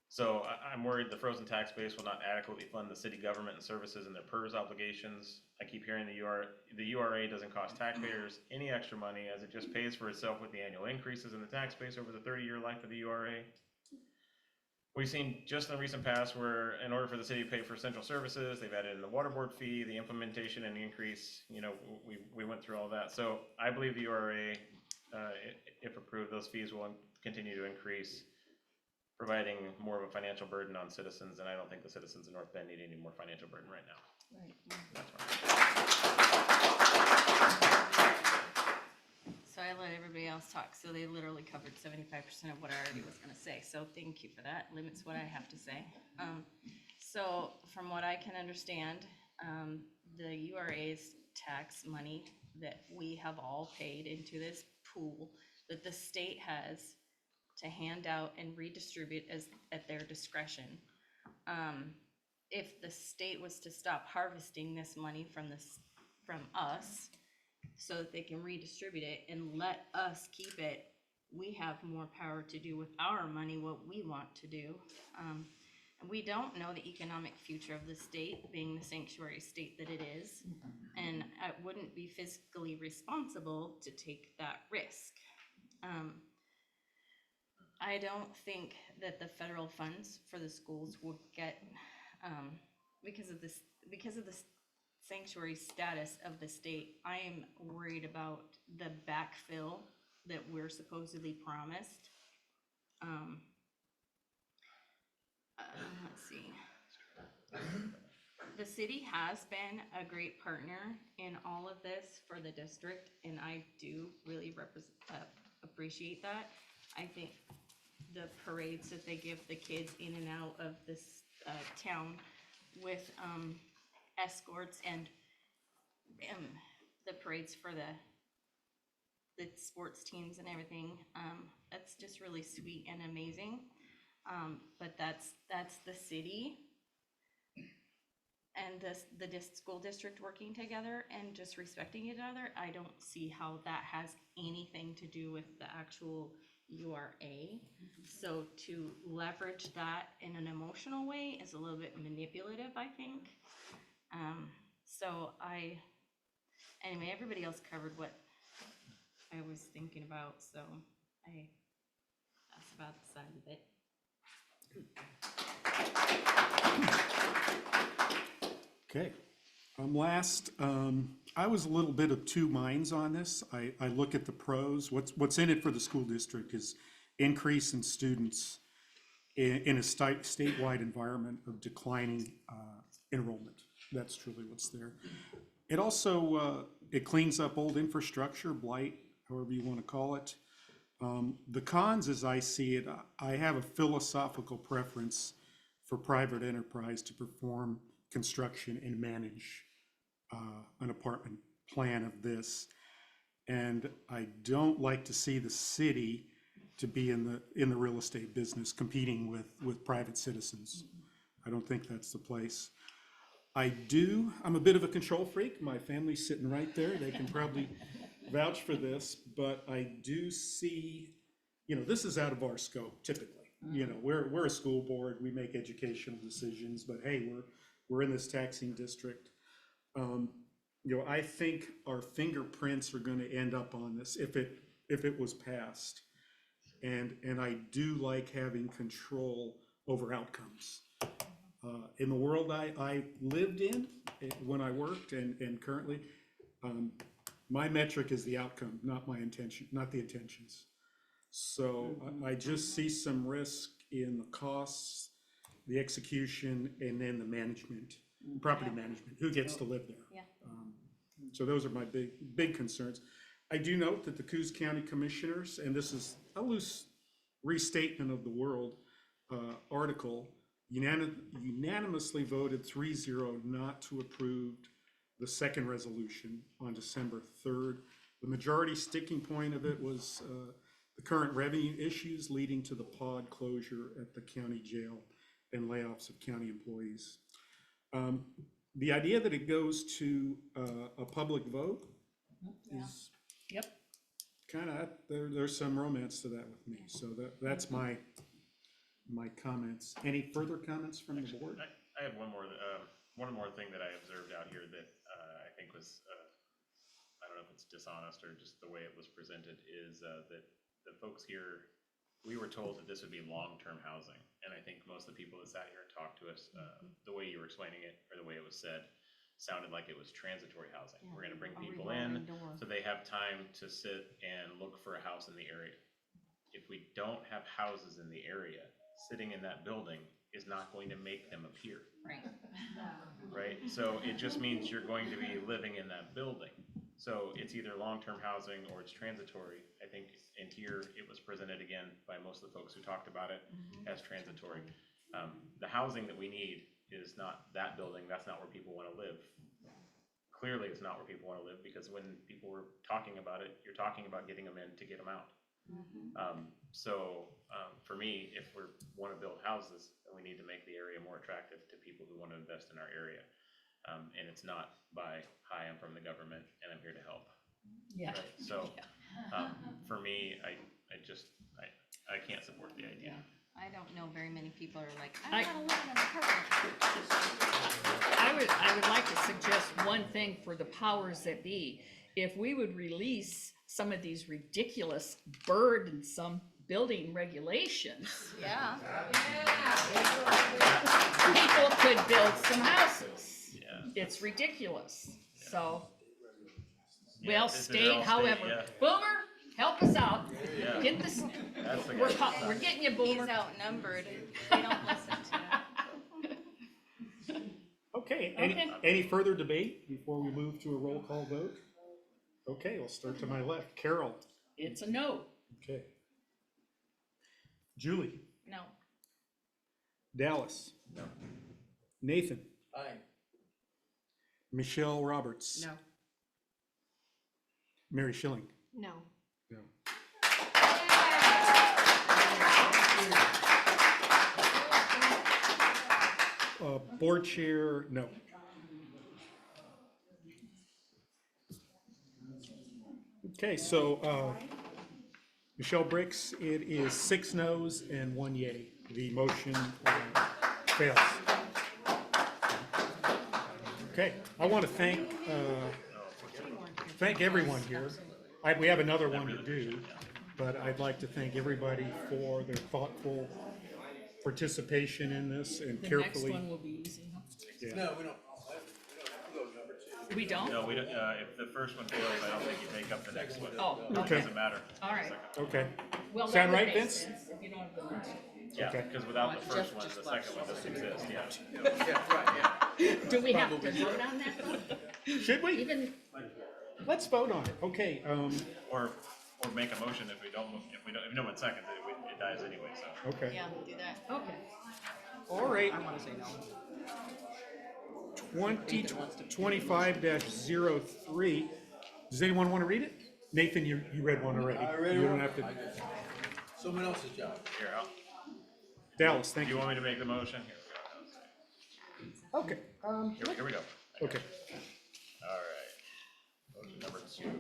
So I'm worried the frozen tax base will not adequately fund the city government and services and their PERS obligations. I keep hearing the URA doesn't cost taxpayers any extra money, as it just pays for itself with the annual increases in the tax base over the 30-year life of the URA. We've seen just in the recent past where, in order for the city to pay for essential services, they've added in the water board fee, the implementation and the increase. We went through all that. So I believe the URA, if approved, those fees will continue to increase, providing more of a financial burden on citizens, and I don't think the citizens in North Bend need any more financial burden right now. Right. That's right. So I let everybody else talk. talk, so they literally covered 75% of what I already was gonna say, so thank you for that, limits what I have to say. So from what I can understand, the URA's tax money that we have all paid into this pool that the state has to hand out and redistribute as, at their discretion. If the state was to stop harvesting this money from us, so that they can redistribute it and let us keep it, we have more power to do with our money what we want to do. And we don't know the economic future of the state, being the sanctuary state that it is, and it wouldn't be fiscally responsible to take that risk. I don't think that the federal funds for the schools will get, because of the sanctuary status of the state, I am worried about the backfill that we're supposedly promised. Let's see. The city has been a great partner in all of this for the district, and I do really appreciate that. I think the parades that they give the kids in and out of this town with escorts and the parades for the sports teams and everything, that's just really sweet and amazing. But that's the city and the school district working together and just respecting each other. I don't see how that has anything to do with the actual URA. So to leverage that in an emotional way is a little bit manipulative, I think. Anyway, everybody else covered what I was thinking about, so that's about the side of it. Okay. Last, I was a little bit of two minds on this. I look at the pros. What's in it for the school district is increase in students in a statewide environment of declining enrollment. That's truly what's there. It also, it cleans up old infrastructure, blight, however you want to call it. The cons, as I see it, I have a philosophical preference for private enterprise to perform construction and manage an apartment plan of this. And I don't like to see the city to be in the real estate business competing with private citizens. I don't think that's the place. I'm a bit of a control freak. My family's sitting right there. They can probably vouch for this, but I do see, this is out of our scope typically. We're a school board, we make educational decisions, but hey, we're in this taxing district. I think our fingerprints are gonna end up on this if it was passed. And I do like having control over outcomes. In the world I lived in when I worked and currently, my metric is the outcome, not my intention, not the intentions. So I just see some risk in the costs, the execution, and then the management, property management, who gets to live there. Yeah. So those are my big concerns. I do note that the Coos County Commissioners, and this is a loose restatement of the World article, unanimously voted 3-0 not to approve the second resolution on December 3rd. The majority sticking point of it was the current revenue issues leading to the pod closure at the county jail and layoffs of county employees. The idea that it goes to a public vote is kind of, there's some romance to that with me. So that's my comments. Any further comments from the board? I have one more thing that I observed out here that I think was, I don't know if it's dishonest or just the way it was presented, is that the folks here, we were told that this would be long-term housing. And I think most of the people that sat here and talked to us, the way you were explaining it, or the way it was said, sounded like it was transitory housing. Yeah, we're gonna bring people in so they have time to sit and look for a house in the area. If we don't have houses in the area, sitting in that building is not going to make them appear. Right. Right? So it just means you're going to be living in that building. So it's either long-term housing or it's transitory. I think in here, it was presented again by most of the folks who talked about it as transitory. The housing that we need is not that building, that's not where people wanna live. Clearly, it's not where people wanna live, because when people were talking about it, you're talking about getting them in to get them out. For me, if we wanna build houses, then we need to make the area more attractive to people who wanna invest in our area. And it's not by, hi, I'm from the government and I'm here to help. Yeah. Right? So, for me, I can't support the idea. I don't know very many people are like, I- I wanna live in an apartment. I would like to suggest one thing for the powers that be. If we would release some of these ridiculous burdensome building regulations, Yeah. people could build some houses. Yeah. It's ridiculous, so. Yeah, Well, this is state, all state, however, yeah. Boomer, help us out. Yeah. Get this, That's the guy. we're getting you, He's Boomer. outnumbered. They don't listen to him. Okay, Okay. any further debate before we move to a roll call vote? Okay, we'll start to my left. Carol? It's a no. Okay. Julie? No. Dallas? No. Nathan? Aye. Michelle Roberts? No. Mary Schilling? No. No. Board Chair, no. Okay, so, Michelle Bricks, it is 6 noes and 1 yay. The motion fails. Okay, I want to thank everyone here. We have another one to do, but I'd like to thank everybody for their thoughtful participation in this and The next carefully. one will be easy, huh? Yeah. No, we don't go number two. We don't? No, we don't, if the first one fails, I don't think you take up the next one. Oh, It okay. doesn't matter. All right. Okay. Well, that Sound would right, make Vince? sense if you don't have the next one. Yeah, Okay. because without the first one, the second one doesn't exist, yeah. Do we have to vote on that though? Should we? Even, Let's vote on it. Okay, Or make a motion if no one seconds it, it dies anyway, so. okay. Yeah, do that. okay. All right. I wanna say no. 2025-03. Does anyone want to read it? Nathan, you read one already. I read You one. don't have to. Someone else's job. Here, Dallas, do thank you you. want me to make the motion? Here we go. Okay, Here we go. okay. All right. Motion number 2.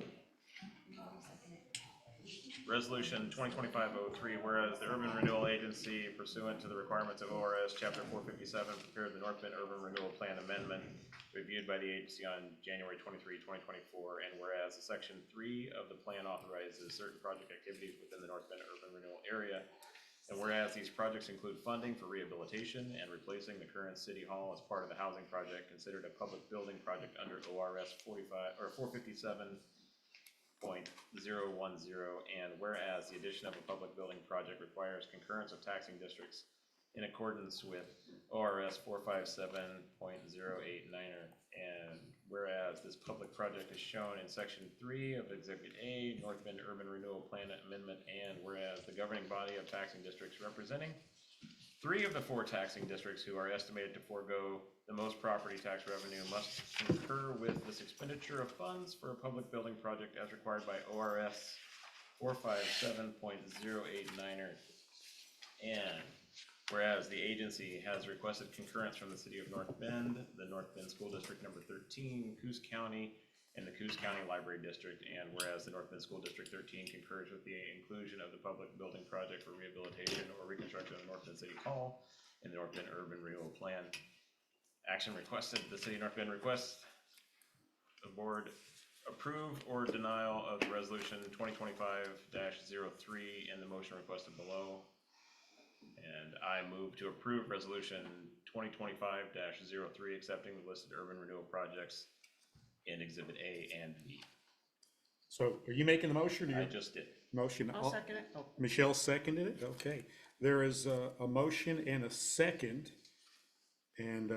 Resolution 2025-03, whereas the Urban Renewal Agency pursuant to the requirements of ORS Chapter 457 prepared the North Bend Urban Renewal Plan Amendment reviewed by the agency on January 23, 2024, and whereas Section 3 of the plan authorizes certain project activities within the North Bend Urban Renewal area, and whereas these projects include funding for rehabilitation and replacing the current city hall as part of the housing project considered a public building project under ORS 457.010, and whereas the addition of a public building project requires concurrence of taxing districts in accordance with ORS 457.089, and whereas this public project is shown in Section 3 of Exhibit A, North Bend Urban Renewal Plan Amendment, and whereas the governing body of taxing districts representing 3 of the 4 taxing districts who are estimated to forego the most property tax revenue must concur with this expenditure of funds for a public building project as required by ORS 457.089, and whereas the agency has requested concurrence from the city of North Bend, the North Bend School District number 13, Coos County, and the Coos County Library District, and whereas the North Bend School District 13 concurs with the inclusion of the public building project for rehabilitation or reconstruction of North Bend City Hall in the North Bend Urban Renewal Plan. Action requested, the city of North Bend requests the board approve or denial of the resolution 2025-03 and the motion requested below. And I move to approve resolution 2025-03, accepting the listed urban renewal projects in Exhibit A and B. So are you making the motion? Or I you- just did. Motion. I'll second it. Oh. Michelle seconded it, okay. There is a motion and a second, and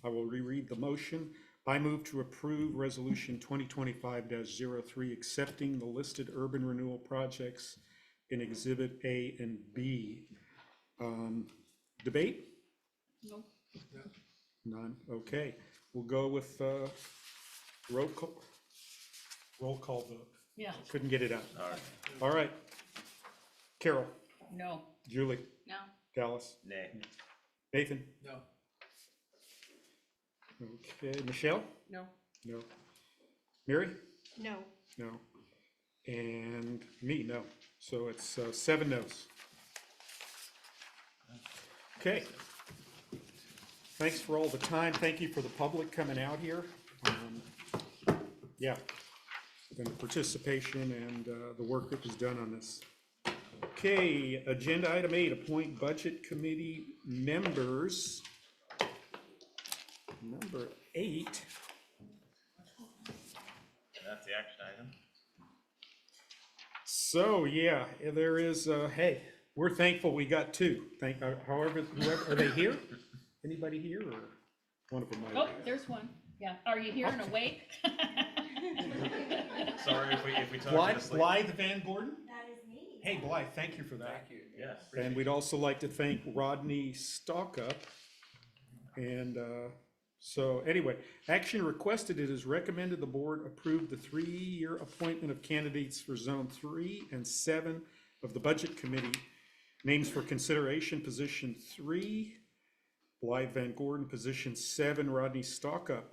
I will reread the motion. I move to approve Resolution 2025-03, accepting the listed urban renewal projects in Exhibit A and B. Debate? No. None, okay. We'll go with roll call vote. Yeah. Couldn't get it out. All right. All right. Carol, No. Julie, No. Dallas, Nay. Nathan, No. okay, Michelle? No. No. Mary? No. No. And me, no. So it's 7 no's. Okay. Thanks for all the time. Thank you for the public coming out here. Yeah, and the participation and the work that was done on this. Okay, agenda item 8, appoint budget committee members. Number 8. That's the action item. So, yeah, there is, hey, we're thankful we got 2. However, whoever, are they here? Anybody here, or one of them might? Oh, there's one. Yeah. Are you here and awake? Sorry if we talk Blythe, to sleep. Blythe Van Gordon? That is me. Hey, Blythe, thank you for that. Thank you. Yes. And we'd also like to thank Rodney Stockup. And so anyway, action requested, it is recommended the board approve the 3-year appointment of candidates for Zone 3 and 7 of the Budget Committee. Names for consideration, position 3, Blythe Van Gordon, position 7, Rodney Stockup.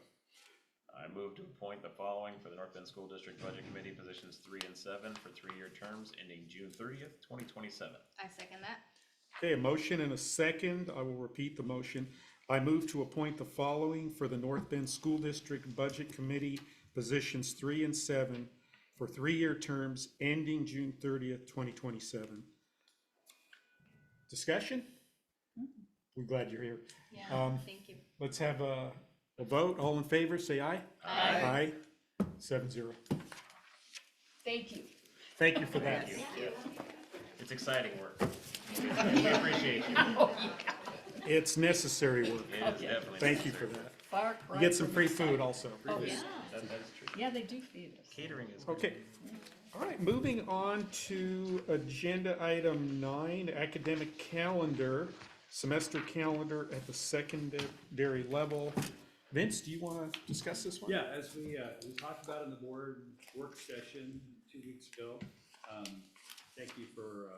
I move to appoint the following for the North Bend School District Budget Committee, positions 3 and 7 for 3-year terms ending June 30th, 2027. I second that. Okay, a motion and a second. I will repeat the motion. I move to appoint the following for the North Bend School District Budget Committee, positions 3 and 7 for 3-year terms ending June 30th, 2027. Discussion? We're glad you're here. Yeah, thank you. Let's have a vote. All in favor, say aye. Aye. Aye. 7-0. Thank you. Thank you for that. Thank you. It's exciting work. We appreciate you. It's necessary work. It is definitely Thank you necessary. for that. Far You get some from free exciting. food also. Oh, yeah. That is true. Yeah, they do feed us. Catering is. Okay. All right, moving on to agenda item 9, academic calendar, semester calendar at the secondary level. Vince, do you want to discuss this one? Yeah, as we talked about in the board work session 2 weeks ago, thank you for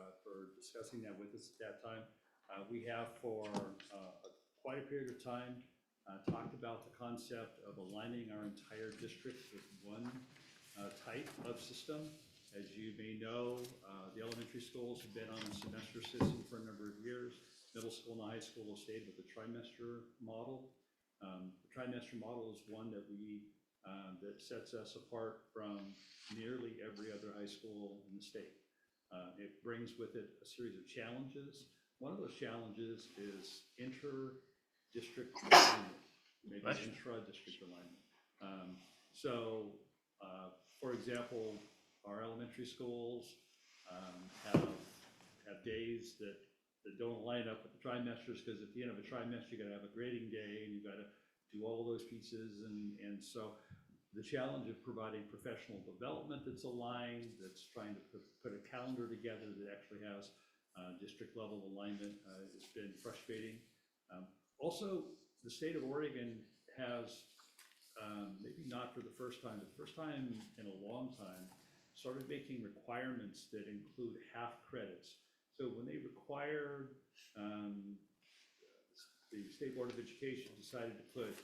discussing that with us at that time. We have for quite a period of time talked about the concept of aligning our entire district with one type of system. As you may know, the elementary schools have been on a semester system for a number of years. Middle school and high school have stayed with the trimester model. The trimester model is one that that sets us apart from nearly every other high school in the state. It brings with it a series of challenges. One of those challenges is inter-district alignment, maybe intra-district alignment. For example, our elementary schools have days that don't line up with the trimesters, because at the end of a trimester, you gotta have a grading day, and you gotta do all those pieces, and so the challenge of providing professional development that's aligned, that's trying to put a calendar together that actually has district level alignment has been frustrating. Also, the state of Oregon has, maybe not for the first time, but the first time in a long time, started making requirements that include half credits. So when they required, the State Board of Education decided to put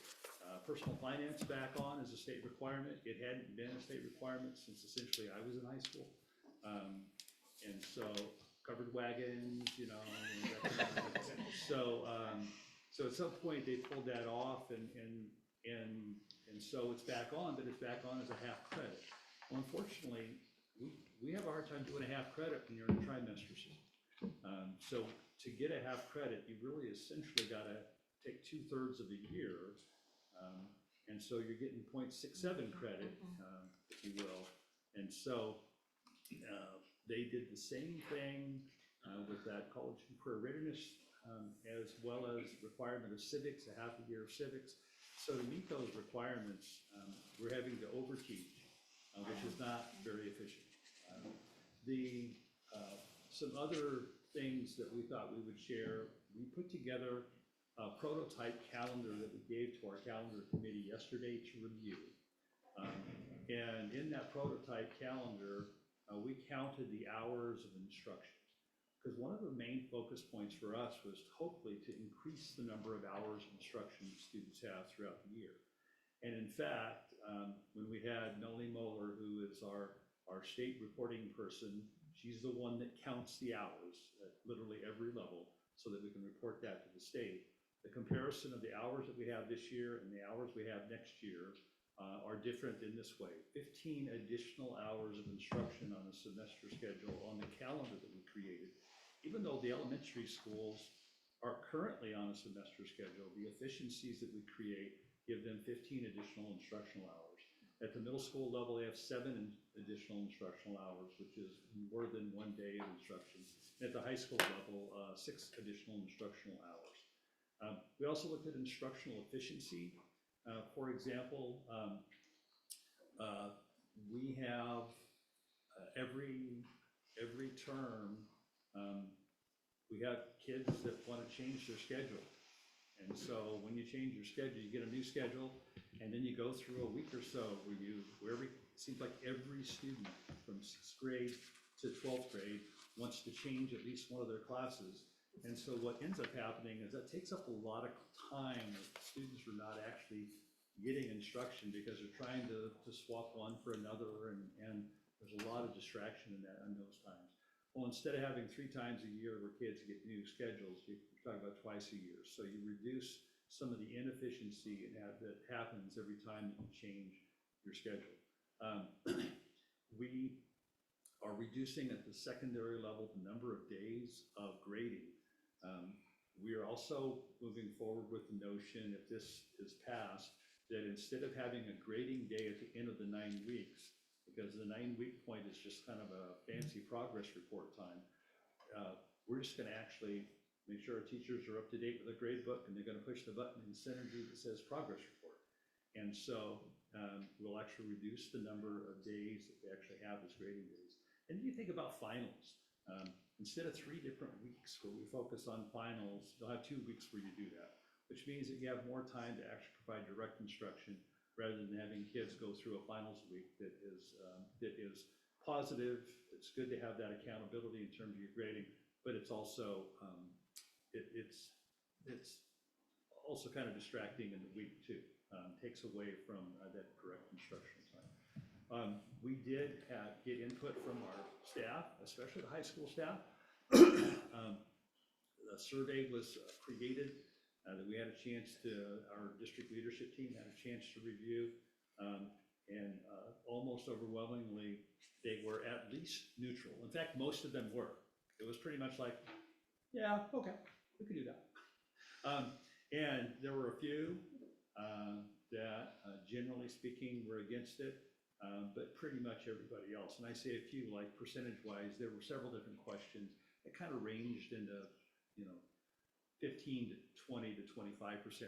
personal finance back on as a state requirement. It hadn't been a state requirement since essentially I was in high school. And so covered wagons, you know, so at some point they pulled that off, and so it's back on, but it's back on as a half credit. Well, unfortunately, we have a hard time doing a half credit when you're in a trimester system. So to get a half credit, you really essentially got to take 2/3 of the year, and so you're getting 0.67 credit, if you will. And so they did the same thing with that college and career readiness, as well as requirement of civics, a half a year of civics. So to meet those requirements, we're having to overteach, which is not very efficient. Some other things that we thought we would share, we put together a prototype calendar that we gave to our calendar committee yesterday to review. And in that prototype calendar, we counted the hours of instruction. Because one of the main focus points for us was hopefully to increase the number of hours of instruction students have throughout the year. And in fact, when we had Melanie Moeller, who is our state reporting person, she's the one that counts the hours at literally every level so that we can report that to the state. The comparison of the hours that we have this year and the hours we have next year are different in this way. 15 additional hours of instruction on a semester schedule on the calendar that we created. Even though the elementary schools are currently on a semester schedule, the efficiencies that we create give them 15 additional instructional hours. At the middle school level, they have 7 additional instructional hours, which is more than 1 day of instruction. At the high school level, 6 additional instructional hours. We also looked at instructional efficiency. For example, we have every term, we have kids that want to change their schedule. And so when you change your schedule, you get a new schedule, and then you go through a week or so where it seems like every student from 6th grade to 12th grade wants to change at least one of their classes. And so what ends up happening is that takes up a lot of time that students are not actually getting instruction because they're trying to swap one for another, and there's a lot of distraction in those times. Well, instead of having 3 times a year where kids get new schedules, you're talking about twice a year. So you reduce some of the inefficiency that happens every time that you change your schedule. We are reducing at the secondary level the number of days of grading. We are also moving forward with the notion, if this is passed, that instead of having a grading day at the end of the 9 weeks, because the 9-week point is just kind of a fancy progress report time, we're just gonna actually make sure our teachers are up to date with their grade book, and they're gonna push the button in Synergy that says progress report. And so we'll actually reduce the number of days that we actually have as grading days. And then you think about finals. Instead of 3 different weeks where we focus on finals, you'll have 2 weeks where you do that, which means that you have more time to actually provide direct instruction rather than having kids go through a finals week that is positive. It's good to have that accountability in terms of your grading, but it's also it's also kind of distracting in the week too. Takes away from that direct instructional time. We did get input from our staff, especially the high school staff. The survey was created that we had a chance our district leadership team had a chance to review, and almost overwhelmingly, they were at least neutral. In fact, most of them were. It was pretty much like, yeah, okay, we can do that. And there were a few that, generally speaking, were against it, but pretty much everybody else. And I say a few, like percentage-wise, there were several different questions that kind of ranged into, 15 to 20 to 25%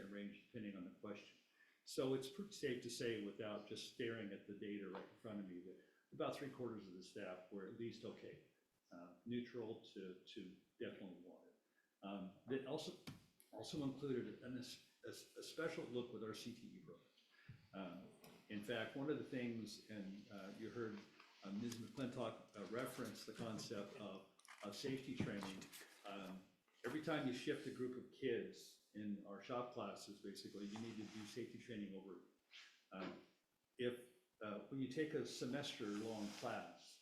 range, depending on the question. So it's pretty safe to say, without just staring at the data right in front of me, that about 3/4 of the staff were at least okay, neutral to definitely wanted. That also included a special look with our CTE program. In fact, one of the things, and you heard Ms. McClintock reference the concept of safety training. Every time you shift a group of kids in our shop classes, basically, you need to do safety training over. When you take a semester-long class,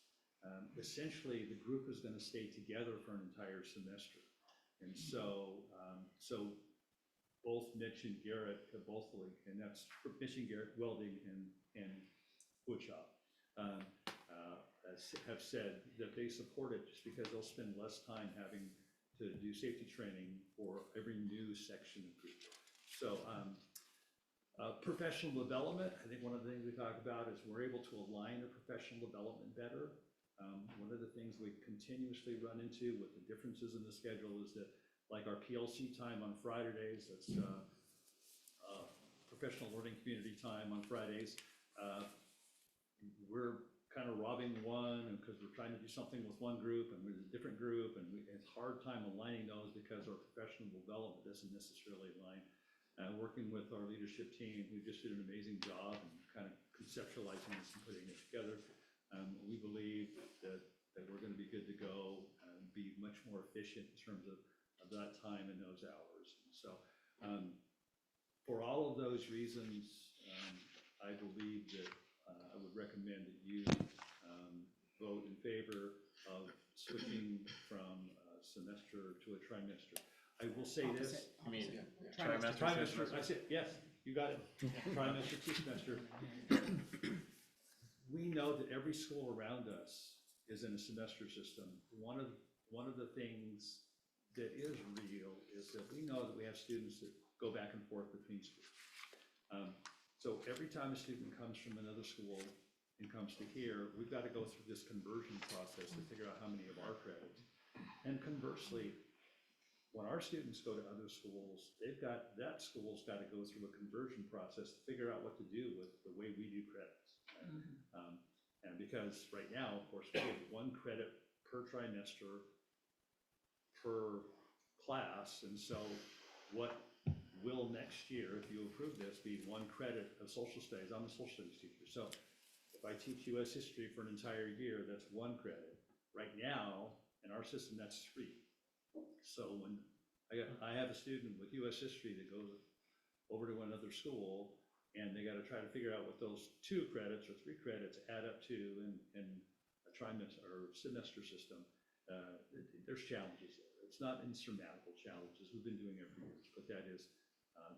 essentially the group is going to stay together for an entire semester. And so both Mitch and Garrett, and that's Mitch and Garrett Welding and woodshop, have said that they support it just because they'll spend less time having to do safety training for every new section of group. So professional development, I think one of the things we talk about is we're able to align our professional development better. One of the things we continuously run into with the differences in the schedule is that, like our PLC time on Fridays, that's professional learning community time on Fridays. We're kind of robbing one because we're trying to do something with one group and with a different group, and it's a hard time aligning those because our professional development doesn't necessarily align. Working with our leadership team, who just did an amazing job and kind of conceptualizing this and putting it together, we believe that we're going to be good to go and be much more efficient in terms of that time and those hours. And so for all of those reasons, I believe that I would recommend that you vote in favor of switching from a semester to a trimester. I will say this. I mean, Trimester, I said, yes, you got it. Trimester to semester. We know that every school around us is in a semester system. One of the things that is real is that we know that we have students that go back and forth between schools. So every time a student comes from another school and comes to here, we've got to go through this conversion process to figure out how many of our credits. And conversely, when our students go to other schools, that school's got to go through a conversion process to figure out what to do with the way we do credits. Right? And because right now, of course, we have 1 credit per trimester per class, and so what will next year, if you approve this, be 1 credit of social studies? I'm a social studies teacher, so if I teach US history for an entire year, that's 1 credit. Right now, in our system, that's 3. So when I have a student with US history that goes over to another school, and they got to try to figure out what those 2 credits or 3 credits add up to in a trimester or semester system. There's challenges there. It's not insurmountable challenges. We've been doing it for years, but that is,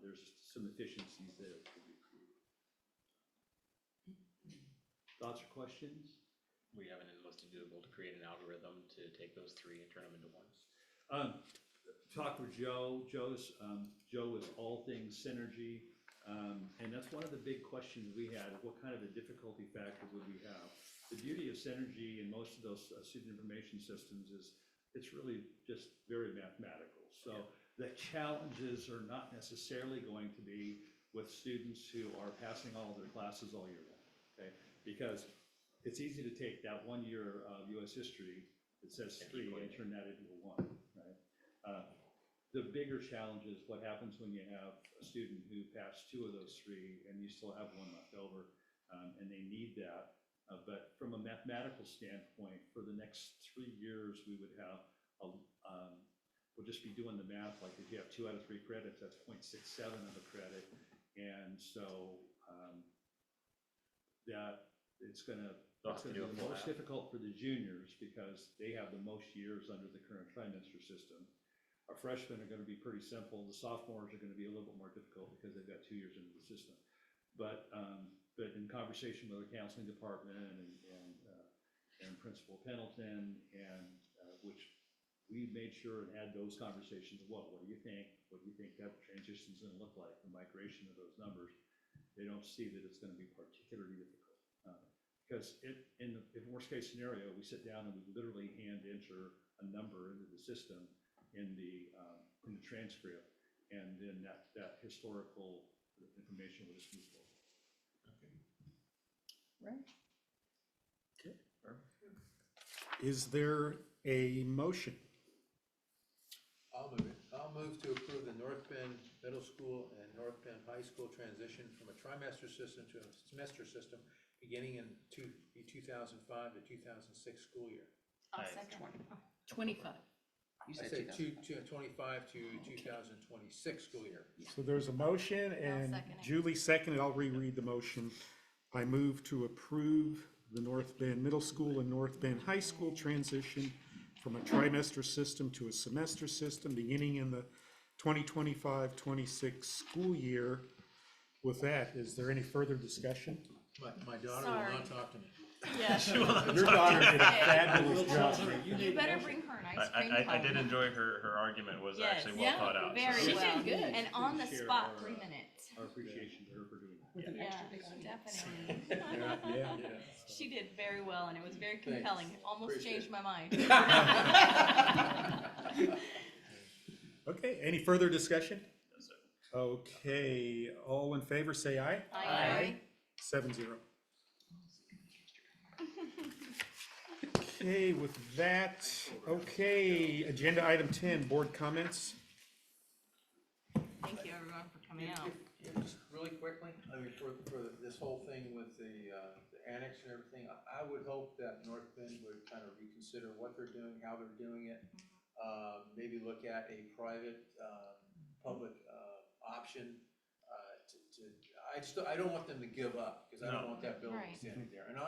there's some efficiencies there that can be created. Thoughts or questions? We haven't enlisted doable to create an algorithm to take those 3 and turn them into 1. Talk with Joe. Joe is all things synergy. And that's one of the big questions we had, what kind of a difficulty factor would we have? The beauty of Synergy and most of those student information systems is it's really just very mathematical. So the challenges are not necessarily going to be with students who are passing all of their classes all year long, okay? Because it's easy to take that 1 year of US history that says 3 and turn that into a 1, right? The bigger challenge is what happens when you have a student who passed 2 of those 3 and you still have 1 left over, and they need that. But from a mathematical standpoint, for the next 3 years, we would have, we'll just be doing the math, like if you have 2 out of 3 credits, that's 0.67 of a credit. And so that it's gonna be the most difficult for the juniors because they have the most years under the current trimester system. Our freshmen are going to be pretty simple. The sophomores are going to be a little bit more difficult because they've got 2 years into the system. But in conversation with the counseling department and Principal Pendleton, and which we made sure and had those conversations. What do you think? What do you think that transition is going to look like? The migration of those numbers. They don't see that it's going to be particularly difficult because in worst case scenario, we sit down and we literally hand enter a number into the system in the transcript, and then that historical information will just move forward. Right. Okay. Is there a motion? I'll move it. I'll move to approve the North Bend Middle School and North Bend High School transition from a trimester system to a semester system beginning in the 2005 to 2006 school year. I'll second. 25. I said 2025 to 2026 school year. So there's a motion, and second it. Julie seconded. I'll reread the motion. I move to approve the North Bend Middle School and North Bend High School transition from a trimester system to a semester system beginning in the 2025-26 school year. With that, is there any further discussion? My daughter will Sorry. not talk to me. Yeah. Your daughter did a fabulous job. You better bring her an ice cream I cone. did enjoy her argument was Yes. actually well thought out. Very She well. did good. And on the Share spot, our, 3 minutes. Our appreciation to her for doing that. With an Yeah, extra big one. definitely. Yeah. She did very well, and it was very compelling. It almost Appreciate changed my mind. Okay, any further discussion? Okay, all in favor, say aye. Aye. 7-0. Okay, with that, okay, agenda item 10, board comments. Thank you everyone for coming out. Just really quickly, I mean, for this whole thing with the annex and everything, I would hope that North Bend would kind of reconsider what they're doing, how they're doing it. Maybe look at a private, public, option, I don't want them to give up, because I don't want that building Right. standing there. And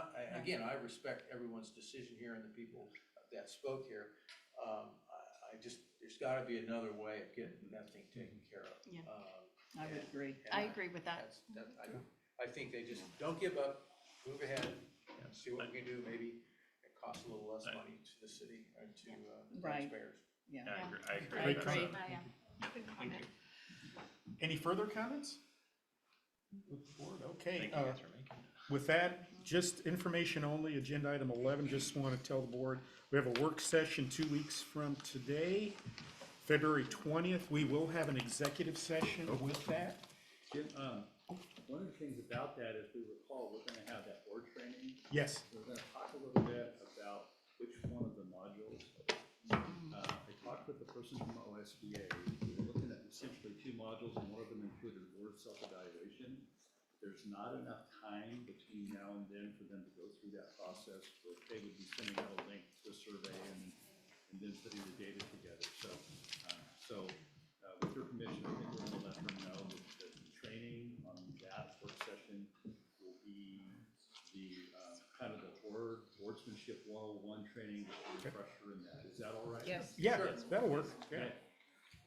again, I respect everyone's decision here and the people that spoke here. There's gotta be another way of getting that thing taken care of. Yeah. I would agree. I agree with that. I think they just, don't give up, move ahead, see what we can do, maybe it costs a little less money to the city and to Right. taxpayers. Yeah. I agree. I agree. I with that. agree. Good comment. Any further comments? Board, okay. Thank you guys for making it. With that, just information only, agenda item 11, just want to tell the board, we have a work session 2 weeks from today, February 20th. We will have an executive session with that. Jim, one of the things about that, if we recall, we're gonna have that board training. Yes. We're gonna talk a little bit about which one of the modules. I talked with the person from OSBA. We were looking at essentially 2 modules, and one of them included board self-evaluation. There's not enough time between now and then for them to go through that process, but they would be sending out a link to a survey and then putting the data together. So, with your permission, I think we're gonna let them know that the training on that work session will be the, kind of the boardsmanship 101 training, just a refresher in that. Is that all right? Yes. Yeah, that'll work. Yeah.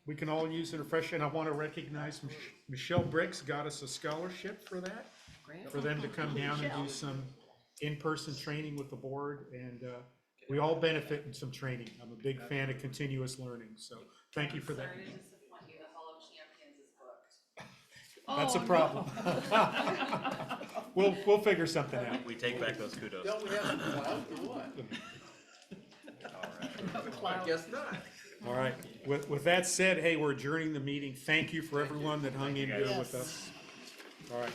We can all use it fresh, and I want to recognize Michelle Briggs got us a scholarship for that, for them to come down and do some in-person training with the board, and we all benefit in some training. I'm a big fan of continuous learning, so thank you for that. Sorry to disappoint you, the Hall of Champions is booked. That's a problem. We'll figure something out. We take back those kudos. Don't we have some clout or what? I guess not. All right, with that said, hey, we're adjourning the meeting. Thank you for everyone that hung in here with us. All right.